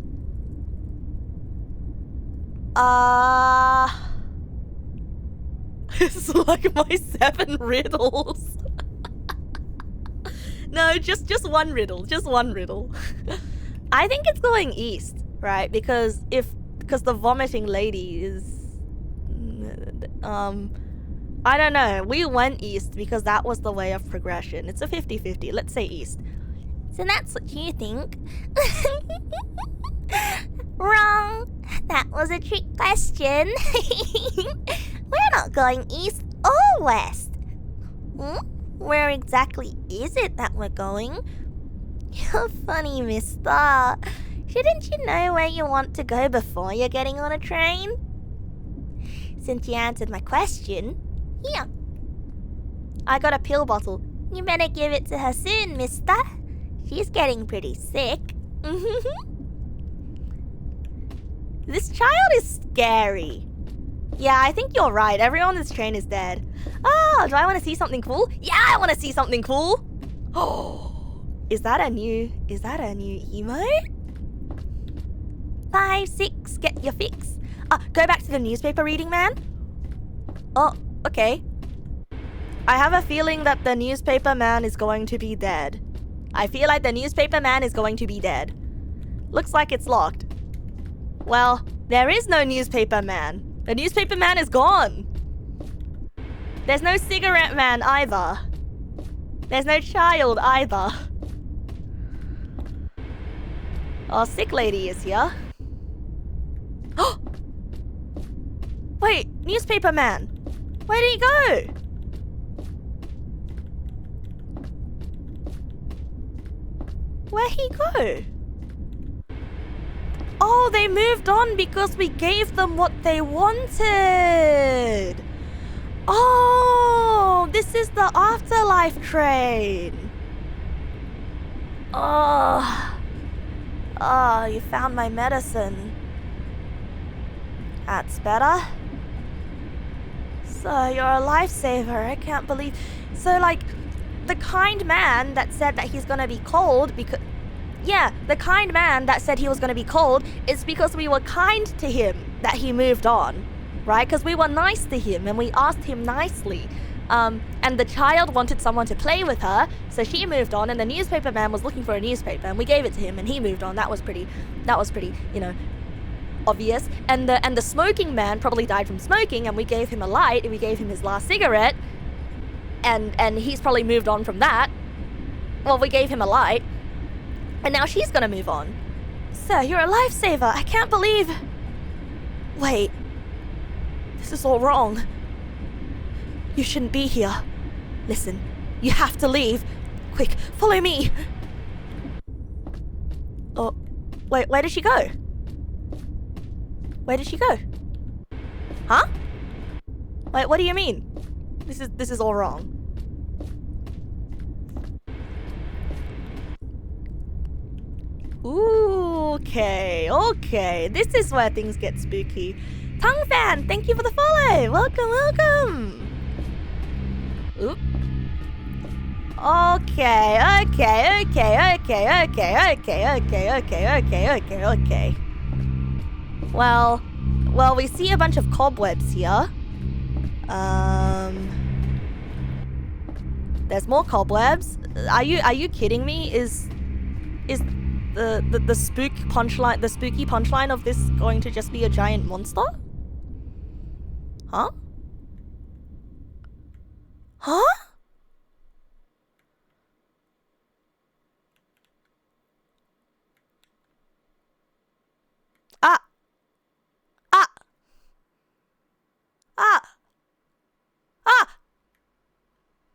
It's like my 7 riddles. No, just one riddle. Just one riddle. I think it's going east, right? Because the vomiting lady is... I don't know. We went east because that was the way of progression. It's a 50-50. Let's say east. So that's what you think? Wrong. That was a trick question. We're not going east or west. Where exactly is it that we're going? You're funny, mister. Shouldn't you know where you want to go before you're getting on a train? Since you answered my question, here. I got a pill bottle. You better give it to her soon, mister. She's getting pretty sick. This child is scary. Yeah, I think you're right. Everyone on this train is dead. Oh, do I want to see something cool? Yeah, I want to see something cool. Oh, is that a new emote? 5, 6, get your fix. Go back to the newspaper reading, man. Oh, okay. I have a feeling that the newspaper man is going to be dead. I feel like the newspaper man is going to be dead. Looks like it's locked. Well, there is no newspaper man. The newspaper man is gone. There's no cigarette man either. There's no child either. Oh, sick lady is here. Wait, newspaper man. Where did he go? Where'd he go? Oh, they moved on because we gave them what they wanted. Oh, this is the afterlife train. Oh, you found my medicine. That's better. So you're a lifesaver. I can't believe. So, like, the kind man that said that he's gonna be cold because... Yeah, the kind man that said he was gonna be cold is because we were kind to him that he moved on, right? Because we were nice to him and we asked him nicely. And the child wanted someone to play with her, so she moved on, and the newspaper man was looking for a newspaper, and we gave it to him, and he moved on. That was pretty, you know, obvious. And the smoking man probably died from smoking, and we gave him a light, and we gave him his last cigarette. And he's probably moved on from that. Well, we gave him a light. And now she's gonna move on. Sir, you're a lifesaver. I can't believe... Wait. This is all wrong. You shouldn't be here. Listen, you have to leave. Quick, follow me. Oh, wait, where did she go? Where did she go? Huh? Wait, what do you mean? This is all wrong. Ooh, okay. This is where things get spooky. Tongue fan, thank you for the follow. Welcome. Oop. Okay. Well, we see a bunch of cobwebs here. There's more cobwebs. Are you kidding me? Is the spooky punchline of this going to just be a giant monster? Huh?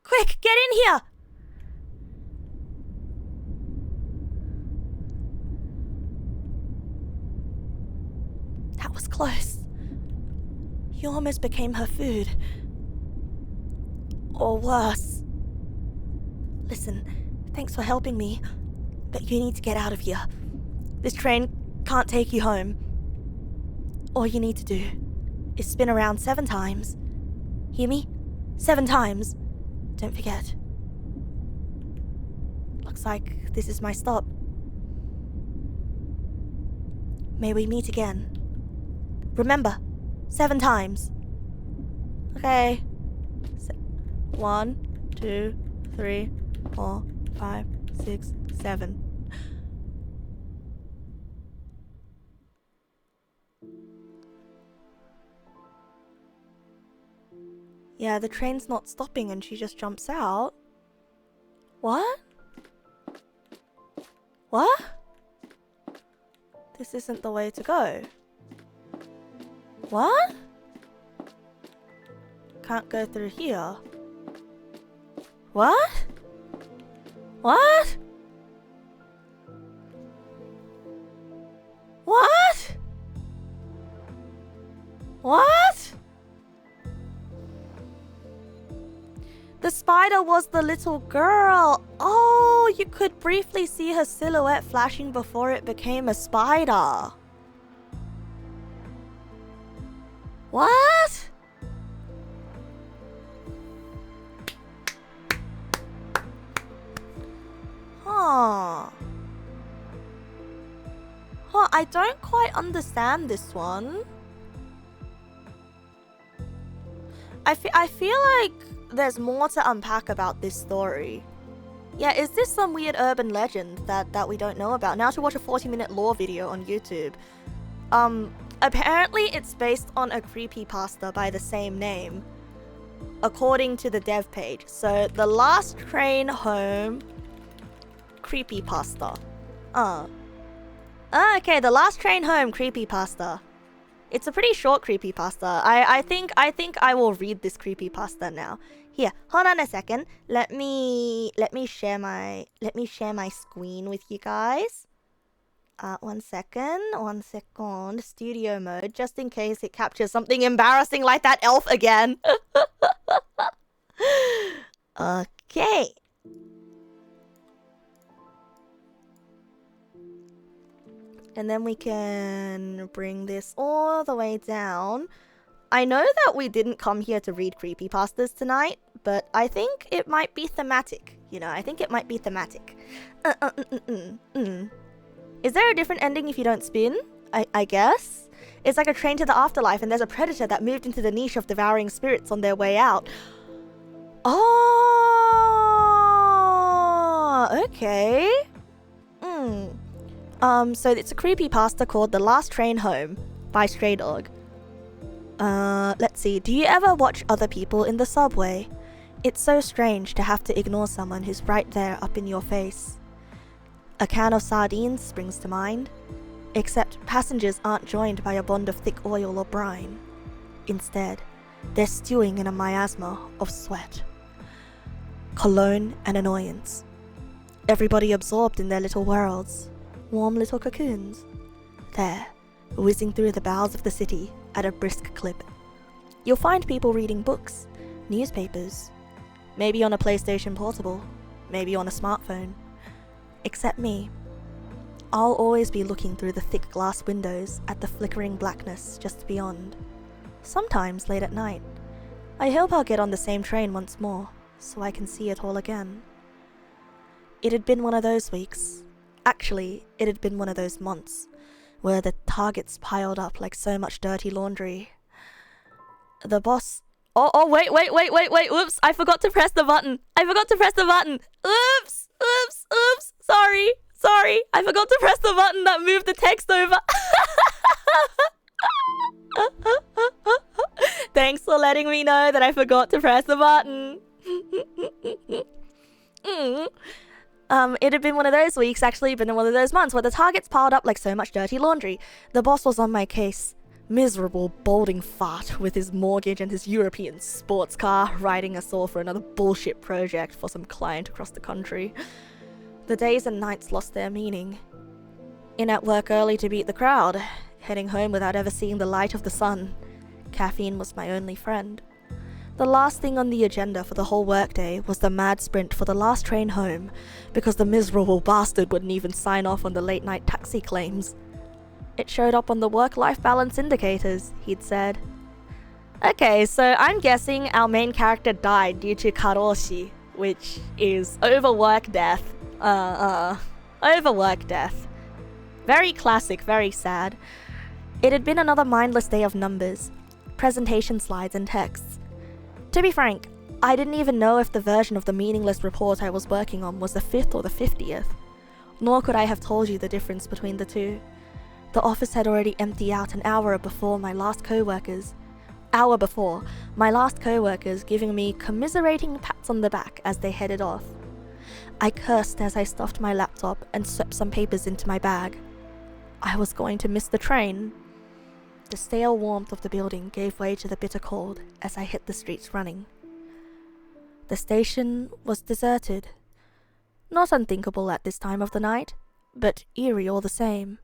Quick, get in here! That was close. You almost became her food. Or worse. Listen, thanks for helping me, but you need to get out of here. This train can't take you home. All you need to do is spin around 7 times. Hear me? 7 times. Don't forget. Looks like this is my stop. May we meet again. Remember, 7 times. Okay. 1, 2, 3, 4, 5, 6, 7. Yeah, the train's not stopping and she just jumps out. What? What? This isn't the way to go. What? Can't go through here. What? What? What? What? The spider was the little girl. Oh, you could briefly see her silhouette flashing before it became a spider. What? Huh. I don't quite understand this one. I feel like there's more to unpack about this story. Yeah, is this some weird urban legend that we don't know about? Now to watch a 40-minute lore video on YouTube. Apparently it's based on a creepypasta by the same name, according to the dev page. So, The Last Train Home creepypasta. Okay, The Last Train Home creepypasta. It's a pretty short creepypasta. I think I will read this creepypasta now. Here, hold on a second. Let me share my screen with you guys. One second. Studio mode, just in case it captures something embarrassing like that elf again. Okay. And then we can bring this all the way down. I know that we didn't come here to read creepypastas tonight, but I think it might be thematic. You know, I think it might be thematic. Is there a different ending if you don't spin? I guess? It's like a train to the afterlife and there's a predator that moved into the niche of devouring spirits on their way out. Oh, okay. So it's a creepypasta called The Last Train Home by Stray Dog. Let's see. Do you ever watch other people in the subway? It's so strange to have to ignore someone who's right there up in your face. A can of sardines springs to mind, except passengers aren't joined by a bond of thick oil or brine. Instead, they're stewing in a miasma of sweat, cologne and annoyance. Everybody absorbed in their little worlds, warm little cocoons. There, whizzing through the bowels of the city at a brisk clip. You'll find people reading books, newspapers, maybe on a PlayStation Portable, maybe on a smartphone. Except me. I'll always be looking through the thick glass windows at the flickering blackness just beyond. Sometimes late at night. I hope I'll get on the same train once more, so I can see it all again. It had been one of those weeks. Actually, it had been one of those months, where the targets piled up like so much dirty laundry. The boss... wait, oops, I forgot to press the button. Oops, sorry, I forgot to press the button that moved the text over. Thanks for letting me know that I forgot to press the button. It had been one of those weeks, actually been one of those months, where the targets piled up like so much dirty laundry. The boss was on my case. Miserable, balding fart with his mortgage and his European sports car, riding us all for another bullshit project for some client across the country. The days and nights lost their meaning. In at work early to beat the crowd, heading home without ever seeing the light of the sun. Caffeine was my only friend. The last thing on the agenda for the whole workday was the mad sprint for the last train home, because the miserable bastard wouldn't even sign off on the late-night taxi claims. It showed up on the work-life balance indicators, he'd said. Okay, so I'm guessing our main character died due to karoshi, which is overwork death. Overwork death. Very classic, very sad. It had been another mindless day of numbers, presentation slides and texts. To be frank, I didn't even know if the version of the meaningless report I was working on was the 5th or the 50th. Nor could I have told you the difference between the two. The office had already emptied out an hour before my last co-workers giving me commiserating pats on the back as they headed off. I cursed as I stuffed my laptop and swept some papers into my bag. I was going to miss the train. The stale warmth of the building gave way to the bitter cold as I hit the streets running. The station was deserted. Not unthinkable at this time of the night, but eerie all the same.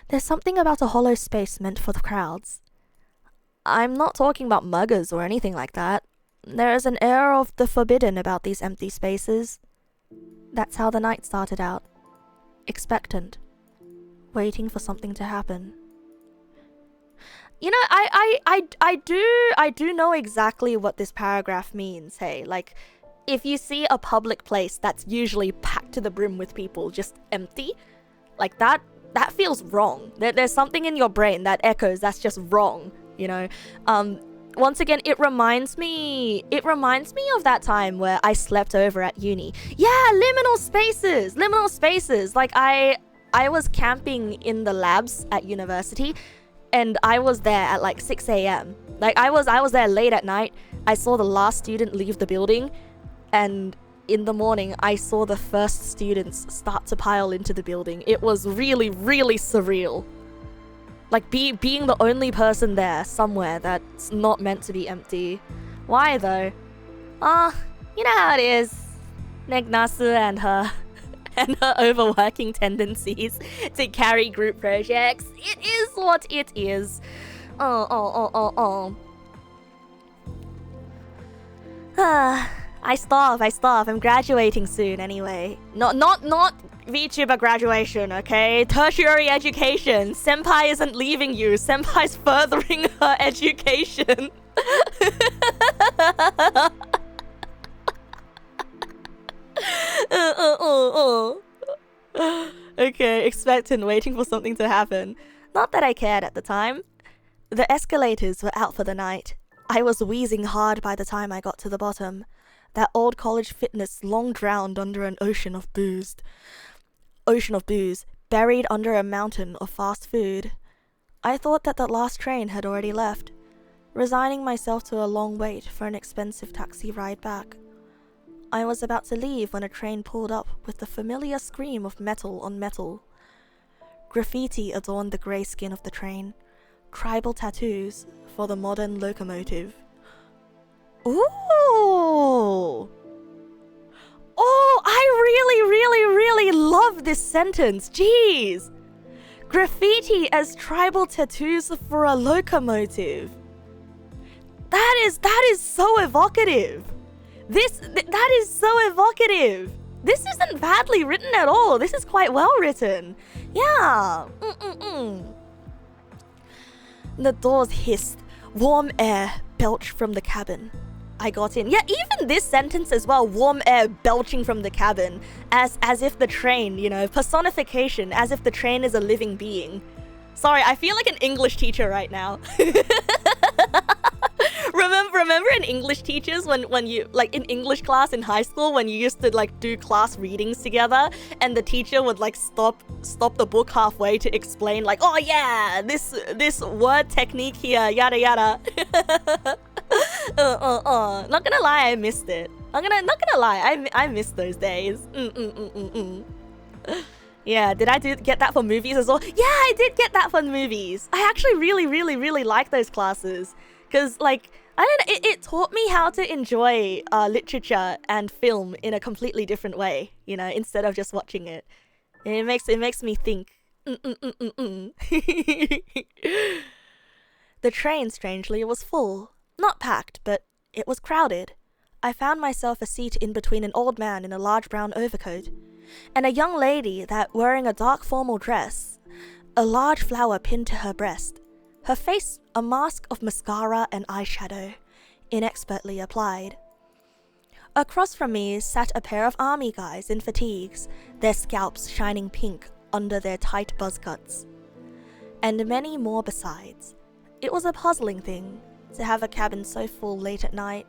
There's something about a hollow space meant for the crowds. I'm not talking about muggers or anything like that. There is an air of the forbidden about these empty spaces. That's how the night started out. Expectant. Waiting for something to happen. You know, I do know exactly what this paragraph means, hey. Like, if you see a public place that's usually packed to the brim with people just empty, like that feels wrong. There's something in your brain that echoes that's just wrong, you know. Once again, it reminds me of that time where I slept over at uni. Yeah, liminal spaces. Like I was camping in the labs at university, and I was there at like 6 a.m. Like I was there late at night. I saw the last student leave the building, and in the morning I saw the first students start to pile into the building. It was really, really surreal. Like being the only person there somewhere that's not meant to be empty. Why though? You know how it is. Neg nasu and her overworking tendencies to carry group projects. It is what it is. I starve. I'm graduating soon anyway. Not VTuber graduation, okay? Tertiary education. Senpai isn't leaving you. Senpai's furthering her education. Okay, expectant, waiting for something to happen. Not that I cared at the time. The escalators were out for the night. I was wheezing hard by the time I got to the bottom. That old college fitness long drowned under an ocean of booze, buried under a mountain of fast food. I thought that the last train had already left, resigning myself to a long wait for an expensive taxi ride back. I was about to leave when a train pulled up with the familiar scream of metal on metal. Graffiti adorned the grey skin of the train, tribal tattoos for the modern locomotive. Ooh! Oh, I really love this sentence. Jeez! Graffiti as tribal tattoos for a locomotive. That is so evocative. That is so evocative. This isn't badly written at all. This is quite well written. Yeah. The doors hissed. Warm air belched from the cabin. I got in. Yeah, even this sentence as well. Warm air belching from the cabin. As if the train, you know, personification. As if the train is a living being. Sorry, I feel like an English teacher right now. Remember in English teachers when you, like in English class in high school, when you used to like do class readings together and the teacher would like stop the book halfway to explain like, oh yeah, this word technique here, yada yada. Not gonna lie, I missed it. Not gonna lie, I missed those days. Yeah, did I get that for movies as well? Yeah, I did get that for movies. I actually really like those classes. Because, like, I don't know, it taught me how to enjoy literature and film in a completely different way, you know, instead of just watching it. And it makes me think. The train, strangely, was full. Not packed, but it was crowded. I found myself a seat in between an old man in a large brown overcoat and a young lady that wearing a dark formal dress, a large flower pinned to her breast, her face a mask of mascara and eyeshadow, inexpertly applied. Across from me sat a pair of army guys in fatigues, their scalps shining pink under their tight buzz cuts. And many more besides. It was a puzzling thing to have a cabin so full late at night,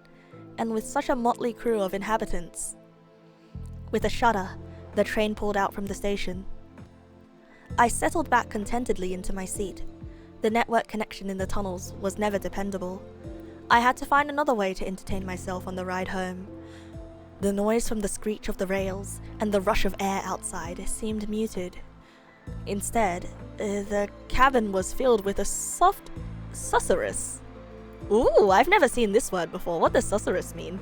and with such a motley crew of inhabitants. With a shudder, the train pulled out from the station. I settled back contentedly into my seat. The network connection in the tunnels was never dependable. I had to find another way to entertain myself on the ride home. The noise from the screech of the rails and the rush of air outside seemed muted. Instead, the cabin was filled with a soft susurrus. Ooh, I've never seen this word before. What does susurrus mean?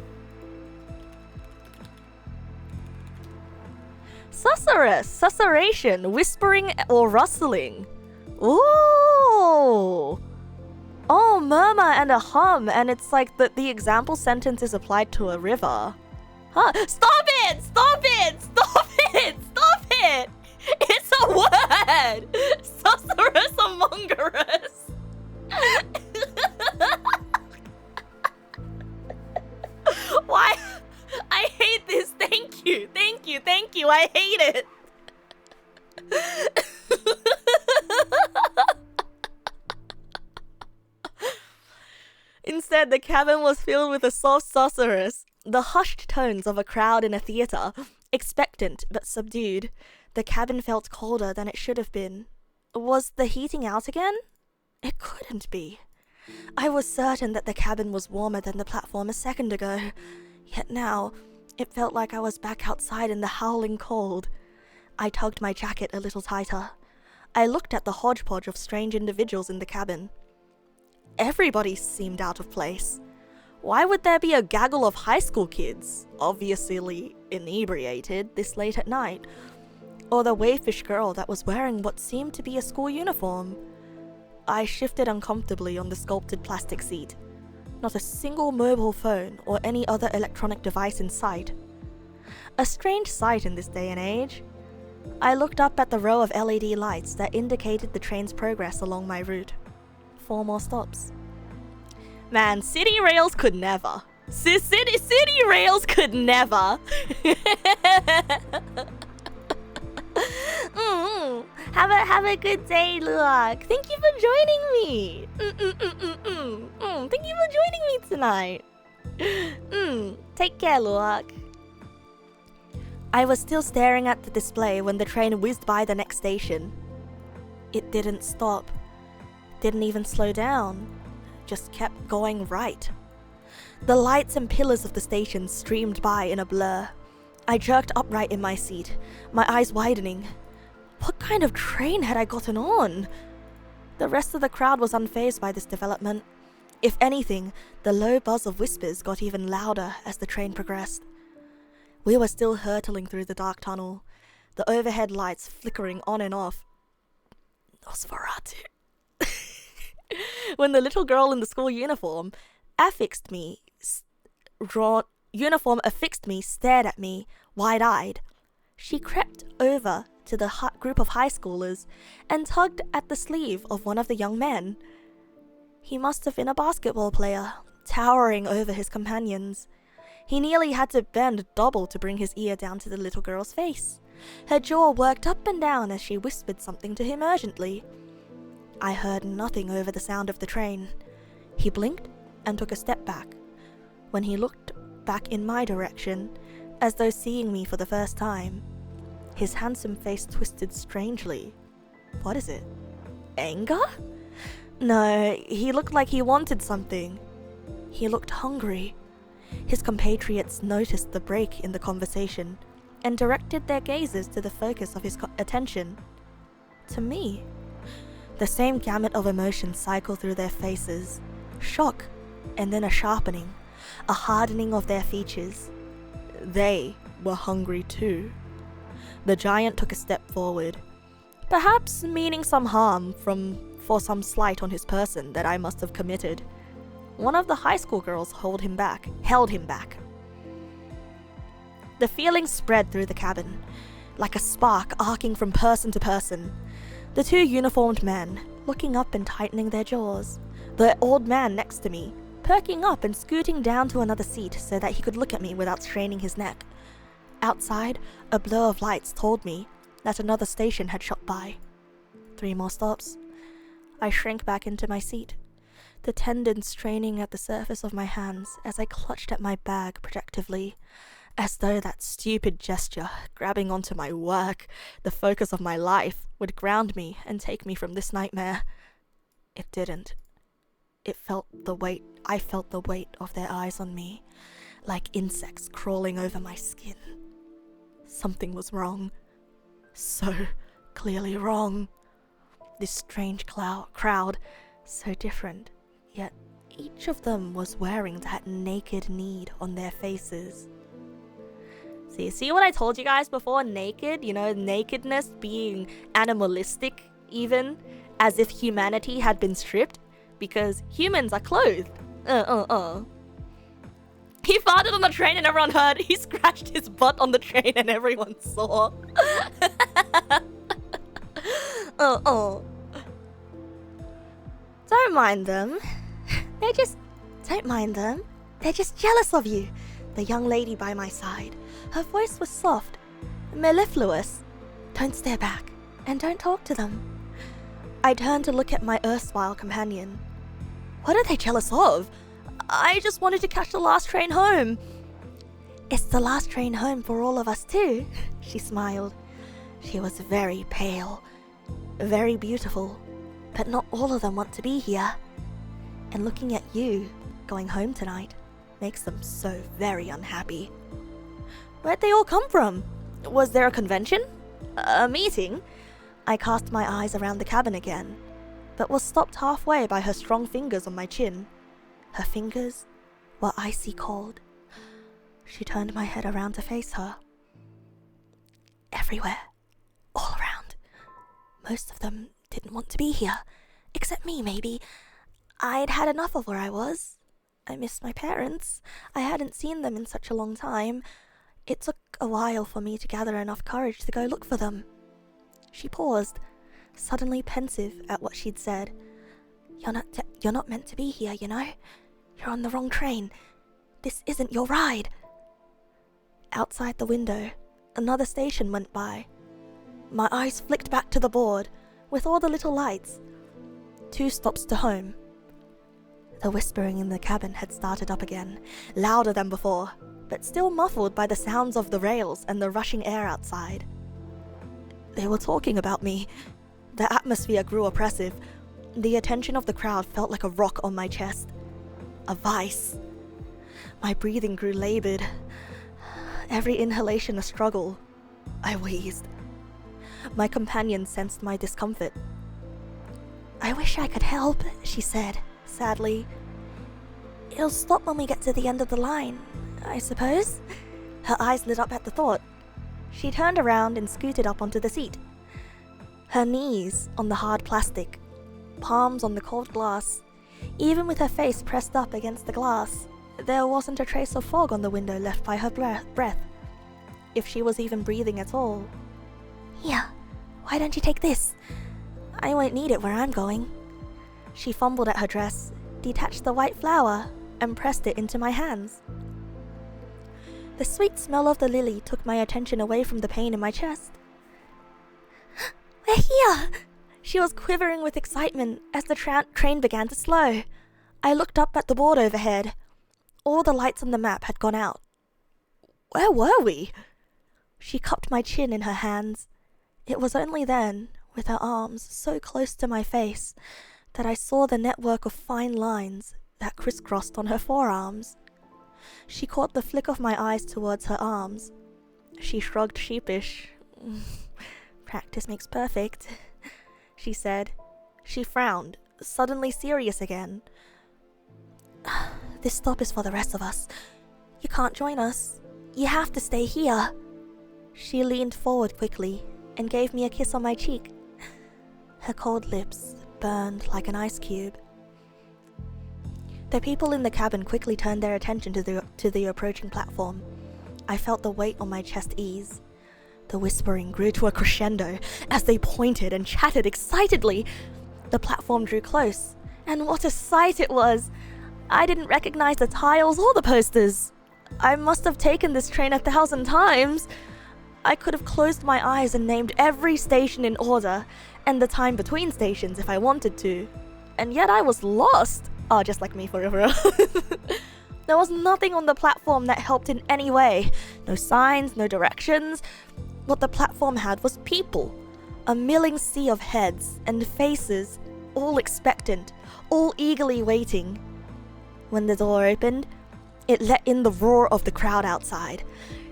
Susurrus, susurration, whispering or rustling. Ooh! Oh, murmur and a hum, and it's like the example sentence is applied to a river. Huh? Stop it! Stop it! Stop it! Stop it! It's a word! Susurrus amongerus! Why? I hate this. Thank you. I hate it. Instead, the cabin was filled with a soft susurrus, the hushed tones of a crowd in a theater, expectant but subdued. The cabin felt colder than it should have been. Was the heating out again? It couldn't be. I was certain that the cabin was warmer than the platform a second ago, yet now it felt like I was back outside in the howling cold. I tugged my jacket a little tighter. I looked at the hodgepodge of strange individuals in the cabin. Everybody seemed out of place. Why would there be a gaggle of high school kids, obviously inebriated, this late at night? Or the wayfish girl that was wearing what seemed to be a school uniform? I shifted uncomfortably on the sculpted plastic seat. Not a single mobile phone or any other electronic device in sight. A strange sight in this day and age. I looked up at the row of LED lights that indicated the train's progress along my route. 4 more stops. Man, city rails could never. City rails could never. Have a good day, Luak. Thank you for joining me. Thank you for joining me tonight. Take care, Luak. I was still staring at the display when the train whizzed by the next station. It didn't stop. Didn't even slow down. Just kept going right. The lights and pillars of the station streamed by in a blur. I jerked upright in my seat, my eyes widening. What kind of train had I gotten on? The rest of the crowd was unfazed by this development. If anything, the low buzz of whispers got even louder as the train progressed. We were still hurtling through the dark tunnel, the overhead lights flickering on and off. Nosferatu. When the little girl in the school uniform affixed me, stared at me, wide-eyed. She crept over to the group of high schoolers and tugged at the sleeve of one of the young men. He must have been a basketball player, towering over his companions. He nearly had to bend double to bring his ear down to the little girl's face. Her jaw worked up and down as she whispered something to him urgently. I heard nothing over the sound of the train. He blinked and took a step back. When he looked back in my direction, as though seeing me for the first time, his handsome face twisted strangely. What is it? Anger? No, he looked like he wanted something. He looked hungry. His compatriots noticed the break in the conversation and directed their gazes to the focus of his attention. To me. The same gamut of emotions cycled through their faces. Shock, and then a sharpening, a hardening of their features. They were hungry too. The giant took a step forward, perhaps meaning some harm for some slight on his person that I must have committed. One of the high school girls held him back. The feeling spread through the cabin, like a spark arcing from person to person. The two uniformed men, looking up and tightening their jaws. The old man next to me, perking up and scooting down to another seat so that he could look at me without straining his neck. Outside, a blur of lights told me that another station had shot by. 3 more stops. I shrank back into my seat, the tendons straining at the surface of my hands as I clutched at my bag protectively, as though that stupid gesture, grabbing onto my work, the focus of my life, would ground me and take me from this nightmare. It didn't. I felt the weight of their eyes on me, like insects crawling over my skin. Something was wrong. So clearly wrong. This strange crowd, so different, yet each of them was wearing that naked need on their faces. See what I told you guys before? Naked, nakedness being animalistic even, as if humanity had been stripped, because humans are clothed. He farted on the train and everyone heard. He scratched his butt on the train and everyone saw. Don't mind them. Don't mind them. They're just jealous of you. The young lady by my side. Her voice was soft, mellifluous. Don't stare back, and don't talk to them. I turned to look at my erstwhile companion. What are they jealous of? I just wanted to catch the last train home. It's the last train home for all of us too, she smiled. She was very pale, very beautiful, but not all of them want to be here. And looking at you going home tonight makes them so very unhappy. Where'd they all come from? Was there a convention? A meeting? I cast my eyes around the cabin again, but was stopped halfway by her strong fingers on my chin. Her fingers were icy cold. She turned my head around to face her. Everywhere. All around. Most of them didn't want to be here. Except me, maybe. I'd had enough of where I was. I missed my parents. I hadn't seen them in such a long time. It took a while for me to gather enough courage to go look for them. She paused, suddenly pensive at what she'd said. You're not meant to be here, you know? You're on the wrong train. This isn't your ride. Outside the window, another station went by. My eyes flicked back to the board, with all the little lights. 2 stops to home. The whispering in the cabin had started up again, louder than before, but still muffled by the sounds of the rails and the rushing air outside. They were talking about me. The atmosphere grew oppressive. The attention of the crowd felt like a rock on my chest. A vice. My breathing grew labored. Every inhalation a struggle. I wheezed. My companion sensed my discomfort. I wish I could help, she said, sadly. It'll stop when we get to the end of the line, I suppose. Her eyes lit up at the thought. She turned around and scooted up onto the seat. Her knees on the hard plastic, palms on the cold glass. Even with her face pressed up against the glass, there wasn't a trace of fog on the window left by her breath. If she was even breathing at all. Here, why don't you take this? I won't need it where I'm going. She fumbled at her dress, detached the white flower, and pressed it into my hands. The sweet smell of the lily took my attention away from the pain in my chest. We're here! She was quivering with excitement as the train began to slow. I looked up at the board overhead. All the lights on the map had gone out. Where were we? She cupped my chin in her hands. It was only then, with her arms so close to my face, that I saw the network of fine lines that crisscrossed on her forearms. She caught the flick of my eyes towards her arms. She shrugged sheepish. Practice makes perfect, she said. She frowned, suddenly serious again. This stop is for the rest of us. You can't join us. You have to stay here. She leaned forward quickly and gave me a kiss on my cheek. Her cold lips burned like an ice cube. The people in the cabin quickly turned their attention to the approaching platform. I felt the weight on my chest ease. The whispering grew to a crescendo as they pointed and chatted excitedly. The platform drew close, and what a sight it was! I didn't recognize the tiles or the posters. I must have taken this train 1,000 times. I could have closed my eyes and named every station in order, and the time between stations if I wanted to. And yet I was lost. Oh, just like me forever. There was nothing on the platform that helped in any way. No signs, no directions. What the platform had was people. A milling sea of heads and faces, all expectant, all eagerly waiting. When the door opened, it let in the roar of the crowd outside.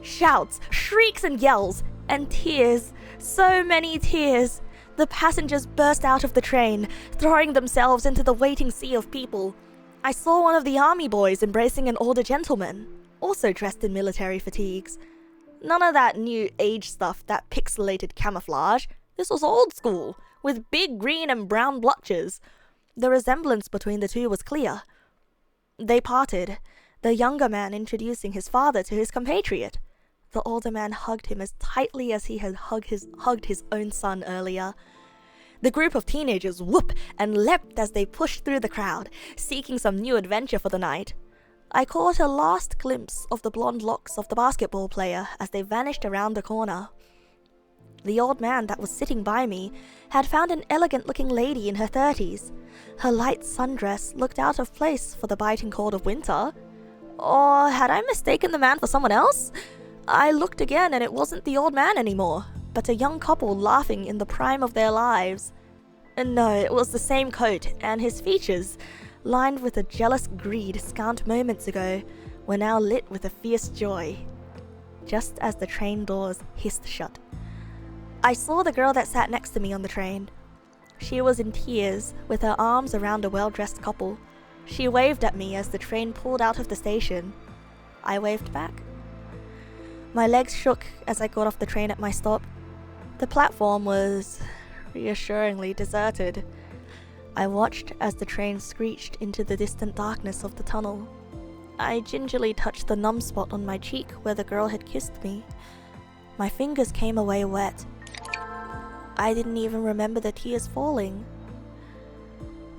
Shouts, shrieks and yells, and tears. So many tears. The passengers burst out of the train, throwing themselves into the waiting sea of people. I saw one of the army boys embracing an older gentleman, also dressed in military fatigues. None of that new age stuff, that pixelated camouflage. This was old school, with big green and brown blotches. The resemblance between the two was clear. They parted, the younger man introducing his father to his compatriot. The older man hugged him as tightly as he had hugged his own son earlier. The group of teenagers whooped and leapt as they pushed through the crowd, seeking some new adventure for the night. I caught a last glimpse of the blonde locks of the basketball player as they vanished around the corner. The old man that was sitting by me had found an elegant-looking lady in her 30s. Her light sundress looked out of place for the biting cold of winter. Or had I mistaken the man for someone else? I looked again and it wasn't the old man anymore, but a young couple laughing in the prime of their lives. And no, it was the same coat, and his features, lined with a jealous greed scant moments ago, were now lit with a fierce joy. Just as the train doors hissed shut, I saw the girl that sat next to me on the train. She was in tears, with her arms around a well-dressed couple. She waved at me as the train pulled out of the station. I waved back. My legs shook as I got off the train at my stop. The platform was reassuringly deserted. I watched as the train screeched into the distant darkness of the tunnel. I gingerly touched the numb spot on my cheek where the girl had kissed me. My fingers came away wet. I didn't even remember the tears falling.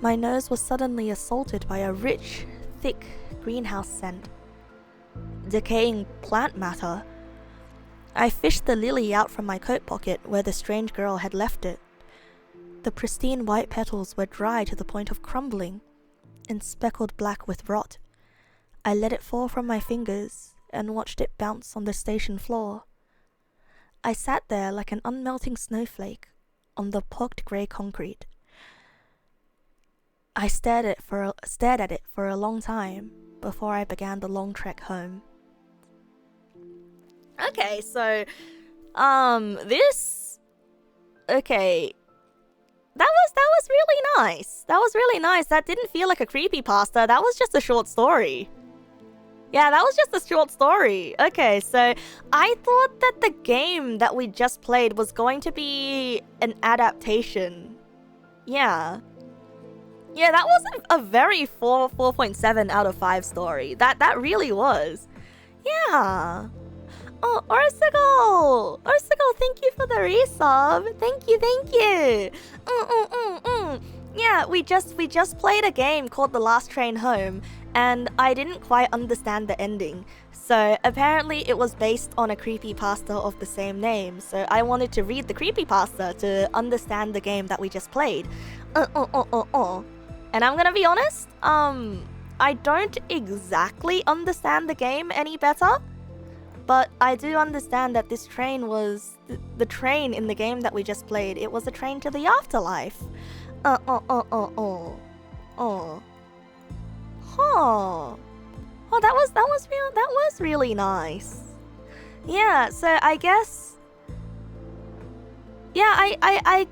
My nose was suddenly assaulted by a rich, thick greenhouse scent. Decaying plant matter. I fished the lily out from my coat pocket where the strange girl had left it. The pristine white petals were dry to the point of crumbling and speckled black with rot. I let it fall from my fingers and watched it bounce on the station floor. I sat there like an unmelting snowflake on the pocked grey concrete. I stared at it for a long time before I began the long trek home. Okay, so okay. That was really nice. That was really nice. That didn't feel like a creepypasta. That was just a short story. Yeah, that was just a short story. Okay, so I thought that the game that we just played was going to be an adaptation. Yeah. Yeah, that was a very 4.7 out of 5 story. That really was. Yeah. Oh, Orsicle! Orsicle, thank you for the resub. Thank you. Yeah, we just played a game called The Last Train Home, and I didn't quite understand the ending. So apparently it was based on a creepypasta of the same name. So I wanted to read the creepypasta to understand the game that we just played. And I'm gonna be honest, I don't exactly understand the game any better. But I do understand that this train was the train in the game that we just played. It was a train to the afterlife. Huh. Oh, that was really nice. Yeah, so I guess. Yeah, I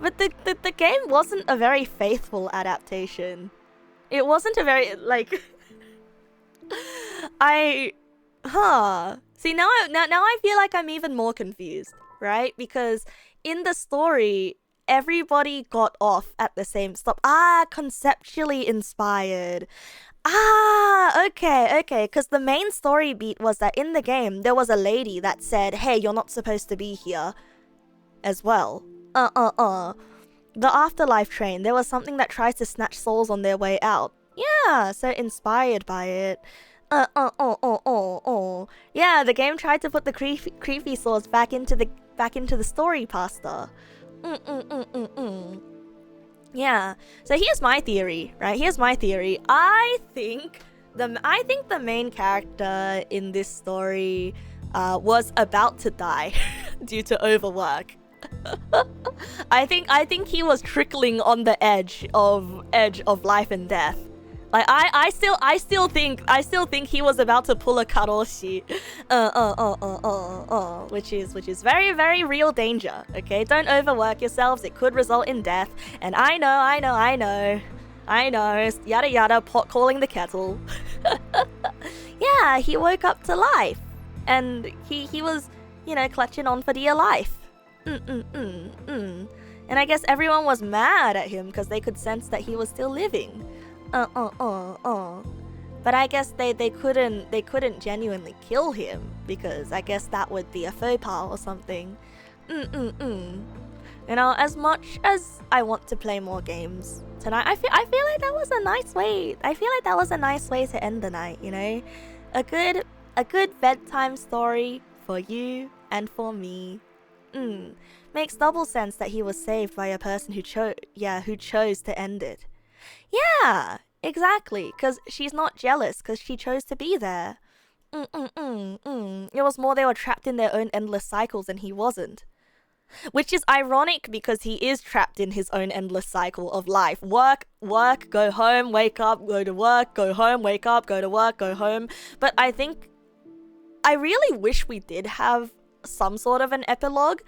but the game wasn't a very faithful adaptation. It wasn't a very like. See, now I feel like I'm even more confused, right? Because in the story, everybody got off at the same stop. Conceptually inspired. Okay. Because the main story beat was that in the game, there was a lady that said, hey, you're not supposed to be here as well. The afterlife train, there was something that tries to snatch souls on their way out. Yeah, so inspired by it. Yeah, the game tried to put the creepy swords back into the story pasta. Yeah. So here's my theory, right? I think the main character in this story was about to die due to overwork. I think he was trickling on the edge of life and death. Like I still think he was about to pull a karoshi, which is very, very real danger. Okay, don't overwork yourselves; it could result in death. And I know. Yada yada, pot calling the kettle. Yeah, he woke up to life, and he was, clutching on for dear life. And I guess everyone was mad at him because they could sense that he was still living. But I guess they couldn't genuinely kill him because I guess that would be a faux pas or something. As much as I want to play more games tonight, I feel like that was a nice way. I feel like that was a nice way to end the night. A good bedtime story for you and for me. Makes double sense that he was saved by a person who chose to end it. Yeah, exactly, because she's not jealous because she chose to be there. It was more they were trapped in their own endless cycles and he wasn't. Which is ironic because he is trapped in his own endless cycle of life. Work, go home, wake up, go to work, go home, wake up, go to work, go home. But I really wish we did have some sort of an epilogue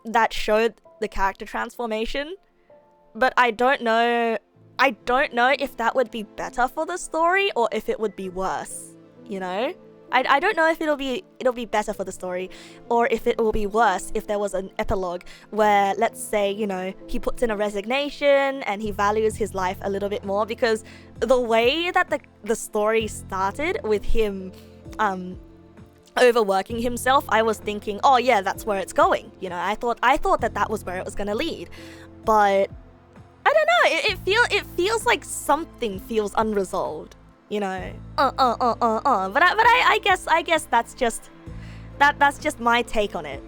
that showed the character transformation. But I don't know if that would be better for the story or if it would be worse, I don't know if it'll be better for the story or if it will be worse if there was an epilogue where, let's say, he puts in a resignation and he values his life a little bit more, because the way that the story started with him overworking himself, I was thinking, oh yeah, that's where it's going. I thought that was where it was going to lead. But I don't know. It feels like something feels unresolved, But I guess that's just my take on it.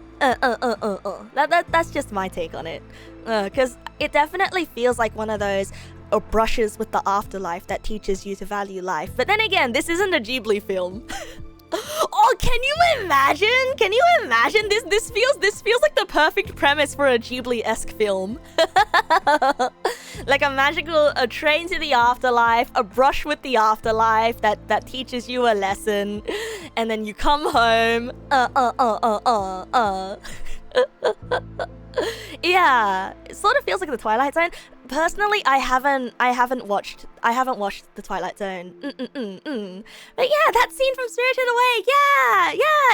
That's just my take on it. Because it definitely feels like one of those brushes with the afterlife that teaches you to value life. But then again, this isn't a Ghibli film. Oh, can you imagine? Can you imagine this? This feels like the perfect premise for a Ghibli-esque film. Like a train to the afterlife, a brush with the afterlife that teaches you a lesson, and then you come home. Yeah, it sort of feels like the Twilight Zone. Personally, I haven't watched the Twilight Zone. But yeah, that scene from Spirited Away. Yeah,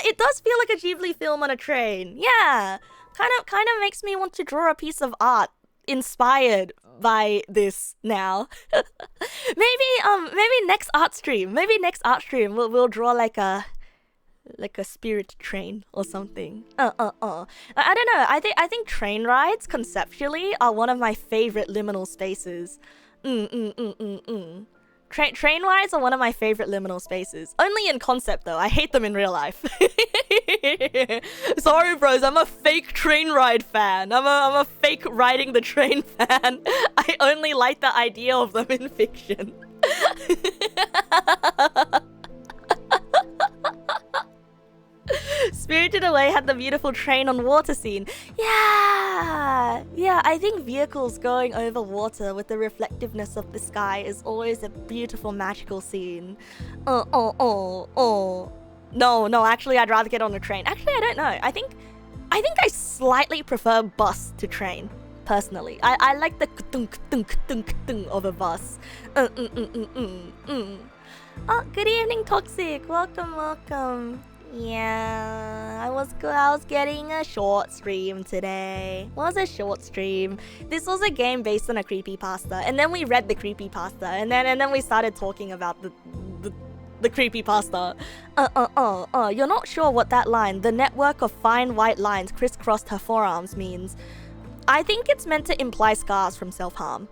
it does feel like a Ghibli film on a train. Yeah, kind of makes me want to draw a piece of art inspired by this now. maybe next art stream. We'll draw like a spirit train or something. I don't know. I think train rides conceptually are one of my favorite liminal spaces. Train rides are one of my favorite liminal spaces. Only in concept though. I hate them in real life. Sorry bros, I'm a fake train ride fan. I'm a fake riding the train fan. I only like the idea of them in fiction. Spirited Away had the beautiful train on water scene. Yeah, I think vehicles going over water with the reflectiveness of the sky is always a beautiful magical scene. No, actually I'd rather get on a train. Actually, I don't know. I think I slightly prefer bus to train, personally. I like the k-tunk of a bus. Oh, good evening, Toxic. Welcome. Yeah, I was getting a short stream today. What was a short stream? This was a game based on a creepypasta, and then we read the creepypasta, and then we started talking about the creepypasta. You're not sure what that line, the network of fine white lines crisscrossed her forearms, means. I think it's meant to imply scars from self-harm.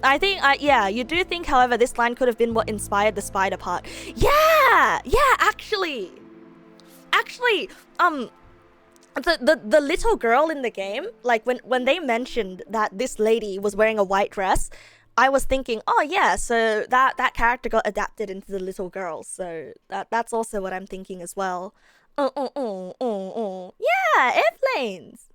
I think, yeah, you do think, however, this line could have been what inspired the spider part. Yeah, actually, the little girl in the game, like when they mentioned that this lady was wearing a white dress, I was thinking, oh yeah, so that character got adapted into the little girl, so that's also what I'm thinking as well. Yeah, airplanes.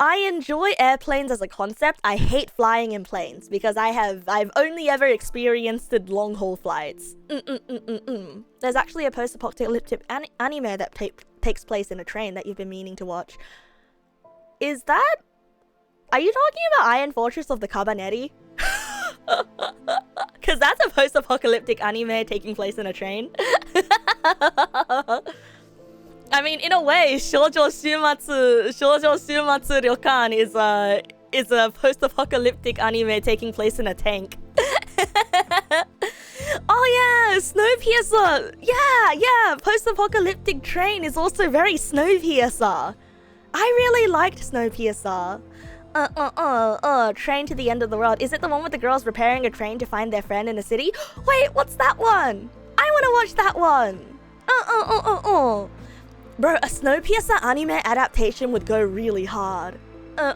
I enjoy airplanes as a concept. I hate flying in planes because I've only ever experienced long haul flights. There's actually a post-apocalyptic anime that takes place in a train that you've been meaning to watch. Is that? Are you talking about Iron Fortress of the Cabaneri? Because that's a post-apocalyptic anime taking place in a train. I mean, in a way, Shoujo Shumatsu Ryokan is a post-apocalyptic anime taking place in a tank. Oh yeah, Snowpiercer. Yeah, post-apocalyptic train is also very Snowpiercer. I really liked Snowpiercer. Train to the end of the world. Is it the one with the girls repairing a train to find their friend in the city? Wait, what's that one? I want to watch that one. Bro, a Snowpiercer anime adaptation would go really hard. Yeah,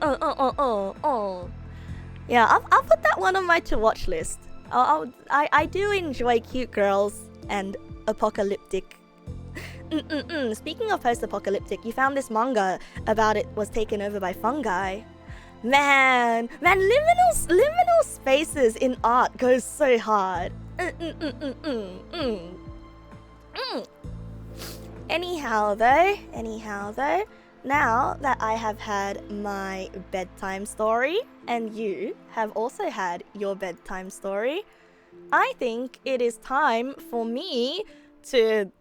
I'll put that one on my to-watch list. I do enjoy cute girls and apocalyptic. Speaking of post-apocalyptic, you found this manga about it was taken over by fungi. Man, liminal spaces in art goes so hard. Anyhow though, now that I have had my bedtime story and you have also had your bedtime story, I think it is time for me to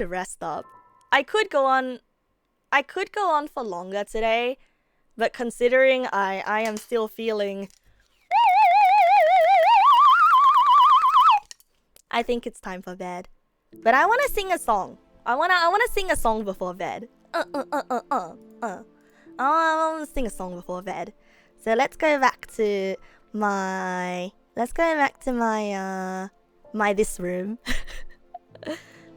rest up. I could go on for longer today, but considering I am still feeling, I think it's time for bed. But I want to sing a song. I want to sing a song before bed. I want to sing a song before bed. So let's go back to my this room.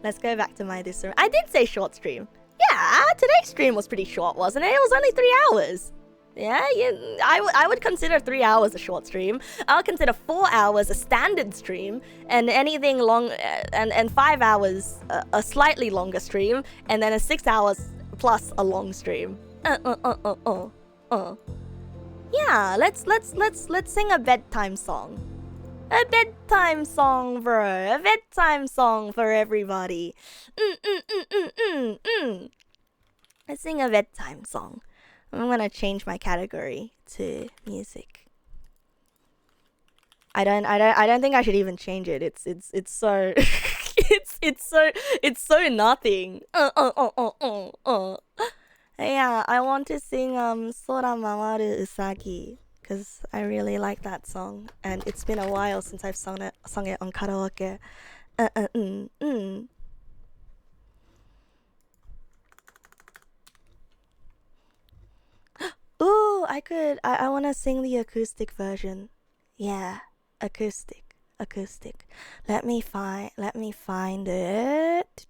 Let's go back to my this room. I did say short stream. Yeah, today's stream was pretty short, wasn't it? It was only 3 hours. Yeah, I would consider 3 hours a short stream. I'll consider 4 hours a standard stream, and anything long and 5 hours a slightly longer stream, and then a 6 hours plus a long stream. Yeah, let's sing a bedtime song. A bedtime song, bro. A bedtime song for everybody. Let's sing a bedtime song. I'm gonna change my category to music. I don't think I should even change it. It's so it's so nothing. Yeah, I want to sing Sora Mamaru Usagi because I really like that song, and it's been a while since I've sung it on karaoke. Ooh, I want to sing the acoustic version. Yeah, acoustic. Let me find it.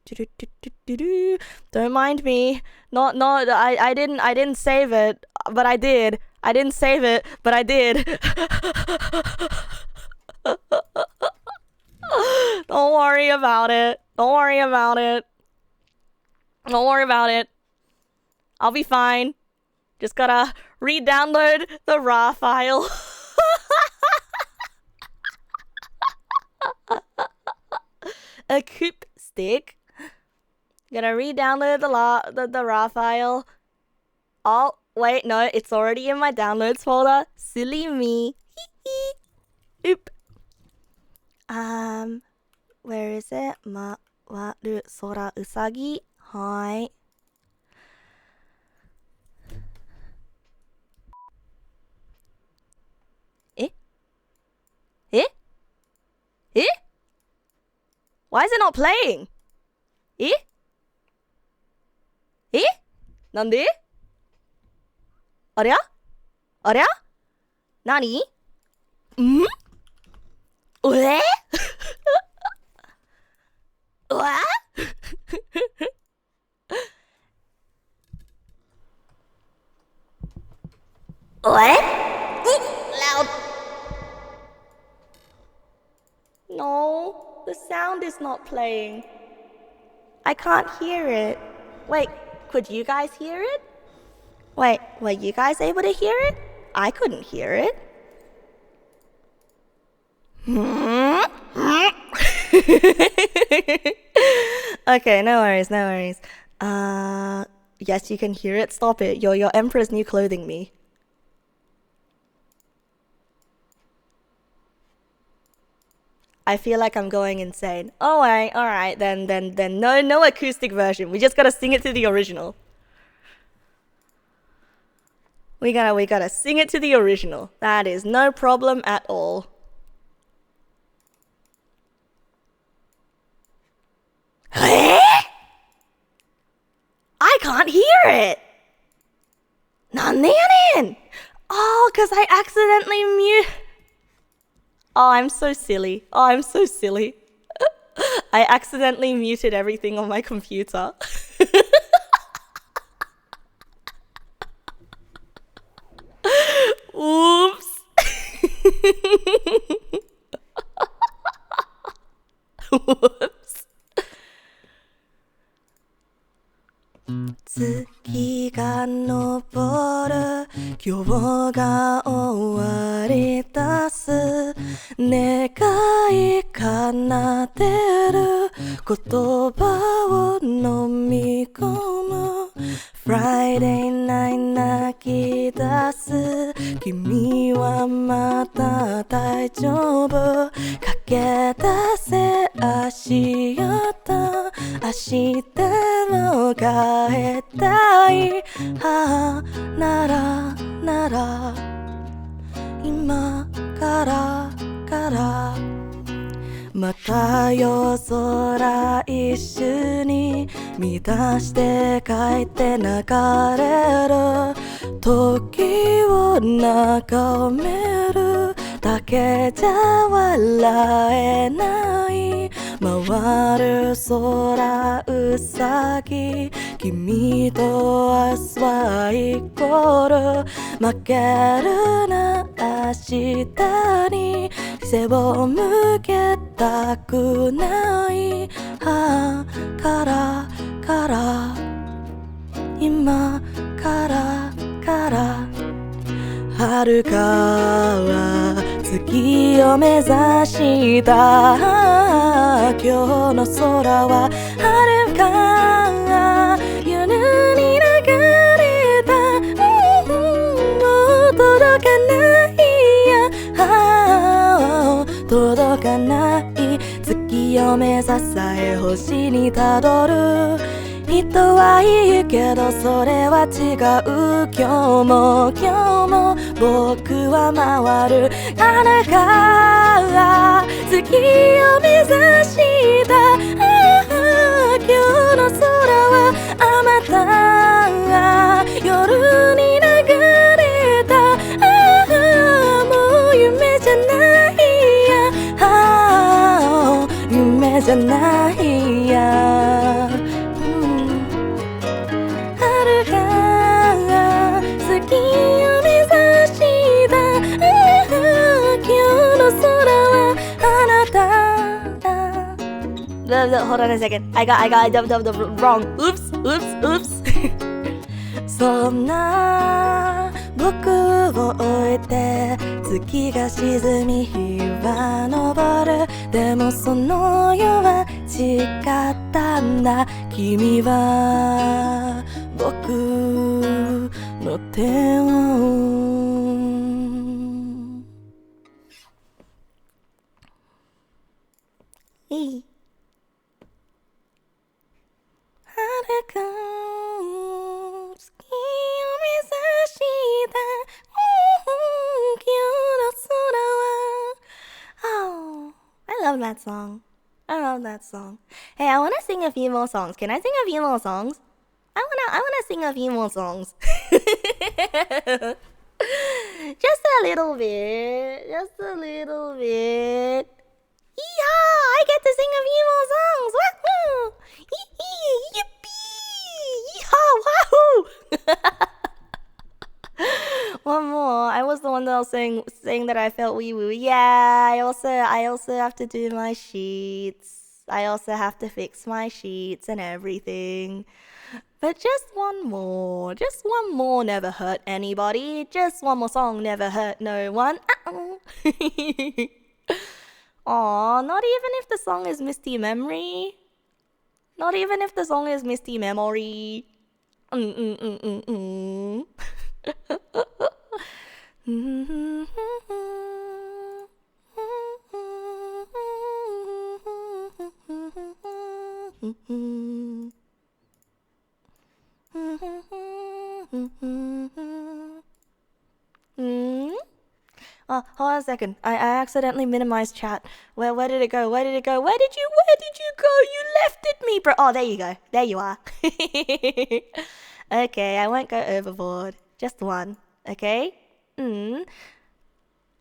Don't mind me. I didn't save it, but I did. I didn't save it, but I did. Don't worry about it. Don't worry about it. Don't worry about it. I'll be fine. Just gotta re-download the RAW file. Acoustic. Gonna re-download the RAW file. Oh, wait, no, it's already in my downloads folder. Silly me. Oop. Where is it? Mawaru Sora Usagi. Hi. Eh? Why is it not playing? Eh? Nande? Arya? Nani? What? What? What? Loud. No, the sound is not playing. I can't hear it. Wait, could you guys hear it? Wait, were you guys able to hear it? I couldn't hear it. Okay, no worries. Yes, you can hear it. Stop it. Your Emperor's New Clothing me. I feel like I'm going insane. Oh, alright, then no acoustic version. We just gotta sing it to the original. We gotta sing it to the original. That is no problem at all. I can't hear it. Nanne? Oh, cause I accidentally mute. Oh, I'm so silly. I accidentally muted everything on my computer. Oops. Whoops. 月が昇る今日が終わりだす願い奏でる言葉を飲み込む Friday night 泣き出す君はまだ大丈夫駆け出せ足音明日も変えたいなら今からまた夜空一緒に乱して書いて流れる時を眺めるだけじゃ笑えない回る空うさぎ君と明日はイコール負けるな明日に背を向けたくないから今から遥か月を目指した今日の空は遥か夜に流れたもう届かない届かない月を目指さえ星にたどる人は言うけどそれは違う今日も僕は回るあなたが月を目指した今日の空はあまた夜に流れたもう夢じゃないや夢じゃないやHold on a second. I got wrong. Oops. そんな僕を置いて月が沈み日は昇るでもその夜は違ったんだ君は僕の手をいい遥か月を目指した今日の空は Oh, I love that song. I love that song. Hey, I want to sing a few more songs. Can I sing a few more songs? I wanna sing a few more songs. Just a little bit. Yeah, I get to sing a few more songs. Wahoo! Yippee! Yeehaw! Wahoo! One more. I was the one that was saying that I felt wee woo. Yeah, I also have to do my sheets. I also have to fix my sheets and everything. But just one more never hurt anybody. Just one more song never hurt no one. Aw, not even if the song is Misty Memory. Not even if the song is Misty Memory. Oh, hold on a second. I accidentally minimized chat. Where did it go? Where did you go? You left it me, bro. Oh, there you go. There you are. Okay, I won't go overboard. Just one. Okay? I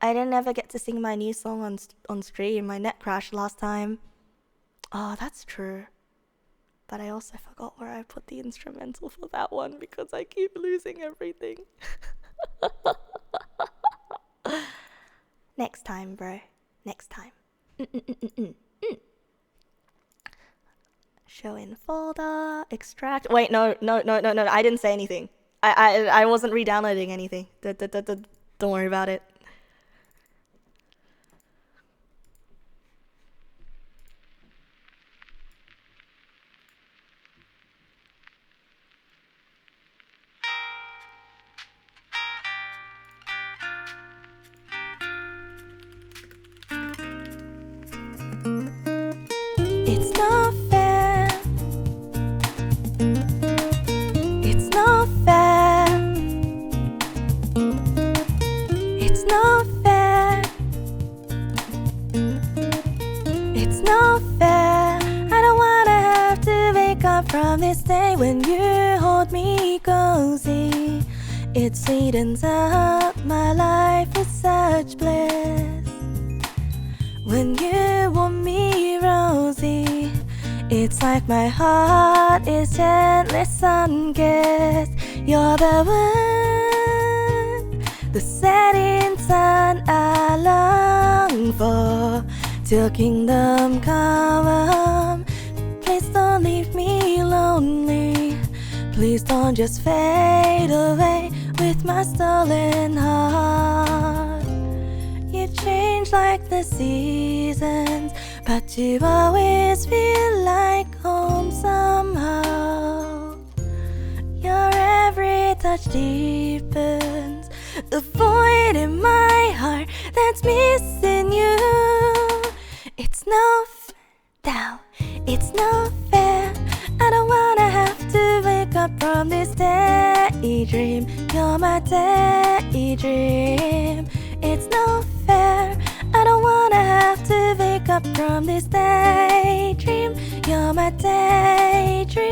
didn't ever get to sing my new song on stream. My net crashed last time. Oh, that's true. But I also forgot where I put the instrumental for that one because I keep losing everything. Next time, bro. Next time. Show in folder, extract. Wait, no. I didn't say anything. I wasn't re-downloading anything. Don't worry about it. It's not fair. It's not fair. It's not fair. It's not fair. I don't wanna have to wake up from this day when you hold me cozy. It sweetens up my life with such bliss. When you warm me roses cozy. It's like my heart is gently sun-kissed. You're the one, the setting sun I long for, till kingdom come. Please don't leave me lonely. Please don't just fade away with my stolen heart. You change like the seasons, but you always feel like home somehow. Your every touch deepens the void in my heart that's missing you. It's no doubt, it's no fair. I don't wanna have to wake up from this daydream. You're my daydream. It's no fair. I don't wanna have to wake up from this daydream. You're my daydream.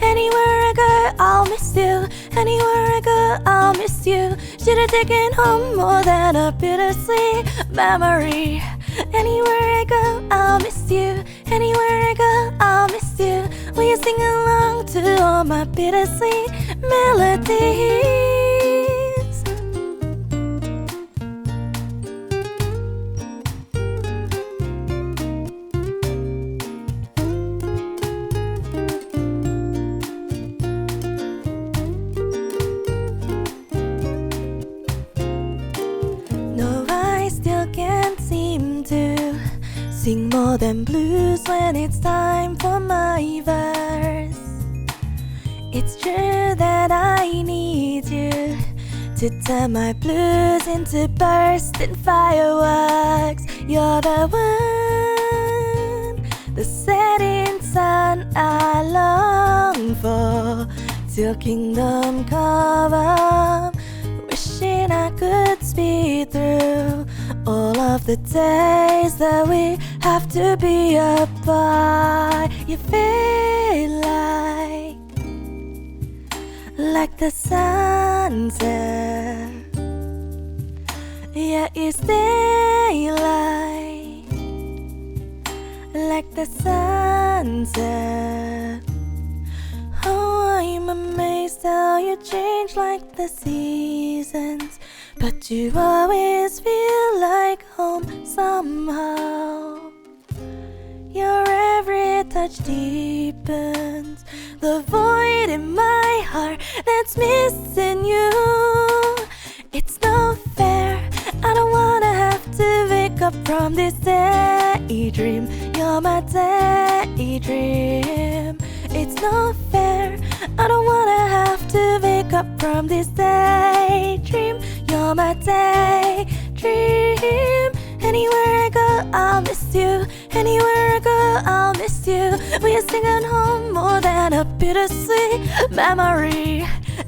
Anywhere I go, I'll miss you. Anywhere I go, I'll miss you. Should've taken home more than a bittersweet memory. Anywhere I go, I'll miss you. Anywhere I go, I'll miss you. Will you sing along to all my bittersweet melodies? No, I still can't seem to sing more than blues when it's time for my verse. It's true that I need you to turn my blues into bursting fireworks. You're the one, the setting sun I long for, till kingdom come. Wishing I could speed through all of the days that we have to be apart. You feel like the sunset, yeah, you stay like the sunset. Oh, I'm amazed how you change like the seasons, but you always feel like home somehow. Your every touch deepens the void in my heart that's missing you. It's no fair. I don't wanna have to wake up from this daydream. You're my daydream. It's no fair. I don't wanna have to wake up from this daydream. You're my daydream. Anywhere I go, I'll miss you. Anywhere I go, I'll miss you. We're singing home more than a bittersweet memory.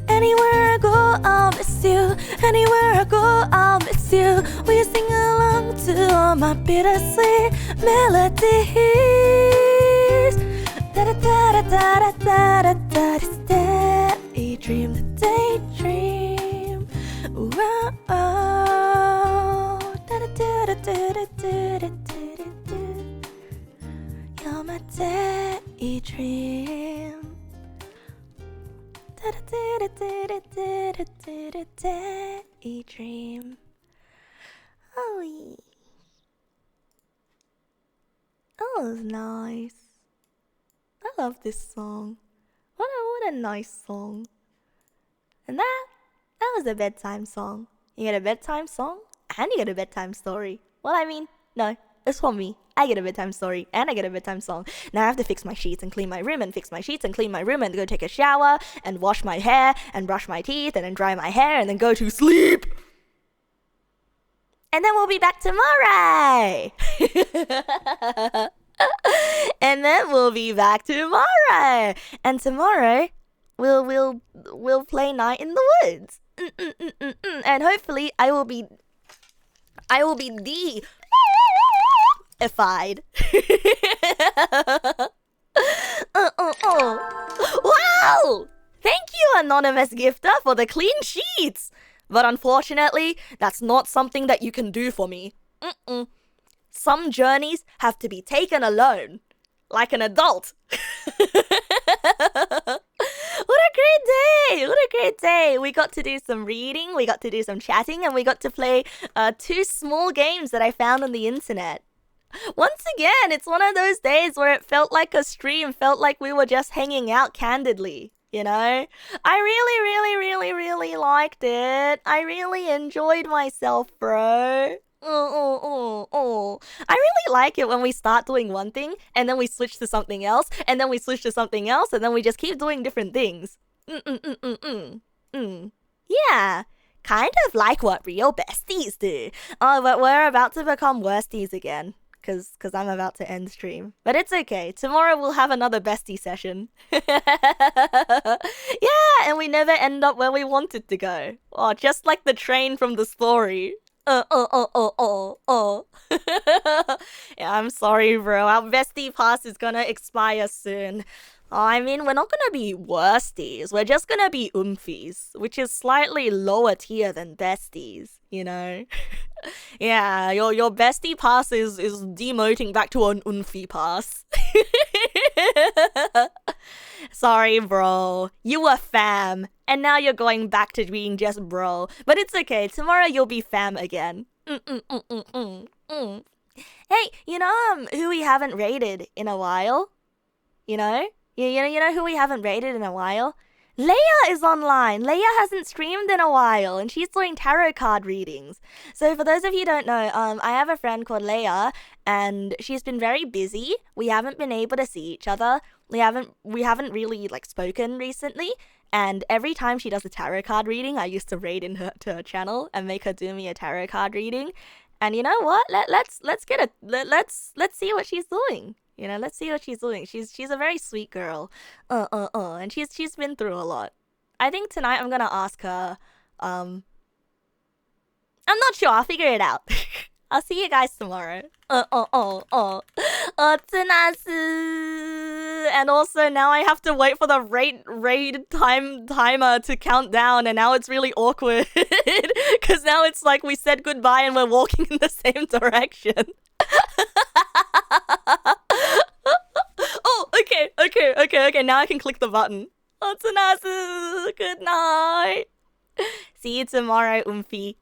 Anywhere I go, I'll miss you. Anywhere I go, I'll miss you. We're singing along to all my bittersweet melodies. Da da da da da da da da. This daydream, the daydream. Whoa, oh. Da da da da da da da da. You're my daydream. Da da da da da da da daydream. Oh, yeah. That was nice. I love this song. What a nice song. And that was a bedtime song. You get a bedtime song and you get a bedtime story. Well, I mean, no, it's for me. I get a bedtime story and I get a bedtime song. Now I have to fix my sheets and clean my room and fix my sheets and clean my room and go take a shower and wash my hair and brush my teeth and then dry my hair and then go to sleep. And then we'll be back tomorrow. And then we'll be back tomorrow. And tomorrow we'll play Night in the Woods. And hopefully I will be deified. Wow! Thank you, anonymous gifter, for the clean sheets. But unfortunately, that's not something that you can do for me. Some journeys have to be taken alone, like an adult. What a great day! What a great day! We got to do some reading, we got to do some chatting, and we got to play 2 small games that I found on the internet. Once again, it's one of those days where it felt like a stream, felt like we were just hanging out candidly, you know? I really liked it. I really enjoyed myself, bro. I really like it when we start doing one thing and then we switch to something else and then we switch to something else and then we just keep doing different things. Yeah, kind of like what real besties do. Oh, but we're about to become worsties again because I'm about to end stream. But it's okay. Tomorrow we'll have another bestie session. Yeah, and we never end up where we wanted to go. Oh, just like the train from the story. Yeah, I'm sorry, bro. Our bestie pass is gonna expire soon. I mean, we're not gonna be worsties. We're just gonna be oomfies, which is slightly lower tier than besties, you know? Yeah, your bestie pass is demoting back to an oomfie pass. Sorry, bro. You were fam, and now you're going back to being just bro. But it's okay. Tomorrow you'll be fam again. Hey, you know who we haven't rated in a while? You know? You know who we haven't rated in a while? Leia is online. Leia hasn't streamed in a while, and she's doing tarot card readings. So for those of you who don't know, I have a friend called Leia, and she's been very busy. We haven't been able to see each other. We haven't really like spoken recently. And every time she does a tarot card reading, I used to raid in to her channel and make her do me a tarot card reading. And you know what? Let's see what she's doing. You know, let's see what she's doing. She's a very sweet girl. And she's been through a lot. I think tonight I'm gonna ask her. I'm not sure. I'll figure it out. I'll see you guys tomorrow. And also now I have to wait for the raid timer to count down, and now it's really awkward because now it's like we said goodbye and we're walking in the same direction. Oh, okay. Now I can click the button. Otsunasu, good night. See you tomorrow, Oomfie.